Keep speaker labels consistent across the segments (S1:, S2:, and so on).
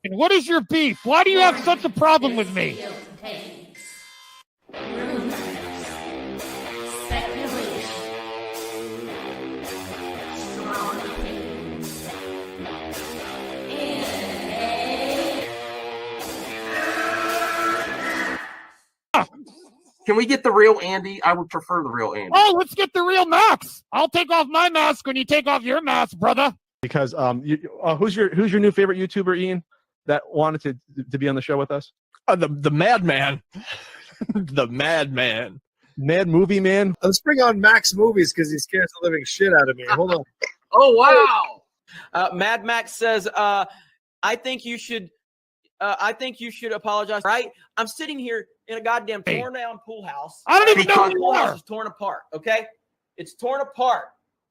S1: And what is your beef? Why do you have such a problem with me?
S2: Can we get the real Andy? I would prefer the real Andy.
S1: Oh, let's get the real Max. I'll take off my mask when you take off your mask, brother.
S3: Because who's your new favorite YouTuber, Ian, that wanted to be on the show with us?
S4: The Madman. The Madman.
S3: Mad Movie Man.
S5: Let's bring on Max Movies because he scares the living shit out of me. Hold on.
S2: Oh, wow.
S6: Mad Max says, I think you should apologize. Right? I'm sitting here in a goddamn torn down pool house.
S1: I don't even know who
S6: the
S1: you
S6: pool
S1: are.
S6: house is torn apart. Okay, it's torn apart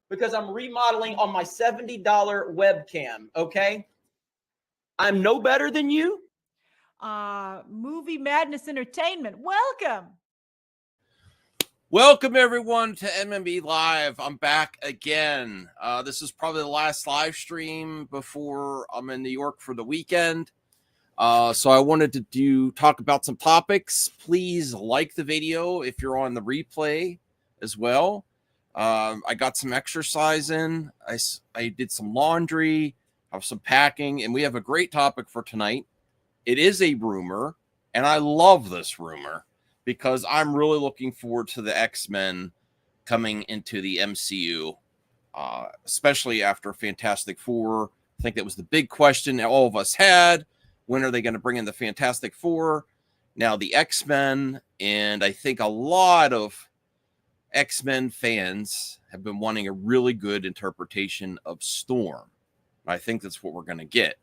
S6: because I'm remodeling on my $70 webcam. Okay, I'm no better than you.
S7: Movie Madness Entertainment.
S8: Welcome everyone to MME Live. I'm back again. This is probably the last live stream before I'm in New York for the weekend. So I wanted to talk about some topics. Please like the video if you're on the replay as well. I got some exercise in. I did some laundry, have some packing, and we have a great topic for tonight. It is a rumor, and I love this rumor because I'm really looking forward to the X-Men coming into the MCU, especially after Fantastic Four. I think that was the big question that all of us had. When are they going to bring in the Fantastic Four? Now the X-Men, and I think a lot of X-Men fans have been wanting a really good interpretation of Storm. I think that's what we're going to get.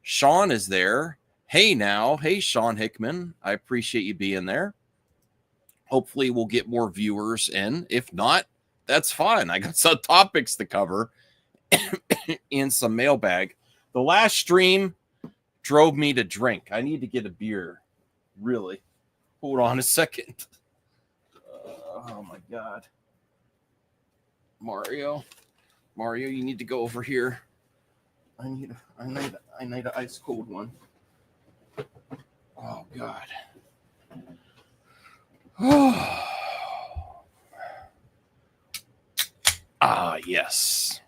S8: Sean is there. Hey now. Hey, Sean Hickman. I appreciate you being there. Hopefully we'll get more viewers in. If not, that's fine. I got some topics to cover in some mailbag. The last stream drove me to drink. I need to get a beer. Really. Hold on a second. Oh my God. Mario, you need to go over here. I need an ice cold one. Oh God. Ah, yes.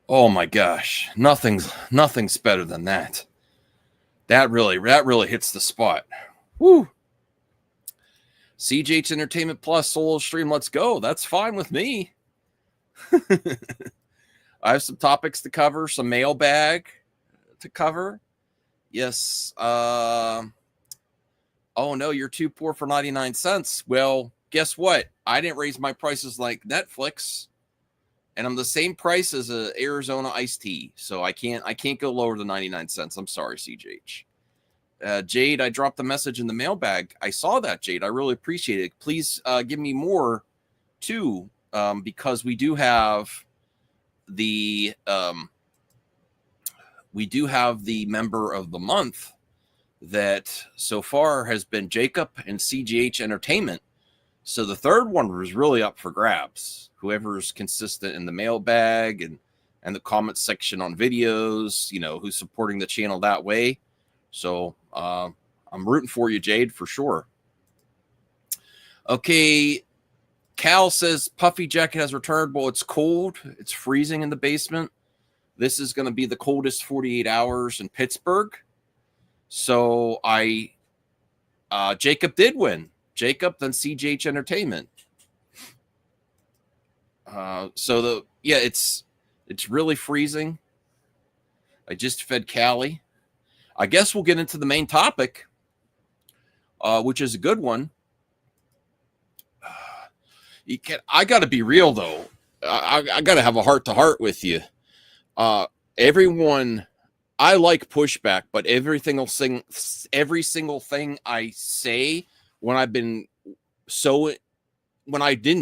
S8: Oh my gosh, nothing's better than that. That really hits the spot. Woo! CJH Entertainment Plus solo stream, let's go. That's fine with me. I have some topics to cover, some mailbag to cover. Yes. Oh no, you're too poor for 99 cents. Well, guess what? I didn't raise my prices like Netflix. And I'm the same price as a Arizona iced tea. So I can't go lower than 99 cents. I'm sorry, CJH. Jade, I dropped the message in the mailbag. I saw that, Jade. I really appreciate it. Please give me more too, because we do have the member of the month that so far has been Jacob and CGH Entertainment. So the third one was really up for grabs. Whoever's consistent in the mailbag and the comment section on videos, who's supporting the channel that way. So I'm rooting for you, Jade, for sure. Okay. Cal says Puffy Jacket has returned. Well, it's cold. It's freezing in the basement. This is going to be the coldest 48 hours in Pittsburgh. So Jacob did win. Jacob, then CJH Entertainment. It's really freezing. I just fed Callie. I guess we'll get into the main topic, which is a good one. I got to be real though. I got to have a heart-to-heart with you. Everyone, I like pushback, but every single thing I say when I didn't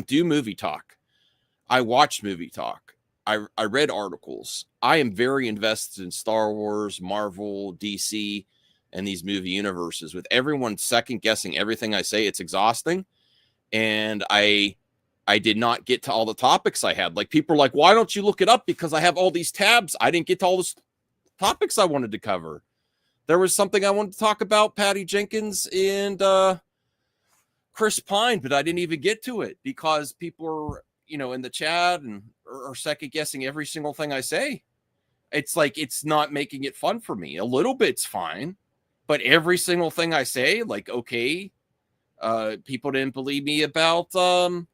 S8: do movie talk, I watched movie talk. I read articles. I am very invested in Star Wars, Marvel, DC, and these movie universes. With everyone second guessing everything I say, it's exhausting. And I I did not get to all the topics I had. Like, people are like, why don't you look it up? Because I have all these tabs. I didn't get to all the topics I wanted to cover. There was something I wanted to talk about, Patty Jenkins and Chris Pine, but I didn't even get to it because people are, in the chat and are second guessing every single thing I say. It's like, it's not making it fun for me. A little bit's fine, but every single thing I say, like, okay, people didn't believe me about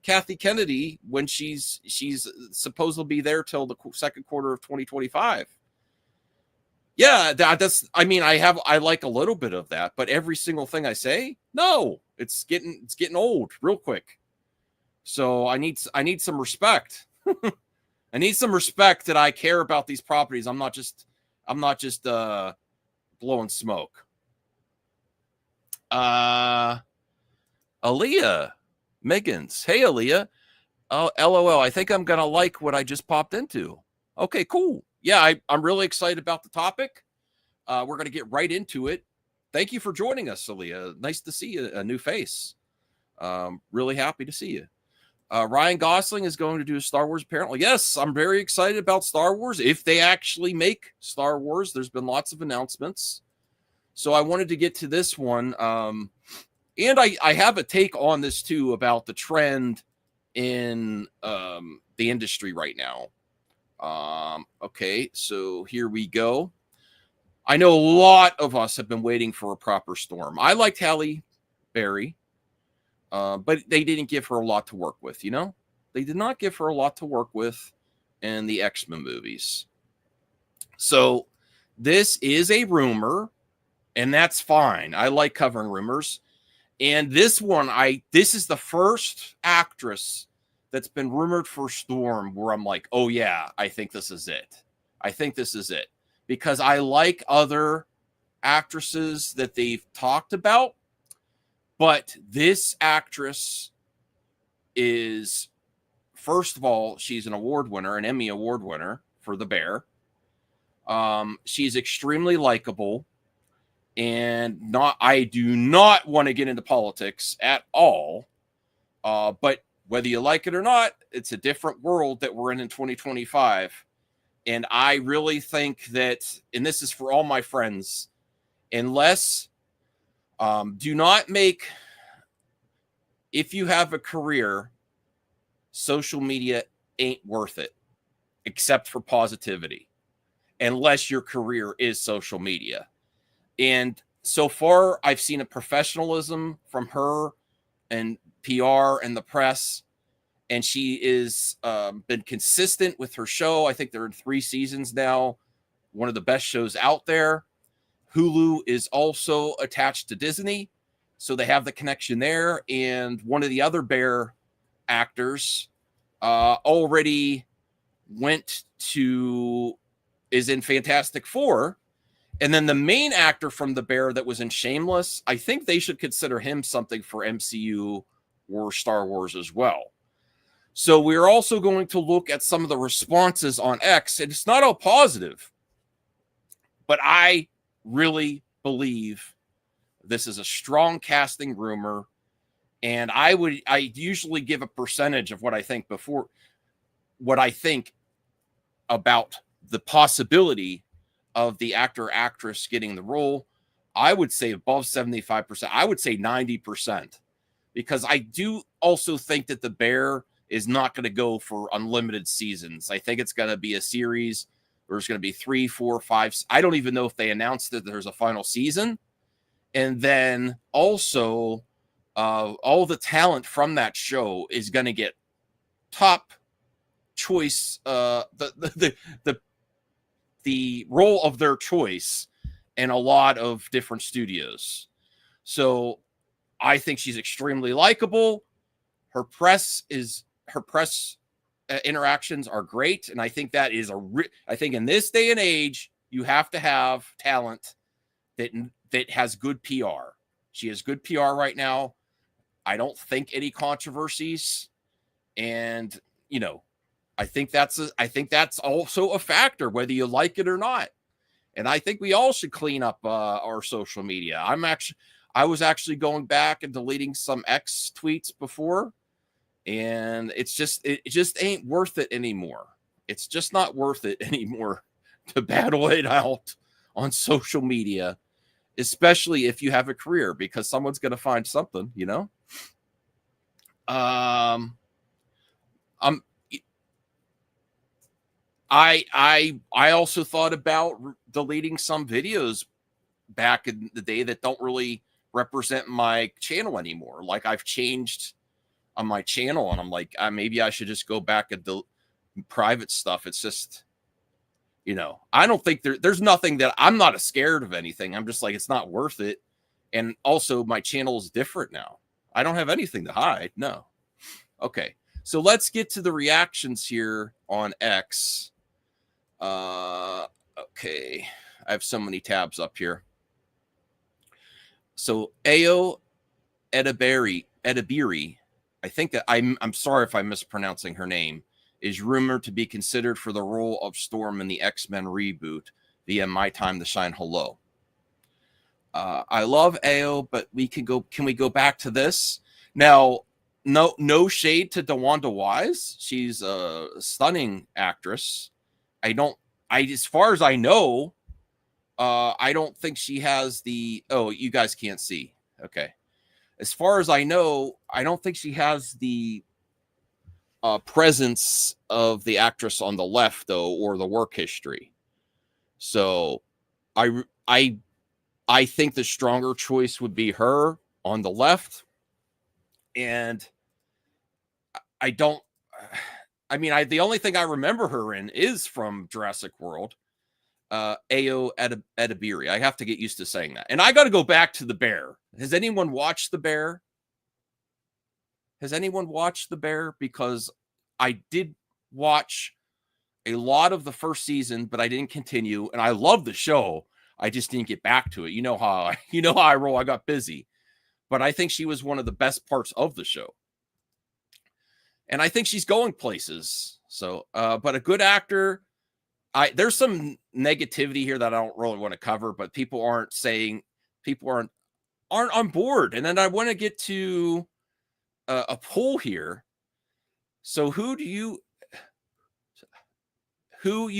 S8: Kathy Kennedy when she's supposed to be there till the second quarter of 2025. Yeah, that's. I mean, I like a little bit of that, but every single thing I say, no, it's getting old real quick. So I need some respect. I need some respect that I care about these properties. I'm not just blowing smoke. Aaliyah Megan's. Hey, Aaliyah. Oh, LOL. I think I'm going to like what I just popped into. Okay, cool. Yeah, I'm really excited about the topic. We're going to get right into it. Thank you for joining us, Aaliyah. Nice to see you, a new face. Really happy to see you. Ryan Gosling is going to do Star Wars, apparently. Yes, I'm very excited about Star Wars. If they actually make Star Wars, there's been lots of announcements. So I wanted to get to this one. And I have a take on this, too, about the trend in the industry right now. Okay, so here we go. I know a lot of us have been waiting for a proper Storm. I liked Halle Berry, but they didn't give her a lot to work with, They did not give her a lot to work with in the X-Men movies. So this is a rumor, and that's fine. I like covering rumors. And this is the first actress that's been rumored for Storm where I'm like, oh yeah, I think this is it. Because I like other actresses that they've talked about, but this actress is, first of all, she's an award winner, an Emmy award winner for The Bear. She's extremely likable, and I do not want to get into politics at all, but whether you like it or not, it's a different world that we're in 2025. And I really think that, and this is for all my friends, unless do not make, if you have a career, social media ain't worth it, except for positivity, unless your career is social media. And so far, I've seen a professionalism from her and PR and the press, and she is been consistent with her show. I think they're in 3 seasons now, one of the best shows out there. Hulu is also attached to Disney, so they have the connection there. And one of the other Bear actors already is in Fantastic Four. And then the main actor from The Bear that was in Shameless, I think they should consider him something for MCU or Star Wars as well. So we're also going to look at some of the responses on X, and it's not all positive, but I really believe this is a strong casting rumor, and I usually give a percentage of what I think about the possibility of the actor or actress getting the role. I would say above 75%. I would say 90%, because I do also think that The Bear is not going to go for unlimited seasons. I think it's going to be a series where it's going to be 3, 4, 5. I don't even know if they announced that there's a final season. And then also all the talent from that show is going to get top choice, the role of their choice in a lot of different studios. So I think she's extremely likable. Her press interactions are great, and I think that is I think in this day and age, you have to have talent that has good PR. She has good PR right now. I don't think any controversies, and I think that's also a factor, whether you like it or not. And I think we all should clean up our social media. I was actually going back and deleting some X tweets before, And it just ain't worth it anymore. It's just not worth it anymore to battle it out on social media, especially if you have a career, because someone's going to find something, you know? I also thought about deleting some videos back in the day that don't really represent my channel anymore. Like, I've changed on my channel, and I'm like, maybe I should just go back and delete private stuff. It's just, you know, I don't think there's nothing that I'm not scared of anything. I'm just like, it's not worth it. And also, my channel is different now. I don't have anything to hide. No. Okay. So let's get to the reactions here on X. Okay. I have so many tabs up here. So Edebiri, I think that I'm sorry if I'm mispronouncing her name, is rumored to be considered for the role of Storm in the X-Men reboot via My Time to Shine Hello. I love Ao, but can we go back to this? Now, no shade to DeWanda Wise. She's a stunning actress. As far as I know, I don't think she has the, oh, you guys can't see. Okay. As far as I know, I don't think she has the presence of the actress on the left, though, or the work history. So I think the stronger choice would be her on the left. And the only thing I remember her in is from Jurassic World. Ao Edebiri. I have to get used to saying that. And I got to go back to The Bear. Has anyone watched The Bear? Because I did watch a lot of the first season, but I didn't continue. And I love the show. I just didn't get back to it. You know how I roll. I got busy. But I think she was one of the best parts of the show. And I think she's going places. So, but a good actor. There's some negativity here that I don't really want to cover, but people aren't on board. And then I want to get to a poll here. So who you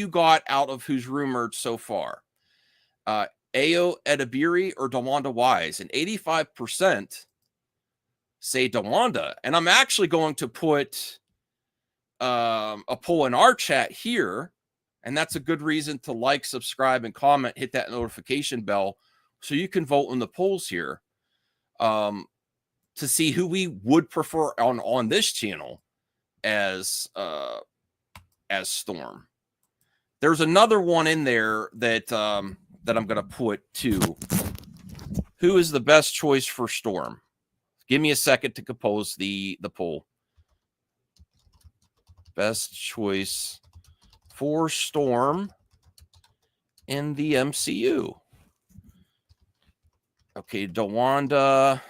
S8: got out of who's rumored so far? Ao Edebiri or DeWanda Wise? And 85% say DeWanda. And I'm actually going to put a poll in our chat here. And that's a good reason to like, subscribe, and comment. Hit that notification bell so you can vote in the polls here to see who we would prefer on this channel as Storm. There's another one in there that I'm going to put too. Who is the best choice for Storm? Give me a second to compose the poll. Best choice for Storm in the MCU. Okay, DeWanda.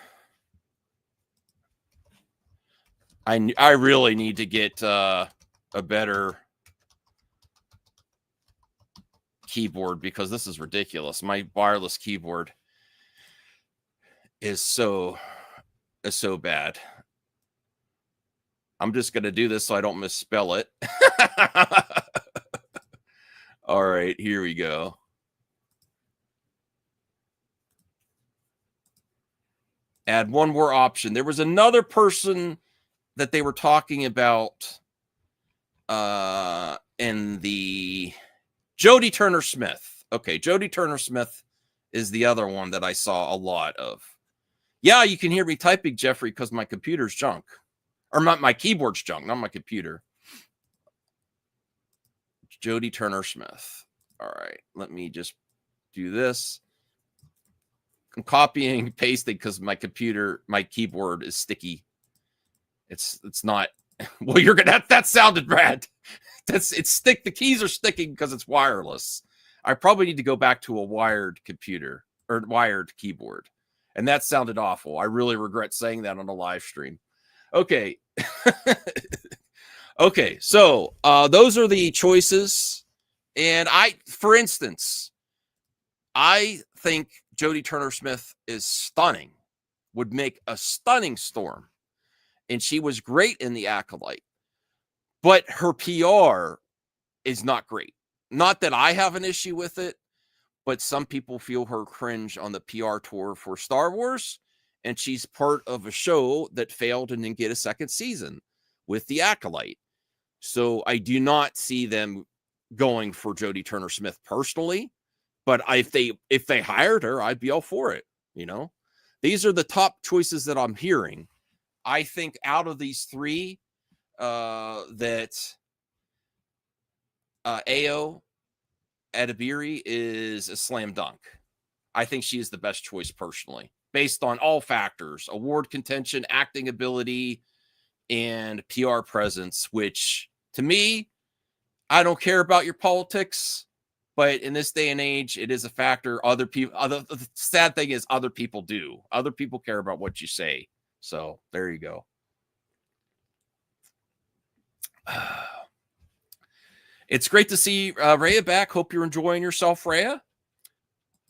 S8: I really need to get a better keyboard because this is ridiculous. My wireless keyboard is so bad. I'm just going to do this so I don't misspell it. All right, here we go. Add one more option. There was another person that they were talking about in the Jodie Turner-Smith. Okay, Jodie Turner-Smith is the other one that I saw a lot of. Yeah, you can hear me typing, Jeffrey, because my computer's junk. Or my keyboard's junk, not my computer. Jodie Turner-Smith. All right, let me just do this. I'm copying and pasting because my keyboard is sticky. It's not. Well, you're gonna. That sounded bad. The keys are sticking because it's wireless. I probably need to go back to a wired computer or wired keyboard, and that sounded awful. I really regret saying that on a live stream. Okay. Okay, so those are the choices. And for instance, I think Jodie Turner-Smith is stunning, would make a stunning Storm. and she was great in The Acolyte, but her PR is not great. Not that I have an issue with it, but some people feel her cringe on the PR tour for Star Wars, and she's part of a show that failed and didn't get a second season with The Acolyte. So I do not see them going for Jodie Turner-Smith personally, but if they hired her, I'd be all for it. You know, these are the top choices that I'm hearing. I think out of these three, that Ao Edebiri is a slam dunk. I think she is the best choice personally, based on all factors: award contention, acting ability, and PR presence, which to me, I don't care about your politics, but in this day and age, it is a factor. The sad thing is other people do. Other people care about what you say. So there you go. It's great to see Rhea back. Hope you're enjoying yourself, Rhea.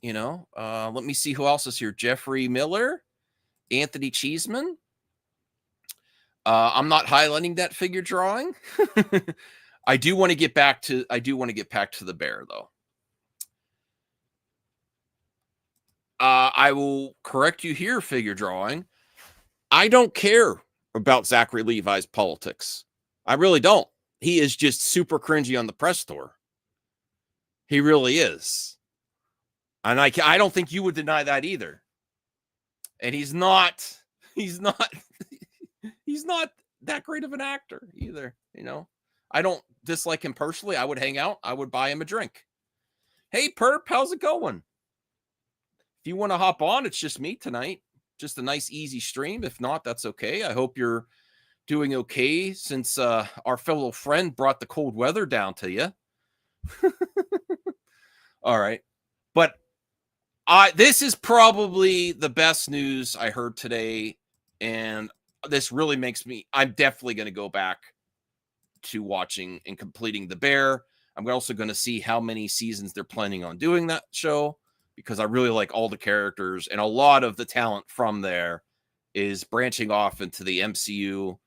S8: You know, let me see who else is here. Jeffrey Miller, Anthony Cheeseman. I'm not highlighting that figure drawing. I do want to get back to the bear though. I will correct you here, figure drawing. I don't care about Zachary Levi's politics. I really don't. He is just super cringy on the press tour. He really is. And I don't think you would deny that either. And he's not that great of an actor either. You know, I don't dislike him personally. I would hang out. I would buy him a drink. Hey, Perp, how's it going? If you want to hop on, it's just me tonight. Just a nice, easy stream. If not, that's okay. I hope you're doing okay since our fellow friend brought the cold weather down to you. All right. But this is probably the best news I heard today. And this really makes me, I'm definitely going to go back to watching and completing The Bear. I'm also going to see how many seasons they're planning on doing that show, because I really like all the characters, and a lot of the talent from there is branching off into the MCU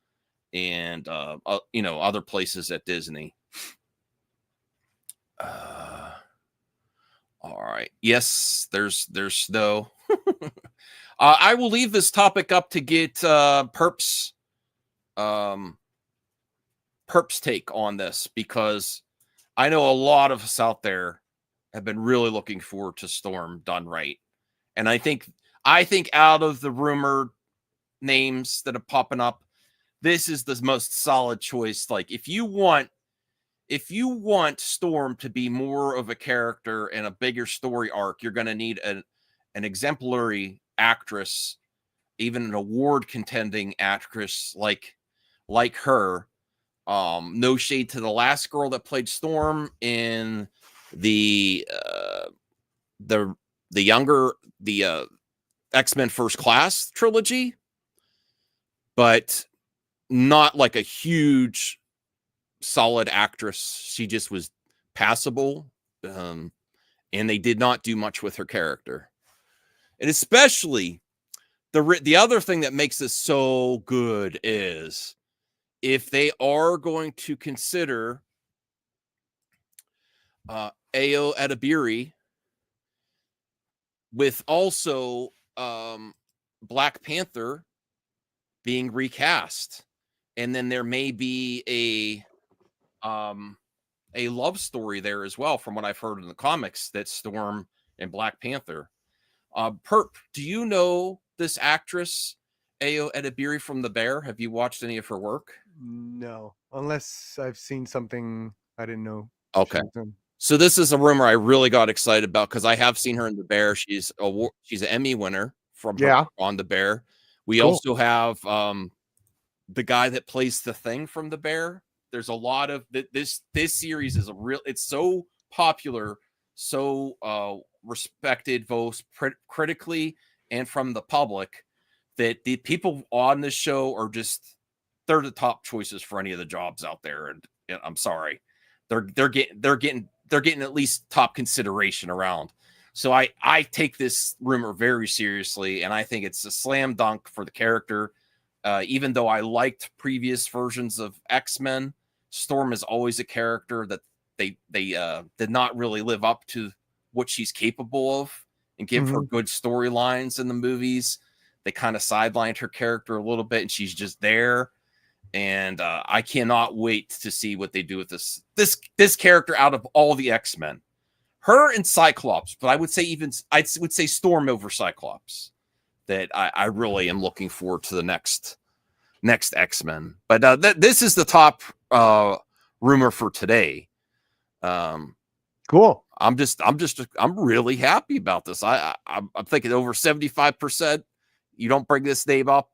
S8: and other places at Disney. All right. Yes, there's snow. I will leave this topic up to get Perp's take on this, because I know a lot of us out there have been really looking forward to Storm done right. And I think out of the rumored names that are popping up, this is the most solid choice. Like, if you want Storm to be more of a character and a bigger story arc, you're going to need an exemplary actress, even an award contending actress like her. No shade to the last girl that played Storm in the X-Men First Class trilogy, but not like a huge solid actress. She just was passable, and they did not do much with her character. And especially the other thing that makes this so good is if they are going to consider Ao Edebiri with also Black Panther being recast, and then there may be a love story there as well, from what I've heard in the comics, that Storm and Black Panther. Perp, do you know this actress Ao Edebiri from The Bear? Have you watched any of her work?
S9: No, unless I've seen something I didn't know.
S8: Okay. So this is a rumor I really got excited about, because I have seen her in The Bear. She's an Emmy winner from her on The Bear. We also have the guy that plays the Thing from The Bear. There's a lot of this series is it's so popular, so respected both critically and from the public, that the people on this show are just, they're the top choices for any of the jobs out there. And I'm sorry, they're getting at least top consideration around. So I take this rumor very seriously, and I think it's a slam dunk for the character. Even though I liked previous versions of X-Men, Storm is always a character that they did not really live up to what she's capable of and give her good storylines in the movies. They kind of sidelined her character a little bit, and she's just there. And I cannot wait to see what they do with this character out of all the X-Men. Her and Cyclops, but I would say Storm over Cyclops. That I really am looking forward to the next X-Men. But this is the top rumor for today.
S9: Cool.
S8: I'm really happy about this. I'm thinking over 75%. You don't bring this name up.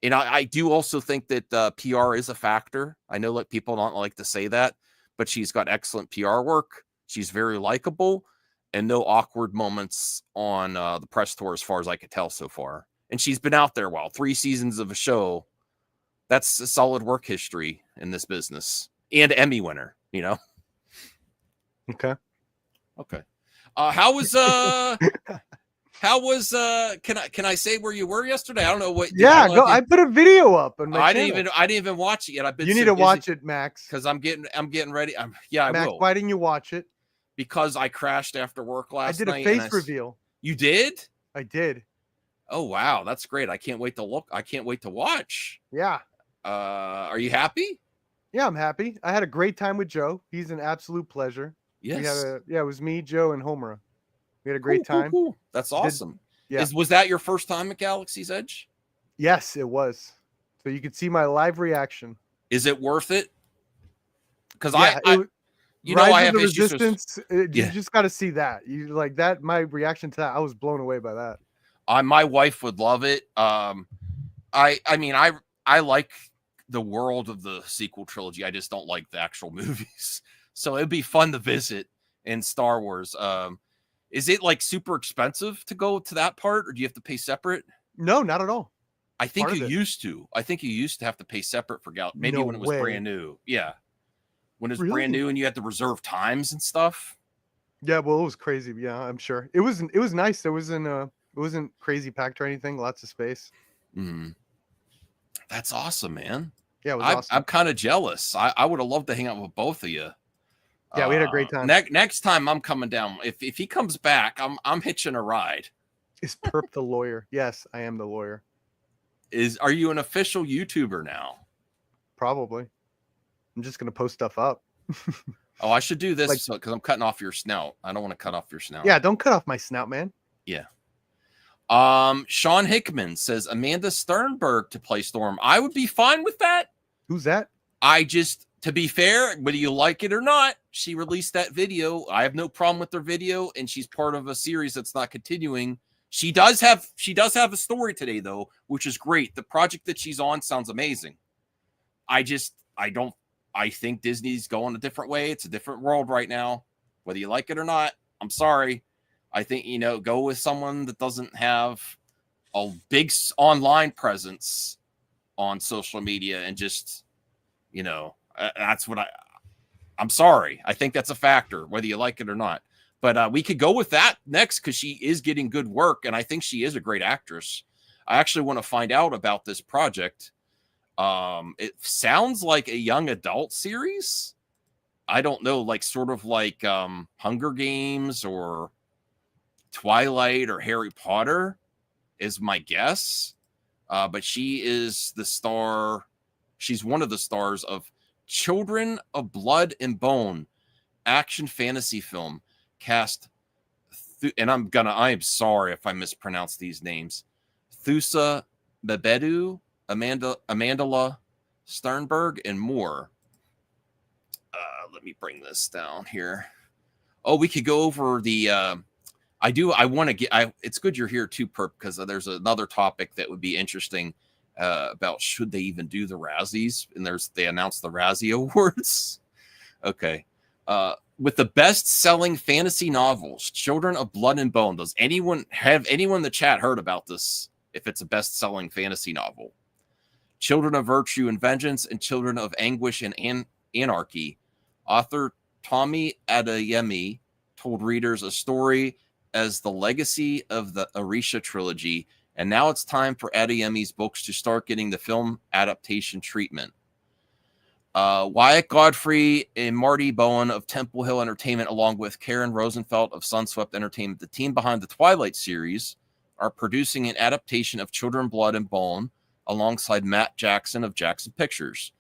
S8: And I do also think that PR is a factor. I know like people don't like to say that, but she's got excellent PR work. She's very likable and no awkward moments on the press tour as far as I could tell so far. And she's been out there a while, 3 seasons of a show. That's a solid work history in this business. And Emmy winner, you know?
S9: Okay.
S8: How was can I say where you were yesterday? I don't know what.
S9: Yeah, go. I put a video up on my
S8: I
S9: channel.
S8: didn't even watch it yet. I've been.
S9: You need to watch it, Max.
S8: Because I'm getting ready. I
S9: Max,
S8: will.
S9: why didn't you watch it?
S8: Because I crashed after work last night.
S9: I did a face reveal.
S8: You did?
S9: I did.
S8: Oh wow, that's great. I can't wait to look. I can't wait to watch.
S9: Yeah.
S8: Are you happy?
S9: Yeah, I'm happy. I had a great time with Joe. He's an absolute pleasure.
S8: Yes.
S9: It was me, Joe, and Homer. We had a great time.
S8: Cool. That's awesome.
S9: Yeah.
S8: Was that your first time at Galaxy's Edge?
S9: Yes, it was. So you could see my live reaction.
S8: Is it worth it? Because
S9: yeah,
S8: I have
S9: the
S8: issues
S9: Resistance. You just got to see that. You like that. My reaction to that, I was blown away by that.
S8: My wife would love it. I mean, I like the world of the sequel trilogy. I just don't like the actual movies. So it'd be fun to visit in Star Wars. Is it like super expensive to go to that part, or do you have to pay separate?
S9: No, not at all.
S8: I think you used to. I think you used to have to pay separate for maybe when it was brand new. Yeah, when it was brand new and you had to reserve times and stuff.
S9: Yeah, well, it was crazy. Yeah, I'm sure it was nice. It wasn't crazy packed or anything. Lots of space.
S8: That's awesome, man.
S9: Yeah, it was awesome.
S8: I'm kind of jealous. I would have loved to hang out with both of you.
S9: Yeah, we had a great time.
S8: Next time I'm coming down. If he comes back, I'm hitching a ride.
S9: Is Perp the lawyer? Yes, I am the lawyer.
S8: Are you an official YouTuber now?
S9: Probably. I'm just gonna post stuff up.
S8: Oh, I should do this because I'm cutting off your snout. I don't want to cut off your snout.
S9: Yeah, don't cut off my snout, man.
S8: Yeah. Sean Hickman says Amanda Sternberg to play Storm. I would be fine with that.
S9: Who's that?
S8: To be fair, whether you like it or not, she released that video. I have no problem with her video, and she's part of a series that's not continuing. She does have a story today, though, which is great. The project that she's on sounds amazing. I think Disney's going a different way. It's a different world right now. Whether you like it or not, I'm sorry. I think, go with someone that doesn't have a big online presence on social media and just, that's what I'm sorry. I think that's a factor, whether you like it or not. But we could go with that next because she is getting good work, and I think she is a great actress. I actually want to find out about this project. It sounds like a young adult series. I don't know, like sort of like Hunger Games or Twilight or Harry Potter is my guess. But she is the star. She's one of the stars of Children of Blood and Bone, action fantasy film cast. And I'm sorry if I mispronounce these names. Thusa Bebedu, Amandla Sternberg, and more. Let me bring this down here. Oh, we could go over the. It's good you're here too, Perp, because there's another topic that would be interesting about should they even do the Razzies, and they announced the Razzie Awards. Okay, with the best-selling fantasy novels, Children of Blood and Bone. Does anyone in the chat heard about this? If it's a best-selling fantasy novel, Children of Virtue and Vengeance and Children of Anguish and Anarchy. Author Tommy Adeyemi told readers a story as the legacy of the Orisha trilogy And now it's time for Edemir's books to start getting the film adaptation treatment. Wyatt Godfrey and Marty Bowen of Temple Hill Entertainment, along with Karen Rosenfeld of Sunswept Entertainment, the team behind the Twilight series, are producing an adaptation of Children, Blood, and Bone alongside Matt Jackson of Jackson Pictures,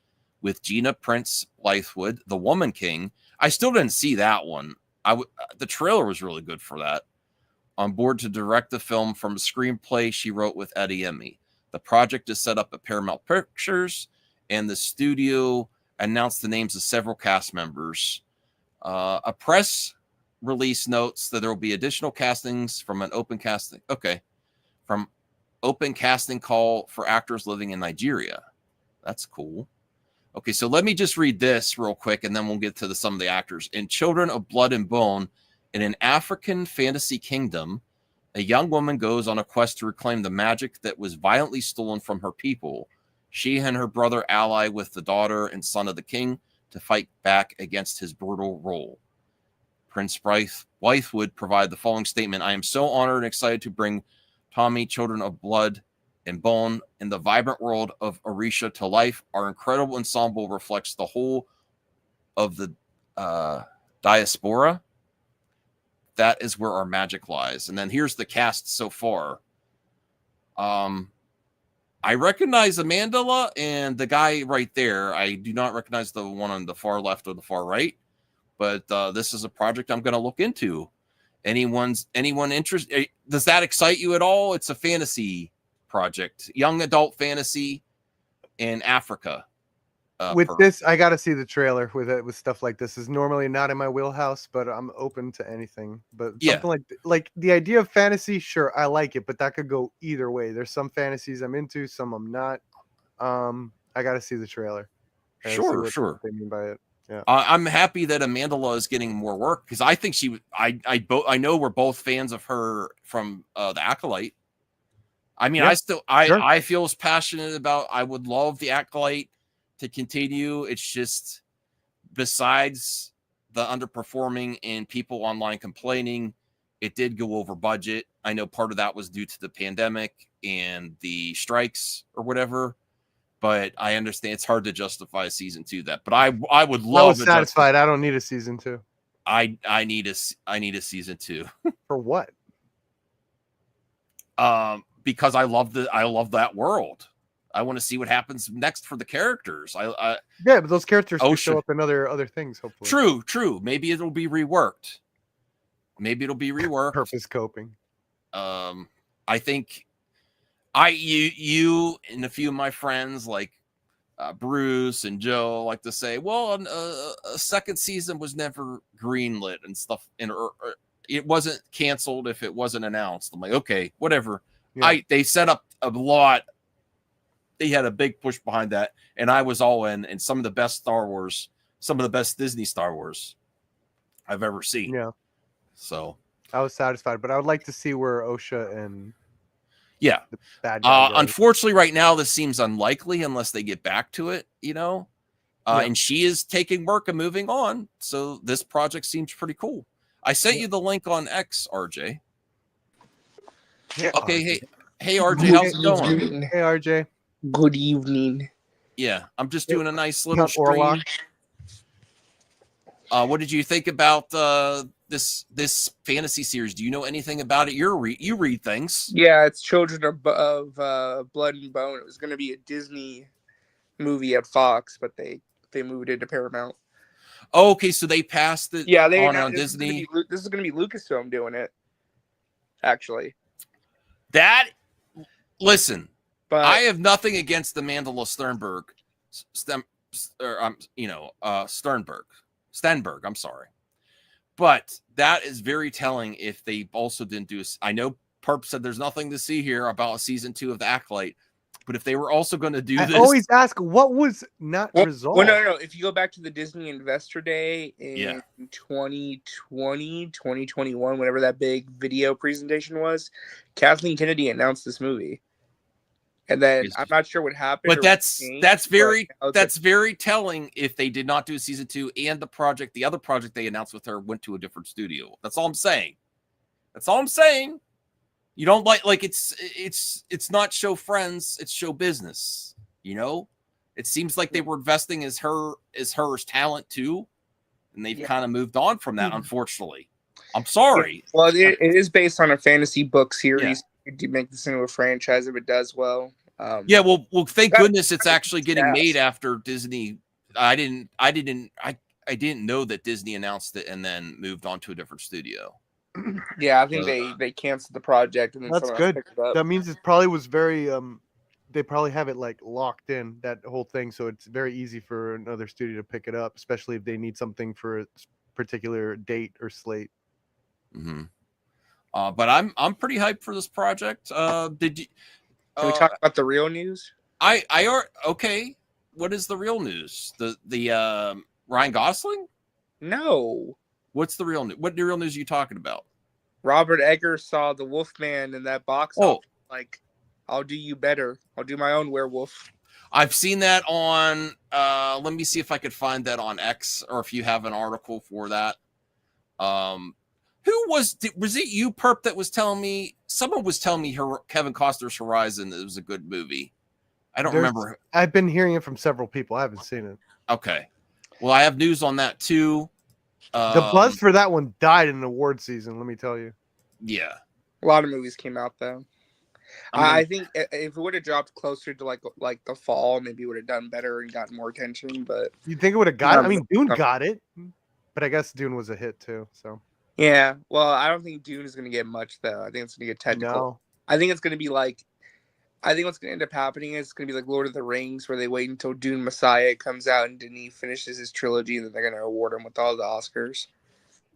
S8: with Gina Prince Blythewood, the Woman King. I still didn't see that one. The trailer was really good for that. On board to direct the film from a screenplay she wrote with Edebiri. The project is set up at Paramount Pictures, and the studio announced the names of several cast members. A press release notes that there will be additional castings from an open casting. Okay. From open casting call for actors living in Nigeria. That's cool. Okay, so let me just read this real quick, and then we'll get to some of the actors. In Children of Blood and Bone, in an African fantasy kingdom, a young woman goes on a quest to reclaim the magic that was violently stolen from her people. She and her brother ally with the daughter and son of the king to fight back against his brutal rule. Prince Blythewood provided the following statement. I am so honored and excited to bring Tommy, Children of Blood and Bone in the vibrant world of Orisha to life. Our incredible ensemble reflects the whole of the diaspora. That is where our magic lies. And then here's the cast so far. I recognize Amandla and the guy right there. I do not recognize the one on the far left or the far right, but this is a project I'm going to look into. Anyone interested? Does that excite you at all? It's a fantasy project, young adult fantasy in Africa.
S9: With this, I got to see the trailer with stuff like this. Is normally not in my wheelhouse, but I'm open to anything. But something like the idea of fantasy, sure, I like it, but that could go either way. There's some fantasies I'm into, some I'm not. I got to see the trailer.
S8: Sure.
S9: They mean by it. Yeah.
S8: I'm happy that Amandla is getting more work because I think I know we're both fans of her from the Acolyte. I mean,
S9: Yeah,
S8: I feel as passionate about. I would love the Acolyte to continue. It's just, besides the underperforming and people online complaining, it did go over budget. I know part of that was due to the pandemic and the strikes or whatever, but I understand it's hard to justify season 2 that. But I would love.
S9: I was satisfied. I don't need a season 2.
S8: I need a season 2.
S9: For what?
S8: Because I love that world. I want to see what happens next for the characters.
S9: Yeah, but those characters can show up in other things, hopefully.
S8: True. Maybe it'll be reworked.
S9: Purpose coping.
S8: I think you and a few of my friends like Bruce and Joe like to say, well, a second season was never greenlit and stuff, and it wasn't canceled if it wasn't announced. I'm like, okay, whatever. Yeah. They set up a lot. They had a big push behind that, and I was all in. And some of the best Disney Star Wars I've ever seen.
S9: Yeah.
S8: So
S9: I was satisfied, but I would like to see where Osha and
S8: the
S9: bad guy
S8: unfortunately, right now this seems unlikely unless they get back to it. And she is taking work and moving on. So this project seems pretty cool. I sent you the link on X, RJ.
S9: Yeah,
S8: okay, hey RJ, how's it going?
S9: Hey RJ.
S10: Good evening.
S8: Yeah, I'm just doing a nice little stream. What did you think about this fantasy series? Do you know anything about it? You read things.
S10: Yeah, it's Children of Blood and Bone. It was going to be a Disney movie at Fox, but they moved it to Paramount.
S8: Oh, okay, so they passed it.
S10: Yeah,
S8: on Disney.
S10: This is going to be Lucasfilm doing it. Actually,
S8: listen.
S10: But
S8: I have nothing against the Mandela Stenberg. I'm sorry, but that is very telling. If they also didn't do, I know Perp said there's nothing to see here about season 2 of the Acolyte, but if they were also going to do this,
S9: I always ask what was not resolved.
S10: Well, no. If you go back to the Disney Investor Day in 2020, 2021, whatever that big video presentation was, Kathleen Kennedy announced this movie. And then I'm not sure what happened.
S8: But that's very telling if they did not do season 2 and the other project they announced with her went to a different studio. That's all I'm saying. You don't like it's not show friends, it's show business. You know, it seems like they were investing as her talent too, and they've kind of moved on from that. Unfortunately, I'm sorry.
S10: Well, it is based on a fantasy book series. You do make this into a franchise if it does well.
S8: Yeah, well, thank goodness it's actually getting made after Disney. I didn't know that Disney announced it and then moved on to a different studio.
S10: Yeah, I think they canceled the project and then
S9: That's
S10: someone else
S9: good.
S10: picked it up.
S9: That means it probably was very they probably have it like locked in, that whole thing, so it's very easy for another studio to pick it up, especially if they need something for a particular date or slate.
S8: Mm-hmm. But I'm pretty hyped for this project. Did you?
S10: Can we talk about the real news?
S8: Okay. What is the real news? The Ryan Gosling?
S10: No.
S8: What's the real news? What real news are you talking about?
S10: Robert Eggers saw the Wolfman in that box. Like, I'll do you better. I'll do my own werewolf.
S8: I've seen that on. Let me see if I could find that on X, or if you have an article for that. Who was it? You, Perp, that was telling me? Someone was telling me Kevin Costner's Horizon. It was a good movie. I don't remember.
S9: I've been hearing it from several people. I haven't seen it.
S8: Okay. Well, I have news on that too.
S9: The buzz for that one died in award season. Let me tell you.
S8: Yeah.
S10: A lot of movies came out though. I think if it would have dropped closer to like the fall, maybe it would have done better and gotten more attention. But
S9: you think it would have got it? I mean, Dune got it, but I guess Dune was a hit too. So
S10: yeah, well, I don't think Dune is going to get much though. I think it's going to get technical.
S9: No.
S10: I think it's going to be like, I think what's going to end up happening is it's going to be like Lord of the Rings, where they wait until Dune Messiah comes out and Denis finishes his trilogy, and then they're going to award him with all the Oscars.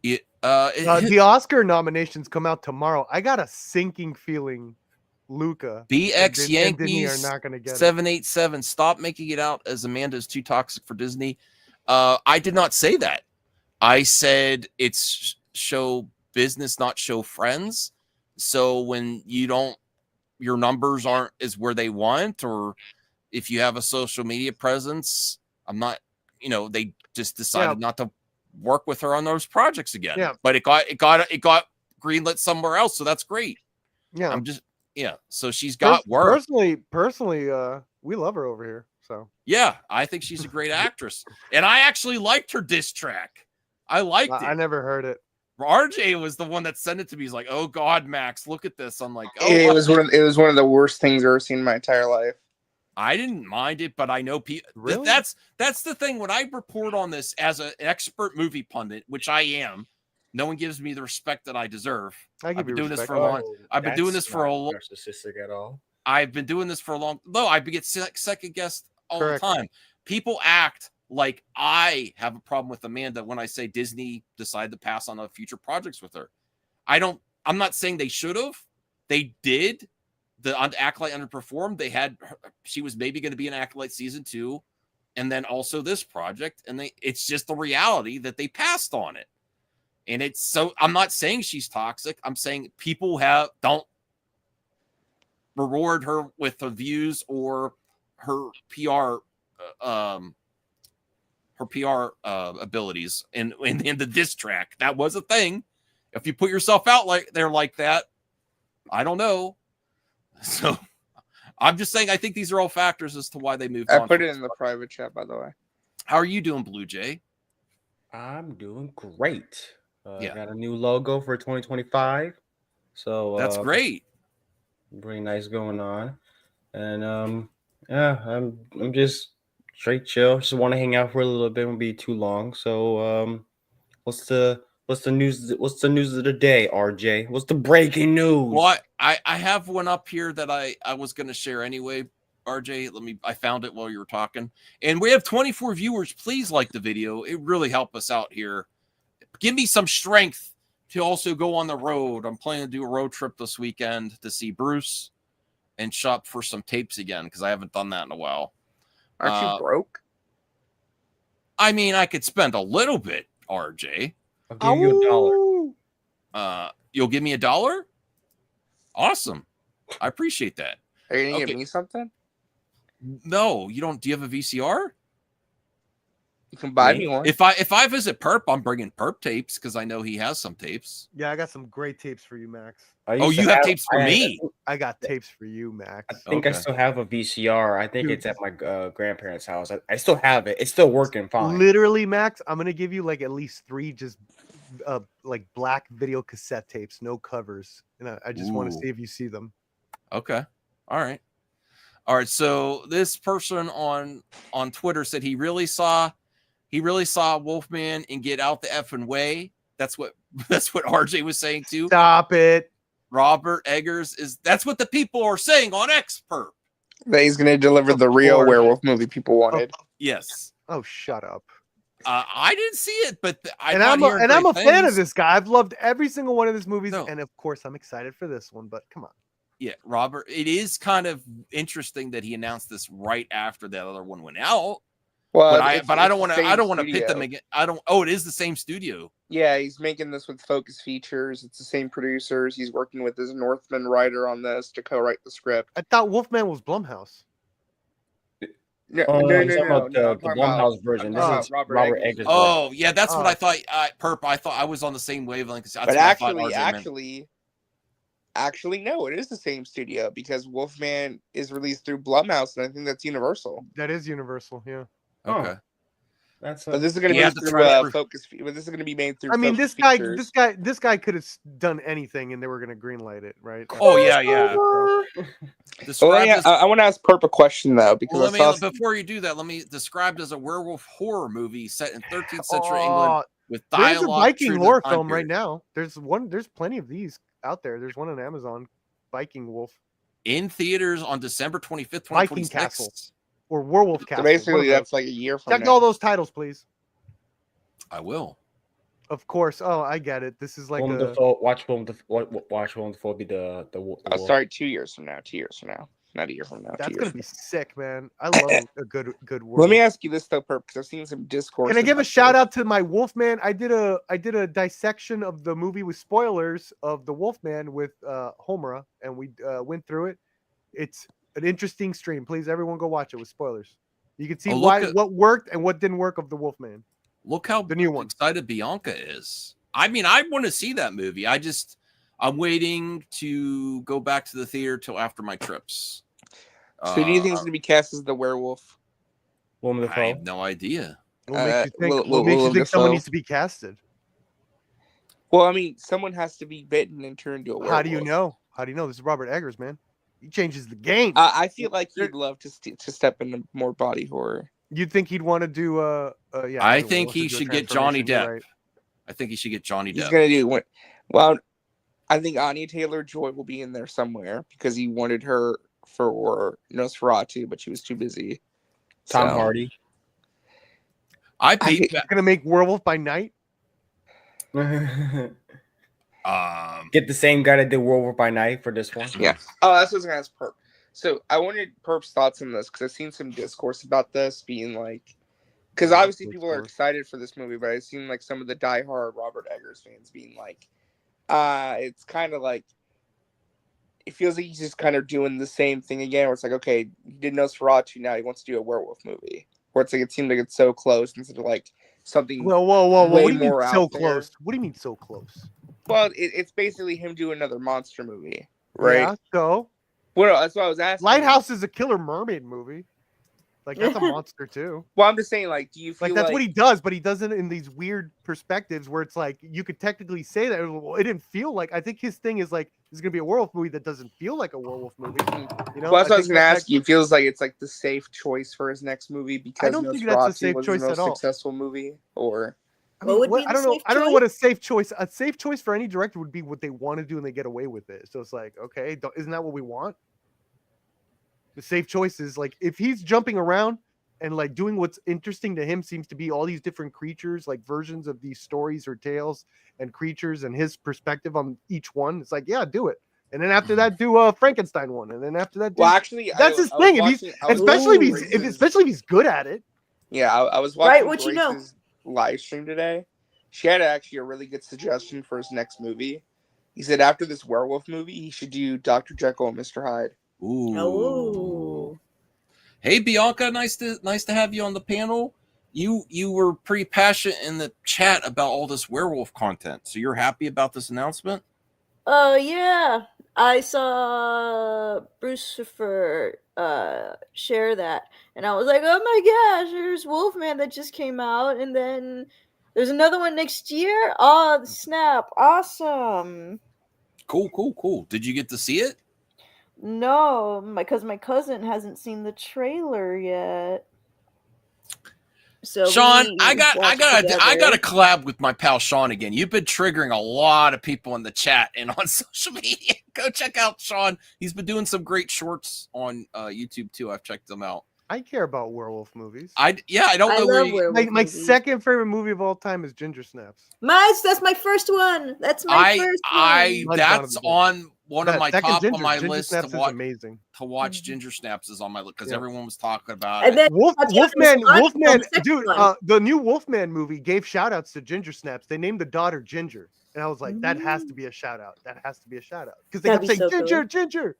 S9: The Oscar nominations come out tomorrow. I got a sinking feeling Luca
S8: BX
S9: and Denis
S8: Yankees
S9: are not going to get
S8: 787. Stop making it out as Amanda is too toxic for Disney. I did not say that. I said it's show business, not show friends. So when your numbers aren't as where they want, or if you have a social media presence, they just decided not to work with her on those projects again.
S9: Yeah.
S8: But it got greenlit somewhere else, so that's great.
S9: Yeah.
S8: So she's got work.
S9: Personally, we love her over here. So
S8: yeah, I think she's a great actress, and I actually liked her diss track. I liked it.
S9: I never heard it.
S8: RJ was the one that sent it to me. He's like, "Oh God, Max, look at this." I'm like, "Oh."
S10: It was one of the worst things I've ever seen in my entire life.
S8: I didn't mind it, but I know people.
S9: Really?
S8: That's the thing. When I report on this as an expert movie pundit, which I am, no one gives me the respect that I deserve.
S9: I've been
S8: doing this for a long. I've been doing this for a long.
S5: Narcissistic at all?
S8: I've been doing this for a long. No, I get second guessed all
S9: Correct.
S8: the time. People act like I have a problem with Amanda when I say Disney decided to pass on future projects with her. I'm not saying they should have. They did. The Acolyte underperformed. She was maybe going to be in Acolyte season 2, and then also this project. And it's just the reality that they passed on it. And I'm not saying she's toxic. I'm saying people don't reward her with the views or her PR abilities in the diss track. That was a thing. If you put yourself out like that, I don't know. So I'm just saying I think these are all factors as to why they moved on.
S10: I put it in the private chat, by the way.
S8: How are you doing, Blue Jay?
S11: I'm doing great. I got a new logo for 2025. So
S8: that's great.
S11: Pretty nice going on. And I'm just straight chill. Just want to hang out for a little bit. Won't be too long. So what's the news? What's the news of the day, RJ? What's the breaking news?
S8: Well, I have one up here that I was going to share anyway. RJ, I found it while you were talking. And we have 24 viewers. Please like the video. It really helped us out here. Give me some strength to also go on the road. I'm planning to do a road trip this weekend to see Bruce and shop for some tapes again, because I haven't done that in a while.
S10: Aren't you broke?
S8: I mean, I could spend a little bit, RJ.
S11: I'll give you $1.
S8: You'll give me $1? Awesome. I appreciate that.
S10: Are you gonna give me something?
S8: No, you don't. Do you have a VCR?
S10: You can buy me one.
S8: If I visit Perp, I'm bringing Perp tapes because I know he has some tapes.
S9: Yeah, I got some great tapes for you, Max.
S8: Oh, you have tapes for me?
S9: I got tapes for you, Max.
S11: I think I still have a VCR. I think it's at my grandparents' house. I still have it. It's still working fine.
S9: Literally, Max, I'm gonna give you like at least 3 just like black video cassette tapes, no covers, and I just want to see if you see them.
S8: Okay, all right. So this person on Twitter said he really saw Wolfman and Get Out the Effing Way. That's what RJ was saying too.
S9: Stop it.
S8: Robert Eggers that's what the people are saying on Perp.
S10: That he's going to deliver the real werewolf movie people wanted.
S8: Yes.
S9: Oh, shut up.
S8: I didn't see it, but
S9: I'm a fan of this guy. I've loved every single one of his movies, and of course, I'm excited for this one. But come on.
S8: Yeah, Robert. It is kind of interesting that he announced this right after that other one went out.
S10: Well,
S8: but I don't want to pit them again. Oh, it is the same studio.
S10: Yeah, he's making this with Focus Features. It's the same producers. He's working with his Northman writer on this to co-write the script.
S9: I thought Wolfman was Blumhouse.
S10: No,
S11: the Blumhouse version. This is Robert Eggers.
S8: Oh, yeah, that's what I thought. Perp, I thought I was on the same wavelength.
S10: But actually, no, it is the same studio because Wolfman is released through Blumhouse, and I think that's Universal.
S9: That is Universal, yeah.
S8: Okay.
S10: But this is going to be through Focus. But this is going to be made through.
S9: I mean,
S10: Focus
S9: this guy could have done anything, and they were going to greenlight it, right?
S8: Oh yeah.
S10: I want to ask Perp a question though, because
S8: before you do that, let me describe it as a werewolf horror movie set in 13th century England with dialogue.
S9: There's a Viking lore film right now. There's plenty of these out there. There's one on Amazon, Viking Wolf,
S8: in theaters on December 25th, 2026.
S9: Viking Castle. Or Werewolf Castle.
S10: So basically, that's like a year from
S9: Check all those titles, please.
S8: I will.
S9: Of course. Oh, I get it. This is like
S11: watch Willem Dafoe be the
S10: oh, sorry, 2 years from now. 2 years from now. Not a year from now.
S9: That's gonna be sick, man. I love a good werewolf.
S10: Let me ask you this though, Perp, because I've seen some discourse.
S9: Can I give a shout out to my Wolfman? I did a dissection of the movie with spoilers of the Wolfman with Homura, and we went through it. It's an interesting stream. Please, everyone, go watch it with spoilers. You can see what worked and what didn't work of the Wolfman.
S8: Look how
S9: the new one
S8: excited Bianca is. I mean, I want to see that movie. I'm waiting to go back to the theater till after my trips.
S10: So do you think it's going to be cast as the werewolf?
S8: I have no idea.
S9: What makes you think someone needs to be casted?
S10: Well, I mean, someone has to be bitten and turned into a werewolf.
S9: How do you know? This is Robert Eggers, man. He changes the game.
S10: I feel like he'd love to step into more body horror.
S9: You'd think he'd want to do yeah.
S8: I think he should get Johnny Depp. Right. I think he should get Johnny Depp.
S10: He's gonna do well. I think Anya Taylor-Joy will be in there somewhere because he wanted her for Nosferatu, but she was too busy.
S11: Tom Hardy.
S9: He's gonna make Werewolf by Night.
S11: Get the same guy that did Werewolf by Night for this one.
S10: Yeah. Oh, that's what I was gonna ask Perp. So I wanted Perp's thoughts on this because I've seen some discourse about this being like, because obviously people are excited for this movie, but I've seen like some of the diehard Robert Eggers fans being like, it's kind of like, it feels like he's just kind of doing the same thing again. Where it's like, okay, he did Nosferatu, now he wants to do a werewolf movie. Where it's like it seemed like it's so close instead of like something.
S9: Whoa! What do you mean so close? What do you mean so close?
S10: Well, it's basically him doing another monster movie, right?
S9: Yeah. So.
S10: Well, that's what I was asking.
S9: Lighthouse is a killer mermaid movie. Like that's a monster too.
S10: Well, I'm just saying, like, do you feel
S9: like that's what he does, but he does it in these weird perspectives where it's like you could technically say that it didn't feel like. I think his thing is like there's gonna be a werewolf movie that doesn't feel like a werewolf movie. You know,
S10: well, that's what I was gonna ask you. Feels like it's like the safe choice for his next movie because
S9: I don't think that's a safe choice at all.
S10: Successful movie, or
S9: I don't know. I don't know what a safe choice. A safe choice for any director would be what they want to do and they get away with it. So it's like, okay, isn't that what we want? The safe choice is like if he's jumping around and like doing what's interesting to him seems to be all these different creatures, like versions of these stories or tales and creatures and his perspective on each one. It's like, yeah, do it. And then after that, do a Frankenstein one. And then after that,
S10: well, actually,
S9: that's his thing. Especially if he's good at it.
S10: Yeah, I was watching Grace's live stream today. She had actually a really good suggestion for his next movie. He said after this werewolf movie, he should do Dr. Jekyll and Mr. Hyde.
S8: Ooh. Hey Bianca, nice to have you on the panel. you were pretty passionate in the chat about all this werewolf content. So you're happy about this announcement?
S12: Yeah. I saw Brucifer share that, and I was like, oh my gosh, there's Wolfman that just came out, and then there's another one next year. Oh, snap. Awesome.
S8: Cool. Did you get to see it?
S12: No, because my cousin hasn't seen the trailer yet. So
S8: Sean, I
S12: watched
S8: got to collab with my pal Sean again. You've been triggering a lot of people in the chat and on social media. Go check out Sean. He's been doing some great shorts on YouTube too. I've checked them out.
S9: I care about werewolf movies.
S8: I don't know where you,
S9: my second favorite movie of all time is Ginger Snaps.
S12: That's my first one. That's my first one.
S8: That's on one of my top
S9: Ginger,
S8: on my
S9: Ginger
S8: list
S9: Snaps
S8: to watch.
S9: amazing.
S8: To watch Ginger Snaps is on my list because everyone was talking about
S12: And
S8: it.
S12: then
S9: Wolfman, dude,
S12: one.
S9: the new Wolfman movie gave shout outs to Ginger Snaps. They named the daughter Ginger. And I was like, that has to be a shout out. That has to be a shout out. Because they kept saying, Ginger, Ginger.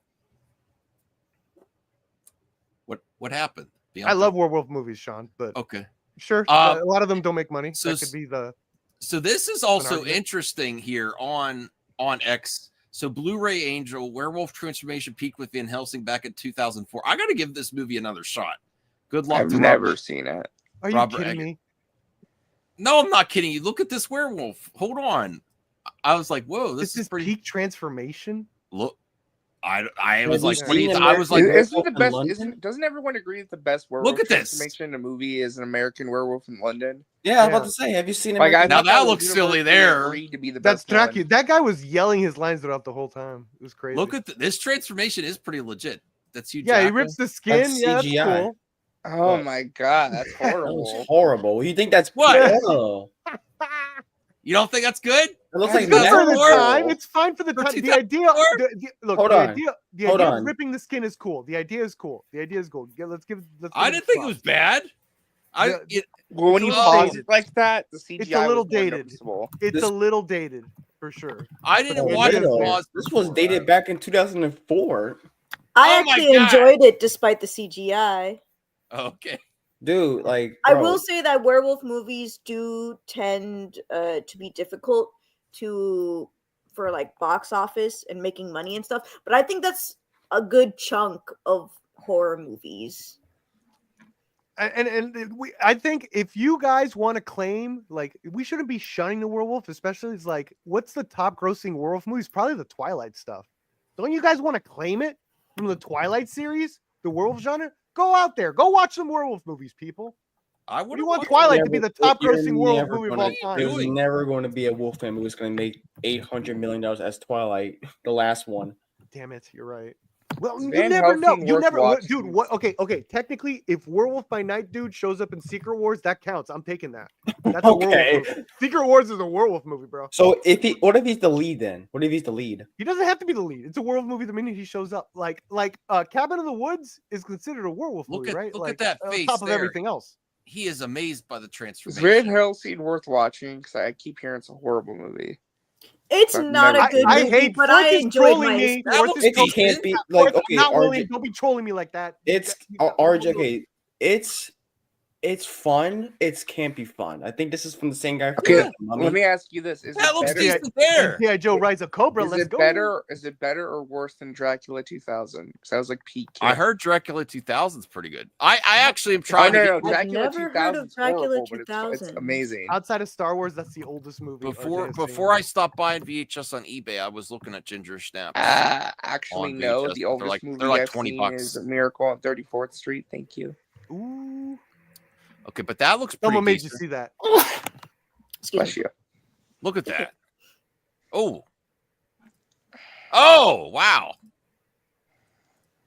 S8: What happened?
S9: I love werewolf movies, Sean, but
S8: okay.
S9: Sure. A lot of them don't make money.
S8: So
S9: that could be the
S8: So this is also interesting here on X. So Blu-ray Angel, Werewolf Transformation peaked with Van Helsing back in 2004. I got to give this movie another shot. Good luck.
S10: I've never seen it.
S9: Are you kidding me?
S8: No, I'm not kidding you. Look at this werewolf. Hold on. I was like, whoa, this is pretty
S9: peak transformation.
S8: Look, I was like,
S10: isn't the best? Doesn't everyone agree that the best werewolf
S8: Look at this
S10: transformation in a movie is an American Werewolf in London?
S11: Yeah, I was about to say, have you seen it?
S10: Like,
S8: now that looks silly there.
S10: To be the
S9: That's
S10: best one.
S9: Dracula. That guy was yelling his lines throughout the whole time. It was crazy.
S8: Look at this transformation is pretty legit. That's Hugh
S9: Yeah,
S8: Jackman.
S9: he rips the skin.
S11: That's
S9: Yeah, that's
S11: CGI.
S9: cool.
S10: Oh my god, that's
S11: That
S10: horrible.
S11: was horrible. You think that's
S8: What?
S11: Oh.
S8: You don't think that's good?
S11: It looks
S9: It's
S11: like
S9: good for the
S11: metal.
S9: time. It's fine for the
S8: For
S9: time. The idea, look,
S11: Hold
S9: the
S11: on.
S9: idea, the
S11: Hold
S9: idea
S11: on.
S9: of ripping the skin is cool. The idea is cool. The idea is cool. Let's give
S8: I didn't think it was bad.
S10: Well, when
S9: It's
S10: you
S9: a little
S10: pause
S9: dated.
S10: it like that, the CGI
S9: It's a little
S10: was more
S9: dated.
S10: noticeable.
S9: It's
S11: This-
S9: a little dated for sure.
S8: I didn't
S11: Oh,
S8: watch it.
S11: no.
S8: Pause
S11: This was dated back in 2004.
S12: I
S8: Oh my
S12: actually
S8: God.
S12: enjoyed it despite the CGI.
S8: Okay.
S11: Dude, like,
S12: I
S11: bro,
S12: will say that werewolf movies do tend to be difficult for like box office and making money and stuff, but I think that's a good chunk of horror movies.
S9: I think if you guys want to claim, like, we shouldn't be shunning the werewolf, especially it's like, what's the top grossing werewolf movies? Probably the Twilight stuff. Don't you guys want to claim it from the Twilight series, the werewolf genre? Go out there, go watch some werewolf movies, people.
S8: I
S9: We want Twilight to be the top grossing werewolf
S11: never
S9: movie of
S11: gonna-
S9: all time.
S11: There's never going to be a Wolfman movie that's going to make $800 million as Twilight, the last one.
S9: Damn it, you're right. Well, you
S10: Van
S9: never know.
S10: Helsing
S9: You
S10: worth
S9: never,
S10: watching.
S9: dude. What? Okay. Technically, if Werewolf by Night dude shows up in Secret Wars, that counts. I'm taking that. That's a
S11: Okay.
S9: werewolf movie. Secret Wars is a werewolf movie, bro.
S11: So what if he's the lead then? What if he's the lead?
S9: He doesn't have to be the lead. It's a werewolf movie the minute he shows up. Like Cabin in the Woods is considered a werewolf movie, right?
S8: Look
S9: like,
S8: at that
S9: on
S8: face
S9: top of
S8: there.
S9: everything else.
S8: He is amazed by the
S10: Is
S8: transformation.
S10: Van Helsing worth watching? Because I keep hearing it's a horrible movie.
S12: It's
S10: I've
S12: not
S10: never
S12: a good
S10: seen it.
S12: movie,
S9: hate
S12: but
S9: Fourth
S12: I
S9: is
S12: enjoyed
S9: trolling
S12: my
S9: me.
S8: That
S9: Fourth
S8: looks
S9: is
S11: It
S9: trolling
S11: can't be
S9: me.
S11: like,
S9: Fourth,
S11: okay,
S9: not willing.
S11: RJ,
S9: Don't be trolling me like that.
S11: it's RJ. It's fun. It's campy fun. I think this is from the same guy.
S10: Okay,
S11: from
S10: let me ask you this: Is
S8: That
S10: it
S8: looks
S10: better?
S8: decent there.
S9: Yeah, Joe Rise of Cobra.
S10: Is
S9: Let's
S10: it
S9: go.
S10: better? Is it better or worse than Dracula 2000? Because that was like peak.
S8: I heard Dracula 2000 is pretty good. I actually am trying
S10: no,
S8: to get
S10: Dracula
S12: never heard
S10: 2000
S12: of
S10: is
S12: Dracula
S10: horrible, but it's
S12: 2000.
S10: amazing.
S9: Outside of Star Wars, that's the oldest movie.
S8: before I stopped buying VHS on eBay, I was looking at Ginger Snaps.
S10: Actually,
S8: on
S10: no.
S8: VHS.
S10: The oldest
S8: They're
S10: movie
S8: like
S10: I've
S8: 20
S10: seen
S8: bucks.
S10: is A Miracle on 34th Street. Thank you.
S9: Ooh,
S8: Okay, but that looks pretty
S9: someone made you
S8: decent.
S9: see that.
S10: Bless you.
S8: Look at that. Oh, wow.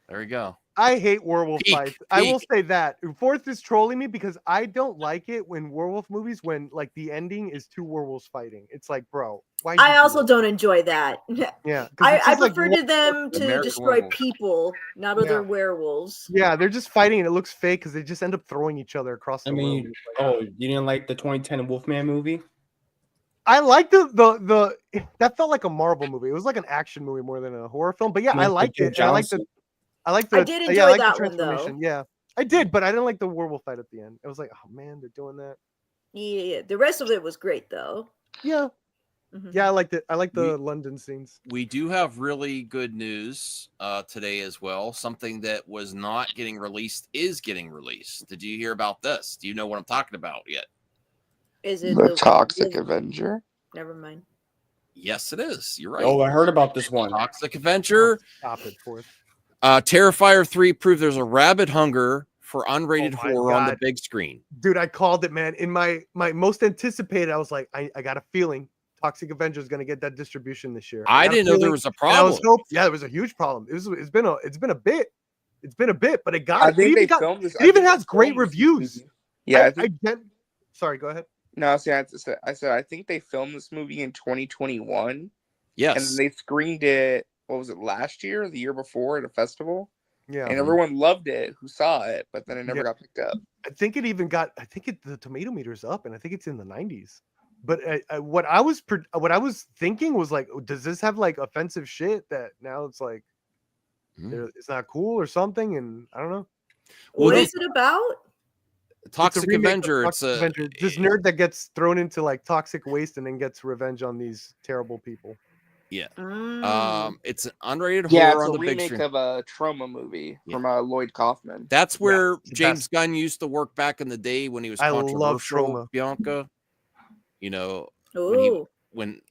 S8: There we go.
S9: I hate werewolf
S8: Peak,
S9: fights. I will
S8: peak.
S9: say that. Fourth is trolling me because I don't like it when werewolf movies, when like the ending is two werewolves fighting. It's like, bro, why?
S12: I also don't enjoy that.
S9: Yeah, 'cause
S12: I
S9: it's just like
S12: prefer to them to
S10: American
S12: destroy
S10: werewolf.
S12: people, not other werewolves.
S9: Yeah, they're just fighting and it looks fake because they just end up throwing each other across the
S11: I
S9: room.
S11: mean, oh, you didn't like the 2010 Wolfman movie?
S9: I like the that felt like a Marvel movie. It was like an action movie more than a horror film. But yeah, I liked it. And I did enjoy
S12: that one, though.
S9: transformation. Yeah, I did, but I didn't like the werewolf fight at the end. I was like, oh man, they're doing that.
S12: Yeah, the rest of it was great though.
S9: Yeah. Yeah, I liked it. I like the London scenes.
S8: We do have really good news today as well. Something that was not getting released is getting released. Did you hear about this? Do you know what I'm talking about yet?
S12: Is it
S10: The Toxic Avenger?
S12: Never mind.
S8: Yes, it is. You're right.
S11: Oh, I heard about this one.
S8: Toxic Avenger.
S9: Stop it, Fourth.
S8: Terrifier 3 proved there's a rabid hunger for unrated horror on the
S9: God.
S8: big screen.
S9: Dude, I called it, man. In my most anticipated, I was like, I got a feeling Toxic Avenger is going to get that distribution this year.
S8: I didn't know there was a problem.
S9: Yeah, it was a huge problem. It's been a bit, but it got.
S10: I think
S9: it even has great reviews.
S10: Yeah,
S9: sorry, go ahead.
S10: No, I said I think they filmed this movie in 2021.
S8: Yes,
S10: and they screened it. What was it, last year or the year before at a festival?
S9: Yeah,
S10: and everyone loved it who saw it, but then it never got picked up.
S9: I think it even got. The tomato meter's up, and I think it's in the 90s. But what I was thinking was like, does this have like offensive shit that now it's like it's not cool or something? And I don't know.
S12: What is it about?
S8: Toxic Avenger. It's a
S9: Avenger. This nerd that gets thrown into like toxic waste and then gets revenge on these terrible people.
S8: Yeah. It's an unrated horror on the big screen.
S10: It's a remake of a trauma movie from Lloyd Kaufman.
S8: That's where James Gunn used to work back in the day when he was controversial.
S9: Love trauma.
S8: Bianca. You know, when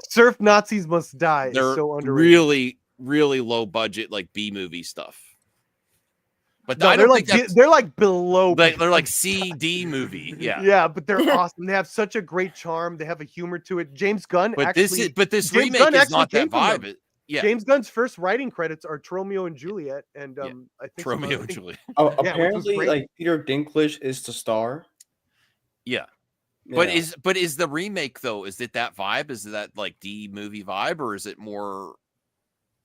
S9: Surf Nazis Must Die.
S8: They're
S9: is so underrated.
S8: really low budget like B movie stuff. But
S9: no, they're like below.
S8: They're like C-D movie. Yeah.
S9: Yeah, but they're awesome. They have such a great charm. They have a humor to it. James Gunn.
S8: But
S9: actually,
S8: this remake is not that vibe. Yeah.
S9: James Gunn's first writing credits are Romeo and Juliet, and I think
S8: Romeo and Juliet.
S11: Apparently, like Peter Dinklage is the star.
S8: Yeah. But is the remake though? Is it that vibe? Is that like D movie vibe, or is it more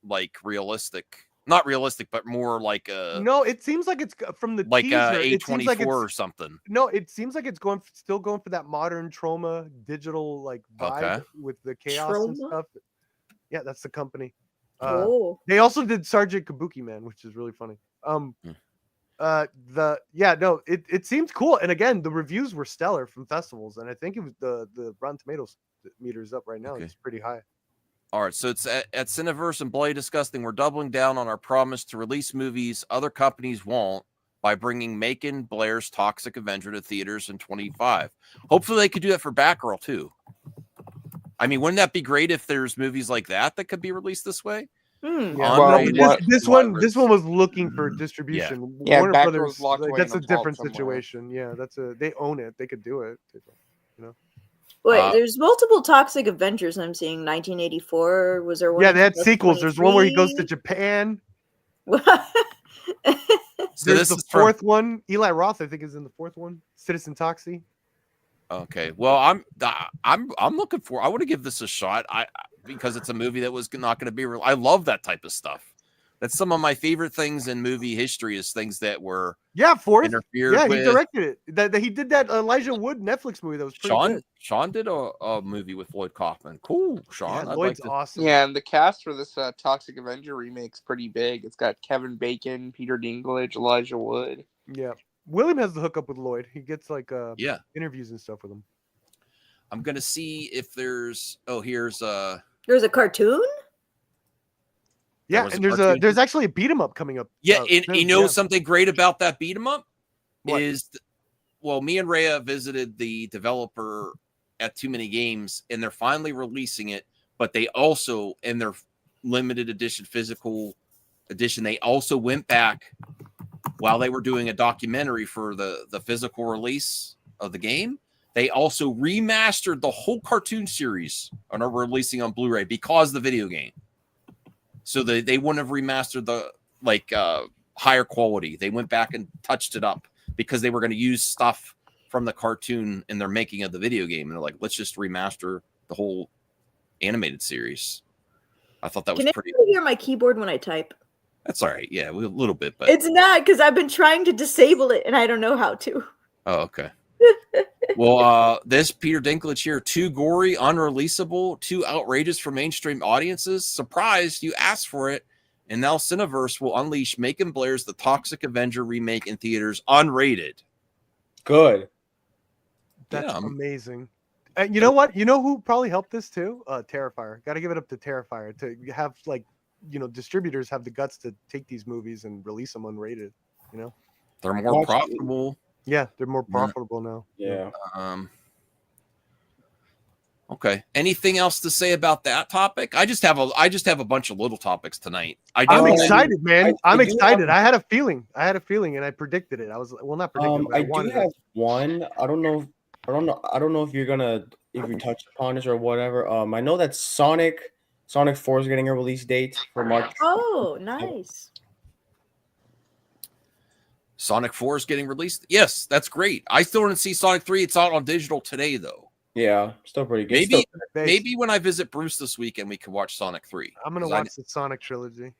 S8: like realistic? Not realistic, but more like a.
S9: No, it seems like it's from the
S8: like
S9: teaser.
S8: A24 or something.
S9: No, it seems like it's still going for that modern trauma digital like vibe with the chaos and stuff. Yeah, that's the company. They also did Sergeant Kabuki Man, which is really funny. It seems cool, and again, the reviews were stellar from festivals, and I think it was the Rotten Tomatoes meter's up right now. It's pretty high.
S8: All right, so it's at Cineverse and Bloody Disgusting. We're doubling down on our promise to release movies other companies won't by bringing Macon Blair's Toxic Avenger to theaters in 2025. Hopefully, they could do that for Batgirl too. I mean, wouldn't that be great if there's movies like that could be released this way?
S9: This one was looking for distribution.
S10: Yeah,
S9: Warner Brothers,
S10: locked away
S9: that's
S10: in
S9: a
S10: a vault
S9: different
S10: somewhere.
S9: situation. Yeah, they own it. They could do it.
S12: Wait, there's multiple Toxic Avengers I'm seeing. 1984 was there one?
S9: Yeah, they had sequels. There's one where he goes to Japan. There's the fourth one. Eli Roth, I think, is in the fourth one. Citizen Toxie.
S8: Okay, well, I'm looking for. I want to give this a shot. Because it's a movie that was not going to be real. I love that type of stuff. That's some of my favorite things in movie history is things that were interfered with.
S9: He directed it. He did that Elijah Wood Netflix movie that was pretty good.
S8: Sean did a movie with Lloyd Kaufman. Cool, Sean.
S9: Yeah, Lloyd's awesome.
S10: Yeah, and the cast for this Toxic Avenger remake's pretty big. It's got Kevin Bacon, Peter Dinklage, Elijah Wood.
S9: Yeah, William has the hookup with Lloyd. He gets like interviews and stuff with him.
S8: I'm gonna see if there's. Oh, here's
S12: There's a cartoon.
S9: Yeah, and there's actually a beat 'em up coming up.
S8: Yeah, you know something great about that beat 'em up is, me and Rhea visited the developer at Too Many Games, and they're finally releasing it. But they also, in their limited edition physical edition, they also went back while they were doing a documentary for the physical release of the game. They also remastered the whole cartoon series and are releasing on Blu-ray because of the video game. So they wouldn't have remastered the higher quality. They went back and touched it up because they were going to use stuff from the cartoon in their making of the video game. And they're like, let's just remaster the whole animated series. I thought that was pretty.
S12: Can I hear my keyboard when I type?
S8: That's all right. Yeah, a little bit, but
S12: it's not because I've been trying to disable it and I don't know how to.
S8: Oh, okay. Well, this Peter Dinklage here, too gory, unreleasable, too outrageous for mainstream audiences. Surprised you asked for it. and now Cineverse will unleash Macon Blair's The Toxic Avenger remake in theaters unrated.
S11: Good.
S9: That's amazing. You know what? You know who probably helped this too? Terrifier. Got to give it up to Terrifier to have distributors have the guts to take these movies and release them unrated. You know,
S8: they're more profitable.
S9: Yeah, they're more profitable now.
S11: Yeah.
S8: Okay. Anything else to say about that topic? I just have a bunch of little topics tonight.
S9: I'm excited, man. I'm excited. I had a feeling, and I predicted it. I was not predicting.
S11: I do have one. I don't know if you touched upon this or whatever. I know that Sonic 4 is getting a release date for March.
S12: Oh, nice.
S8: Sonic 4 is getting released. Yes, that's great. I still didn't see Sonic 3. It's out on digital today, though.
S11: Yeah, still pretty good.
S8: Maybe when I visit Bruce this weekend, we can watch Sonic 3.
S9: I'm gonna watch the Sonic trilogy.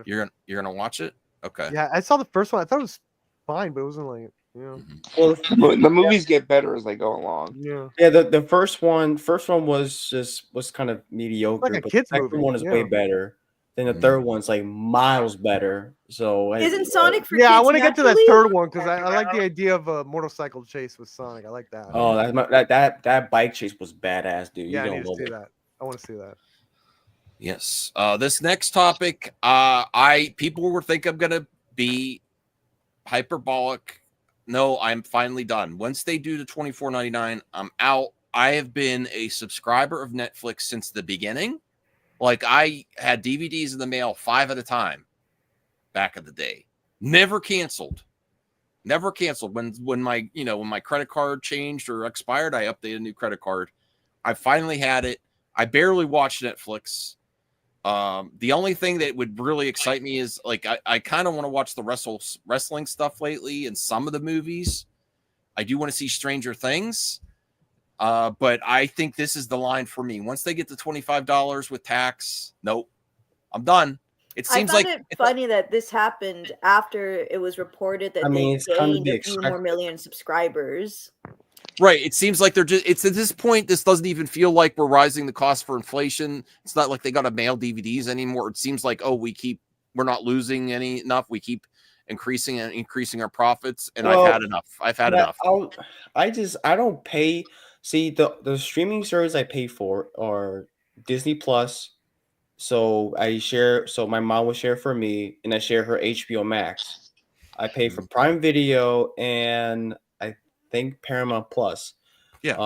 S8: You're gonna watch it? Okay.
S9: Yeah, I saw the first one. I thought it was fine, but it wasn't like
S10: Well, the movies get better as they go along.
S11: Yeah. The first one was kind of mediocre,
S9: like a
S11: but
S9: kid's
S11: the second
S9: movie.
S11: one is way better. Then the third one's like miles better. So
S12: Isn't Sonic for
S9: I
S12: kids
S9: want to get to that
S12: naturally?
S9: third one because I like the idea of a motorcycle chase with Sonic. I like that.
S11: Oh, that bike chase was badass, dude.
S9: Yeah, I
S11: You
S9: need
S11: don't
S9: to see
S11: know
S9: that. I want to see that.
S8: Yes. This next topic, people were think I'm gonna be hyperbolic. No, I'm finally done. Once they do the $24.99, I'm out. I have been a subscriber of Netflix since the beginning. Like I had DVDs in the mail 5 at a time back in the day. Never canceled. When my credit card changed or expired, I updated a new credit card. I finally had it. I barely watched Netflix. The only thing that would really excite me is like I kind of want to watch the wrestling stuff lately and some of the movies. I do want to see Stranger Things. But I think this is the line for me. Once they get to $25 with tax, nope, I'm done. It seems
S12: I found it funny that this happened after it was reported that they gained a few more million subscribers.
S8: Right. It seems like it's at this point, this doesn't even feel like we're rising the cost for inflation. It's not like they got to mail DVDs anymore. It seems like, we're not losing enough. We keep increasing our profits. And I've had enough.
S11: I don't pay. See, the streaming service I pay for are Disney Plus. So my mom will share for me, and I share her HBO Max. I pay for Prime Video and I think Paramount Plus.
S8: Yeah.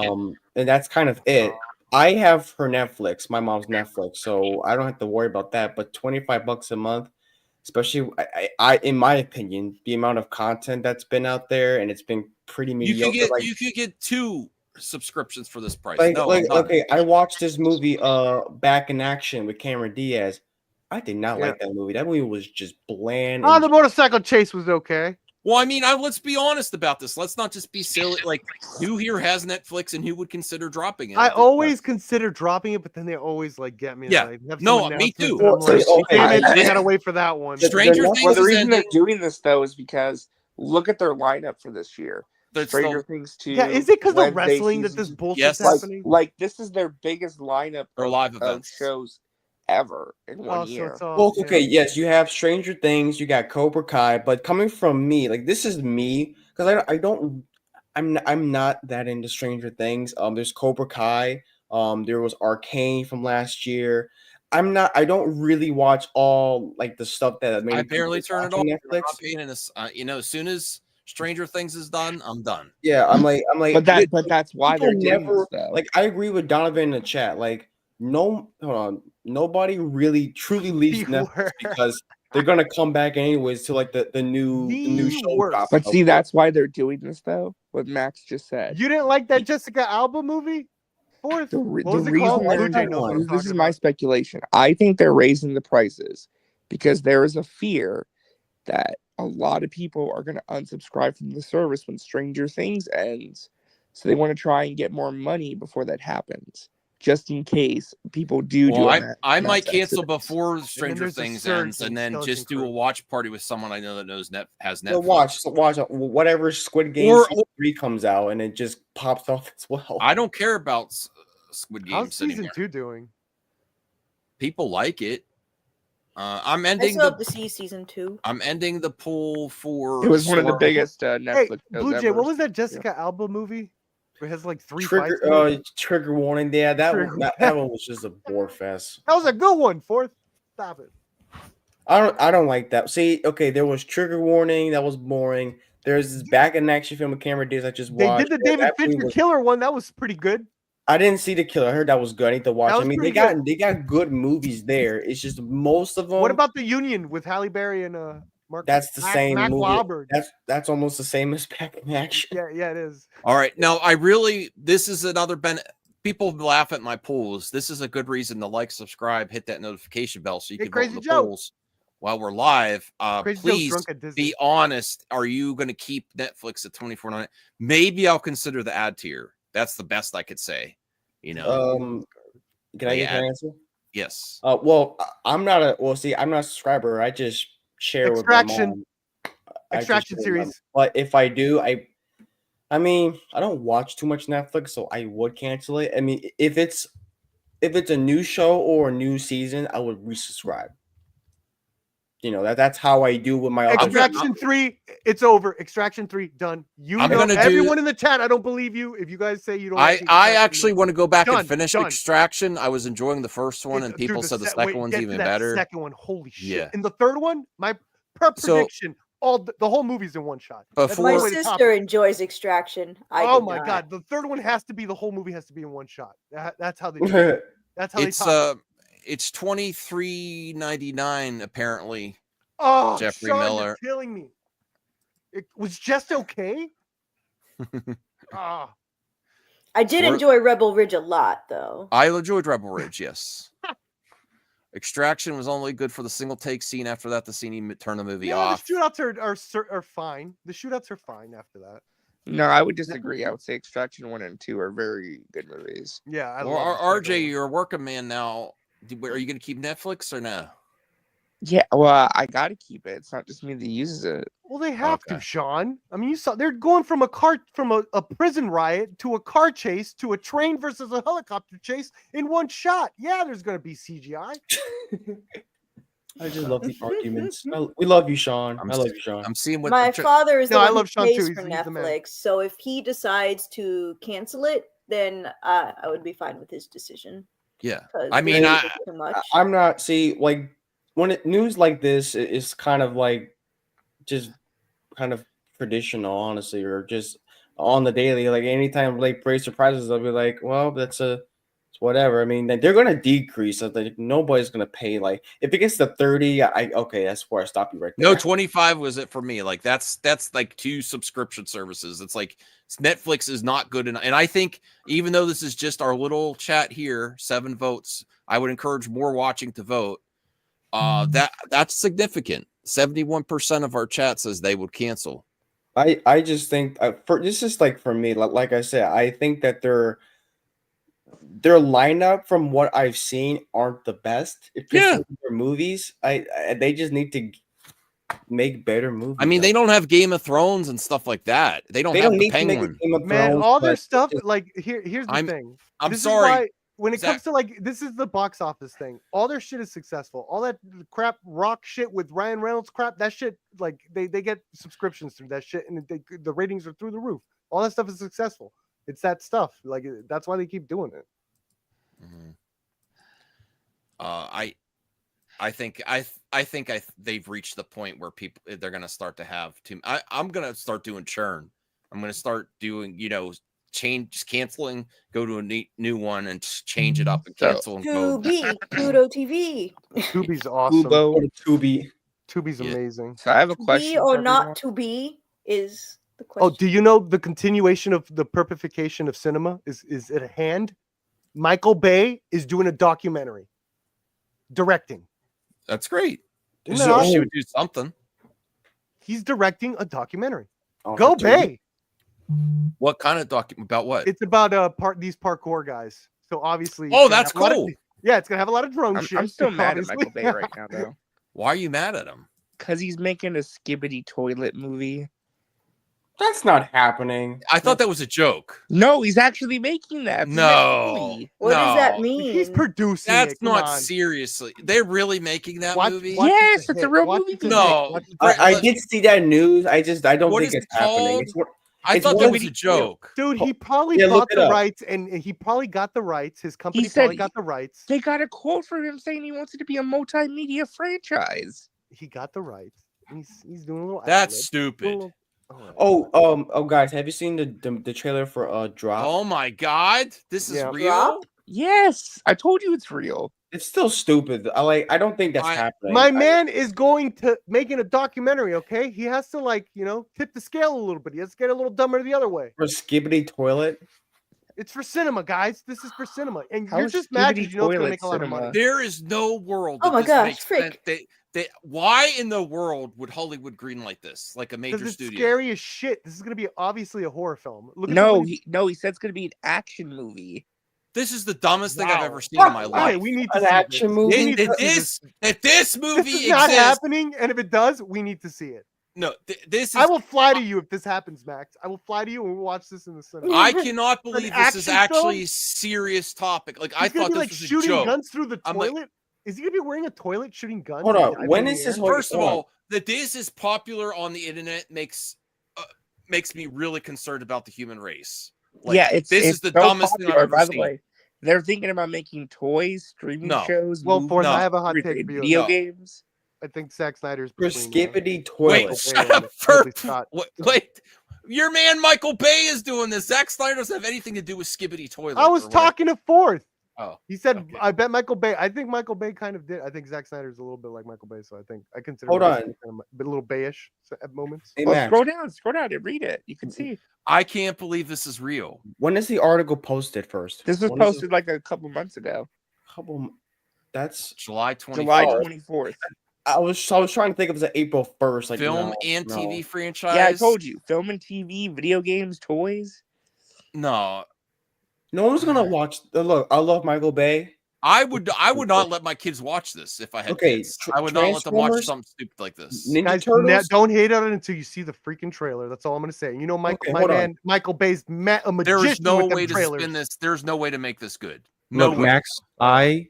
S11: And that's kind of it. I have her Netflix, my mom's Netflix, so I don't have to worry about that. But $25 a month, especially I in my opinion, the amount of content that's been out there, and it's been pretty mediocre.
S8: You could get 2 subscriptions for this price.
S11: Okay, I watched this movie Back in Action with Cameron Diaz. I did not like that movie. That movie was just bland.
S9: The motorcycle chase was okay.
S8: Well, I mean, let's be honest about this. Let's not just be silly. Like, who here has Netflix and who would consider dropping it?
S9: I always consider dropping it, but then they always get me.
S8: Yeah, me too.
S9: Damn it, I gotta wait for that one.
S10: Stranger Things. The reason they're doing this though is because look at their lineup for this year. Stranger Things 2.
S9: Yeah, is it because of wrestling that this bullshit's happening?
S10: Like this is their biggest lineup
S8: or live events
S10: shows ever in 1 year.
S11: Yes, you have Stranger Things, you got Cobra Kai, but coming from me, like this is me because I'm not that into Stranger Things. There's Cobra Kai. There was Arcane from last year. I don't really watch all like the stuff that
S8: I barely turn it on
S11: Netflix.
S8: As soon as Stranger Things is done, I'm done.
S11: Yeah, I'm like,
S10: but that's why they're never
S11: like. I agree with Donovan in the chat. Like, nobody really truly leaves Netflix because they're gonna come back anyways to like the new show.
S10: But see, that's why they're doing this though. What Max just said.
S9: You didn't like that Jessica Alba movie? This
S10: is my speculation. I think they're raising the prices because there is a fear that a lot of people are going to unsubscribe from the service when Stranger Things ends. So they want to try and get more money before that happens, just in case people do.
S8: I might cancel before Stranger Things ends, and then just do a watch party with someone I know that has Netflix.
S11: Watch whatever Squid Game 3 comes out, and it just pops off as well.
S8: I don't care about Squid Games
S9: How's season
S8: anymore.
S9: 2 doing?
S8: People like it. I'm
S12: I
S8: ending
S12: still
S8: the
S12: have to see season 2.
S8: I'm ending the poll for.
S10: It was one of the
S8: Sword.
S10: biggest
S9: Hey,
S10: Netflix shows
S9: Blue Jay,
S10: ever.
S9: what was that Jessica Alba movie? Where it has like 3
S11: Trigger,
S9: fights. in it?
S11: trigger warning. Yeah, that
S9: Trigger
S11: one, that one was just a bore fest.
S9: That was a good one. Fourth, stop it.
S11: I don't like that. See, okay, there was trigger warning. That was boring. There's this back in action film with Cameron Diaz I just
S9: They
S11: watched.
S9: did the
S11: Yeah,
S9: David
S11: that movie
S9: Fincher
S11: was-
S9: Killer one. That was pretty good.
S11: I didn't see the killer. I heard that was good. I need to watch.
S9: That
S11: I
S9: was
S11: mean,
S9: pretty
S11: they got good movies there. It's just most of them.
S9: What about The Union with Halle Berry and Mark?
S11: That's the same
S9: Mac
S11: movie.
S9: Wahlberg.
S11: That's almost the same as back in action.
S9: Yeah, it is.
S8: All right. Now, this is another people laugh at my polls. This is a good reason to like, subscribe, hit that notification bell so you
S9: Hey,
S8: can vote
S9: Crazy
S8: in the
S9: Joe.
S8: polls while we're live.
S9: Crazy Joe's
S8: Please
S9: drunk at Disney.
S8: be honest. Are you going to keep Netflix at $24.99? Maybe I'll consider the ad tier. That's the best I could say. You know.
S11: Can I get an answer?
S8: Yes.
S11: Well, I'm not a subscriber. I just share
S9: Extraction.
S11: with my mom.
S9: Extraction series.
S11: But if I do, I mean, I don't watch too much Netflix, so I would cancel it. I mean, if it's a new show or a new season, I would resubscribe. You know, that's how I do with my other
S9: Extraction 3, it's over. Extraction 3, done. Everyone in the chat, I don't believe you. If you guys say you don't,
S8: I actually want to go back
S9: Done,
S8: and finish
S9: done.
S8: Extraction. I was enjoying the first one, and people said the second one's even better.
S9: Second one, holy shit!
S8: Yeah.
S9: And the third one, my prediction, the whole movie's in one shot.
S12: My sister enjoys Extraction.
S9: Oh my god, the third one has to be the whole movie has to be in one shot. That's how they do it. That's how they talk.
S8: It's $23.99 apparently.
S9: Oh,
S8: Jeffrey
S9: Sean,
S8: Miller.
S9: you're killing me. It was just okay. Ah.
S12: I did enjoy Rebel Ridge a lot, though.
S8: I enjoyed Rebel Ridge, yes. Extraction was only good for the single take scene. After that, the scene he turned the movie off.
S9: The shootouts are fine. The shootouts are fine after that.
S10: No, I would disagree. I would say Extraction 1 and 2 are very good movies.
S9: Yeah.
S8: RJ, you're a working man now. Are you going to keep Netflix or no?
S10: Yeah, well, I got to keep it. It's not just me that uses it.
S9: Well, they have to, Sean. I mean, you saw they're going from a prison riot to a car chase to a train versus a helicopter chase in one shot. Yeah, there's going to be CGI.
S11: I just love the arguments. We love you, Sean. I love you, Sean.
S8: I'm seeing what
S12: My father is the one who
S9: Sean
S12: pays
S9: too.
S12: for
S9: He's the man.
S12: Netflix, so if he decides to cancel it, then I would be fine with his decision.
S8: Yeah,
S12: 'Cause
S8: I mean,
S12: it's too much.
S11: I'm not like when news like this is kind of like just kind of traditional, honestly, or just on the daily. Like anytime like Bray surprises, I'll be like, well, it's whatever. I mean, they're gonna decrease. So like nobody's gonna pay. Like if it gets to 30, okay, that's where I stop you right there.
S8: No, 25 was it for me. Like that's like 2 subscription services. It's like Netflix is not good enough. And I think even though this is just our little chat here, 7 votes, I would encourage more watching to vote. That's significant. 71% of our chat says they would cancel.
S11: I just think this is like for me, like I said, I think that their lineup from what I've seen aren't the best. Their movies, they just need to make better movies.
S8: I mean, they don't have Game of Thrones and stuff like that. They don't have the Penguin.
S9: Man, all their stuff. Like here's the thing.
S8: I'm
S9: This is
S8: sorry.
S9: why, when it comes to like this is the box office thing. All their shit is successful. All that crap, rock shit with Ryan Reynolds crap. That shit, like they get subscriptions through that shit, and the ratings are through the roof. All that stuff is successful. It's that stuff. Like that's why they keep doing it.
S8: Mm-hmm. I think they've reached the point where they're going to start to have I'm going to start doing churn. I'm going to start doing, canceling, go to a new one and change it up and cancel and go.
S12: Pluto TV.
S9: Tubi's awesome. Tubi's amazing.
S10: So I have a
S12: To
S10: question.
S12: be or
S10: for
S12: not
S10: everyone.
S12: to be is the question.
S9: Oh, do you know the continuation of the purpification of cinema is at hand? Michael Bay is doing a documentary, directing.
S8: That's great.
S9: Isn't that awesome?
S8: She would do something.
S9: He's directing a documentary. Go Bay.
S8: What kind of document? About what?
S9: It's about these parkour guys. So obviously,
S8: Oh, that's cool.
S9: It's gonna have a lot of drone shit.
S10: I'm still mad at
S9: obviously.
S10: Michael Bay right now, though.
S8: Why are you mad at him?
S10: Because he's making a Skibidi Toilet movie.
S11: That's not happening.
S8: I thought that was a joke.
S10: No, he's actually making that.
S8: No.
S12: What does that
S8: No.
S12: mean?
S9: He's producing
S8: That's
S9: it. Come
S8: not
S9: on.
S8: seriously. They're really making that movie?
S10: Yes, it's a real movie.
S8: No.
S11: I did see that news. I don't
S8: What
S11: think
S8: is
S11: it's
S8: it called?
S11: happening. It's what
S8: I thought that was a joke.
S9: Dude, he probably
S11: Yeah, look
S9: bought
S11: it
S9: the
S11: up.
S9: rights, and he probably got the rights. His company
S10: He said
S9: probably got the rights.
S10: They got a quote from him saying he wants it to be a multimedia franchise.
S9: He got the rights. He's doing a little.
S8: That's
S9: ad-lib.
S8: stupid.
S11: Oh, guys, have you seen the trailer for Drop?
S8: Oh my god, this is real.
S12: Drop?
S10: Yes, I told you it's real.
S11: It's still stupid. I don't think that's happening.
S9: My man is going to making a documentary. Okay, he has to tip the scale a little bit. He has to get a little dumber the other way.
S11: For Skibidi Toilet.
S9: It's for cinema, guys. This is for cinema, and
S10: How
S9: you're
S10: is
S9: just mad
S10: Skibidi
S9: because you know it's gonna
S10: Toilet
S9: make a lot of
S10: cinema?
S9: money.
S8: There is no world.
S12: Oh
S8: that
S12: my
S8: this
S12: gosh,
S8: makes
S12: freak.
S8: sense. Why in the world would Hollywood greenlight this? Like a major
S9: Because it's
S8: studio.
S9: scary as shit. This is gonna be obviously a horror film. Look at
S10: No,
S9: the
S10: he said it's gonna be an action movie.
S8: This is the dumbest thing I've
S9: Wow.
S8: ever seen in my
S9: Okay,
S8: life.
S9: we need to
S11: An
S9: see
S11: action
S9: this.
S11: movie?
S9: We need to see
S8: If this movie
S9: This is not
S8: exists,
S9: happening, and if it does, we need to see it.
S8: no, this is.
S9: I will fly to you if this happens, Max. I will fly to you and we'll watch this in the cinema.
S8: I cannot believe this is
S9: action
S8: actually
S9: film?
S8: a serious topic. Like I
S9: He's gonna
S8: thought
S9: be
S8: this
S9: like
S8: was a
S9: shooting
S8: joke.
S9: guns through the
S8: I'm like-
S9: toilet. Is he gonna be wearing a toilet shooting guns?
S11: Hold
S9: and
S11: on,
S9: diving
S11: when
S9: in the
S11: is this
S9: air?
S11: whole-
S8: First of
S11: hold on.
S8: all, that this is popular on the internet makes me really concerned about the human race. Like,
S10: yeah,
S8: this
S10: it's
S8: is the
S10: so
S8: dumbest thing I've
S10: popular,
S8: ever
S10: by the
S8: seen.
S10: way. They're thinking about making toys, streaming
S8: No.
S10: shows,
S9: Well,
S10: movies,
S9: Forth,
S8: No.
S9: I have a hot
S10: everything,
S9: take for you.
S10: video
S8: No.
S10: games.
S9: I think Zack Snyder's
S11: For
S9: between,
S11: Skibidi
S8: Wait,
S11: Toilet.
S8: shut
S9: Bay
S8: up.
S9: and
S8: For,
S9: Ridley Scott.
S8: wait, your man Michael Bay is doing this. Zack Snyder doesn't have anything to do with Skibidi Toilet.
S9: I was
S8: or whatever.
S9: talking to Forth.
S8: Oh,
S9: He said,
S8: okay.
S9: "I bet Michael Bay." I think Michael Bay kind of did. I think Zack Snyder's a little bit like Michael Bay, so I think I consider.
S11: Hold
S9: him
S11: on.
S9: kind of a little Bayish at moments.
S11: Hey,
S10: Well,
S11: Max,
S10: scroll down and read it. You can see.
S8: I can't believe this is real.
S11: when is the article posted first?
S10: This was
S11: When is
S10: posted like a couple months ago,
S11: That's
S8: July 24th.
S10: July 24th.
S11: I was trying to think if it was April 1st. Like
S8: Film
S11: no,
S8: and
S11: no.
S8: TV franchise.
S10: Yeah, I told you. Film and TV, video games, toys.
S8: No,
S11: No one's gonna watch. Look, I love Michael Bay.
S8: I would not let my kids watch this if I had
S11: Okay,
S8: kids. I would not let them watch
S11: Transformers,
S8: something stupid like this.
S11: Ninja
S9: Guys,
S11: Turtles.
S9: don't hate on it until you see the freaking trailer. That's all I'm gonna say. You know,
S11: Okay,
S9: my
S11: hold on.
S9: man Michael Bay's a magician
S8: There is no
S9: with them
S8: way to
S9: trailers.
S8: spin this. There's no way to make this good. No
S11: Look,
S8: way.
S11: Max, I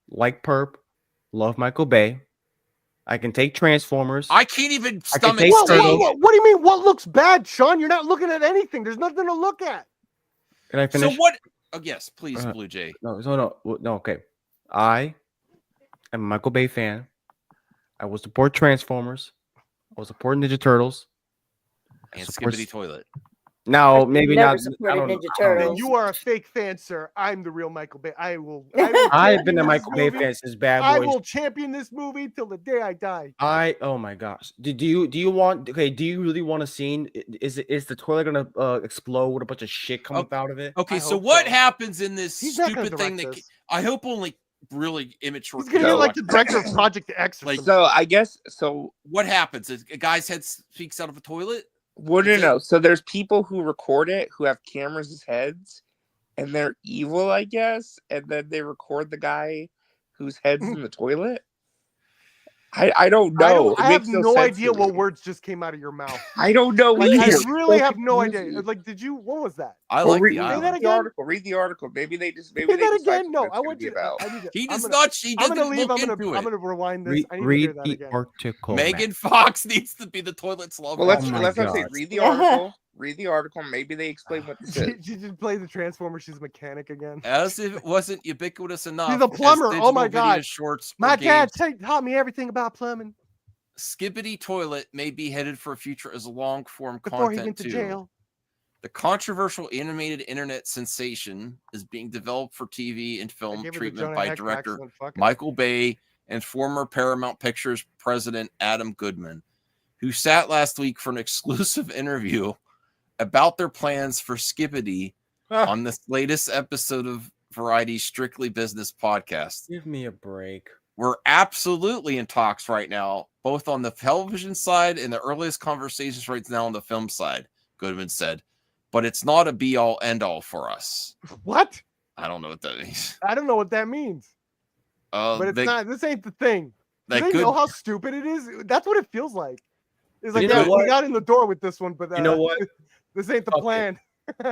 S11: like Perp, love Michael Bay. I can take Transformers.
S8: I can't even
S11: I can
S8: stomach.
S11: take
S9: What,
S11: Turtles.
S9: what do you mean? What looks bad, Sean? You're not looking at anything. There's nothing to look at.
S11: Can I
S8: So
S11: finish?
S8: what? Oh yes, please, Blue Jay.
S11: No. Okay, I am a Michael Bay fan. I will support Transformers. I will support Ninja Turtles.
S8: And
S11: support
S8: Skibidi Toilet.
S11: No, maybe
S12: Never
S11: not.
S12: supported
S11: I don't know.
S12: Ninja
S11: I don't know.
S9: Then
S12: Turtles.
S9: you are a fake fan, sir. I'm the real Michael Bay. I will
S11: I've been a
S9: champion
S11: Michael
S9: this
S11: Bay
S9: movie.
S11: fan since Bad
S9: I
S11: Boys.
S9: will champion this movie till the day I die.
S11: Oh my gosh. Do you want? Okay. Do you really want a scene? Is the toilet gonna explode with a bunch of shit coming out of it?
S8: Okay,
S9: I
S8: so
S9: hope
S8: what
S9: so.
S8: happens in this
S9: He's not gonna
S8: stupid thing
S9: direct
S8: that
S9: this.
S8: I hope only really immature
S9: He's gonna
S8: kids
S9: get like
S8: watch
S9: the
S8: it.
S9: director of Project X or
S8: Like,
S9: something.
S10: So I guess so.
S8: What happens? A guy's head speaks out of a toilet?
S10: Well,
S8: Is it-
S10: no. So there's people who record it who have cameras as heads, and they're evil, I guess. And then they record the guy whose head's in the toilet. I don't know.
S9: I have no idea what words just came out of your mouth.
S10: I don't know.
S9: Like, I
S10: either.
S9: really
S10: So
S9: have no
S10: confusing.
S9: idea. Like, did you? What was that?
S8: I
S10: Well,
S8: like
S10: read,
S8: the
S9: Say
S8: island.
S9: that
S10: the
S9: again?
S10: article. Read the article. Maybe they just
S9: Say
S10: they
S9: that
S10: decide
S9: again. No,
S10: what it's
S9: I
S10: gonna
S9: want
S10: be
S9: you.
S10: about.
S9: I need to.
S8: He
S9: I'm
S8: does
S9: gonna,
S8: not. He
S9: I'm
S8: doesn't
S9: gonna leave.
S8: look
S9: I'm
S8: into
S9: gonna
S8: it.
S9: rewind this. I need to hear
S11: Read
S9: that
S11: the
S9: again.
S11: article.
S8: Megan Fox needs to be the toilet's love.
S10: Well, let's
S11: Oh my
S10: let's say
S11: God.
S10: read the article. Read the article. Maybe they explain what this
S9: She,
S10: is.
S9: she just played the Transformer. She's a mechanic again.
S8: As if it wasn't ubiquitous enough.
S9: She's a plumber.
S8: as
S9: Oh my
S8: digital video
S9: God.
S8: Shorts or
S9: My dad
S8: games,
S9: taught me everything about plumbing
S8: Skibidi Toilet may be headed for a future as long form
S9: before he
S8: content
S9: went to
S8: too.
S9: jail.
S8: The controversial animated internet sensation is being developed for TV and
S9: I
S8: film
S9: gave her the
S8: treatment
S9: Jonah
S8: by
S9: Hex
S8: director
S9: accent, fuck it.
S8: Michael Bay and former Paramount Pictures president Adam Goodman, who sat last week for an exclusive interview about their plans for Skibidi on this latest episode of Variety's Strictly Business podcast.
S11: Give me a break.
S8: We're absolutely in talks right now, both on the television side and the earliest conversations right now on the film side, Goodman said. But it's not a be-all, end-all for us.
S9: What?
S8: I don't know what that means.
S9: I don't know what that means. But it's
S8: they-
S9: not. This ain't the thing. Do
S8: that
S9: they
S8: good-
S9: know how stupid it is? That's what it feels like. It's like,
S11: You know
S9: yeah, we
S11: what?
S9: got in the door with this one, but
S11: You know what?
S9: this ain't the
S11: Okay.
S9: plan.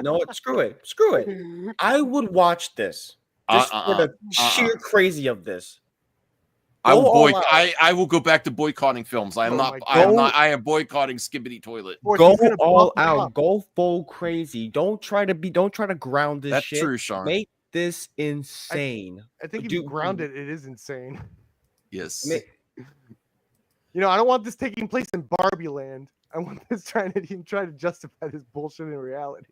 S11: No, what? Screw it. Screw it. I would watch this just for the sheer crazy of this.
S8: I will
S11: Go all out.
S8: I will go back to boycotting films. I am
S9: Oh
S8: not.
S9: my
S8: I am
S11: God.
S8: not. I am boycotting Skibidi Toilet.
S9: Or
S11: Go
S9: he's gonna
S11: all
S9: buff him
S11: out.
S9: up.
S11: Go full crazy. Don't try to ground this
S8: That's
S11: shit.
S8: true, Sean.
S11: Make this insane.
S9: I think if you ground it, it is insane.
S8: Yes.
S9: You know, I don't want this taking place in Barbie Land. I want this trying to justify this bullshit in reality.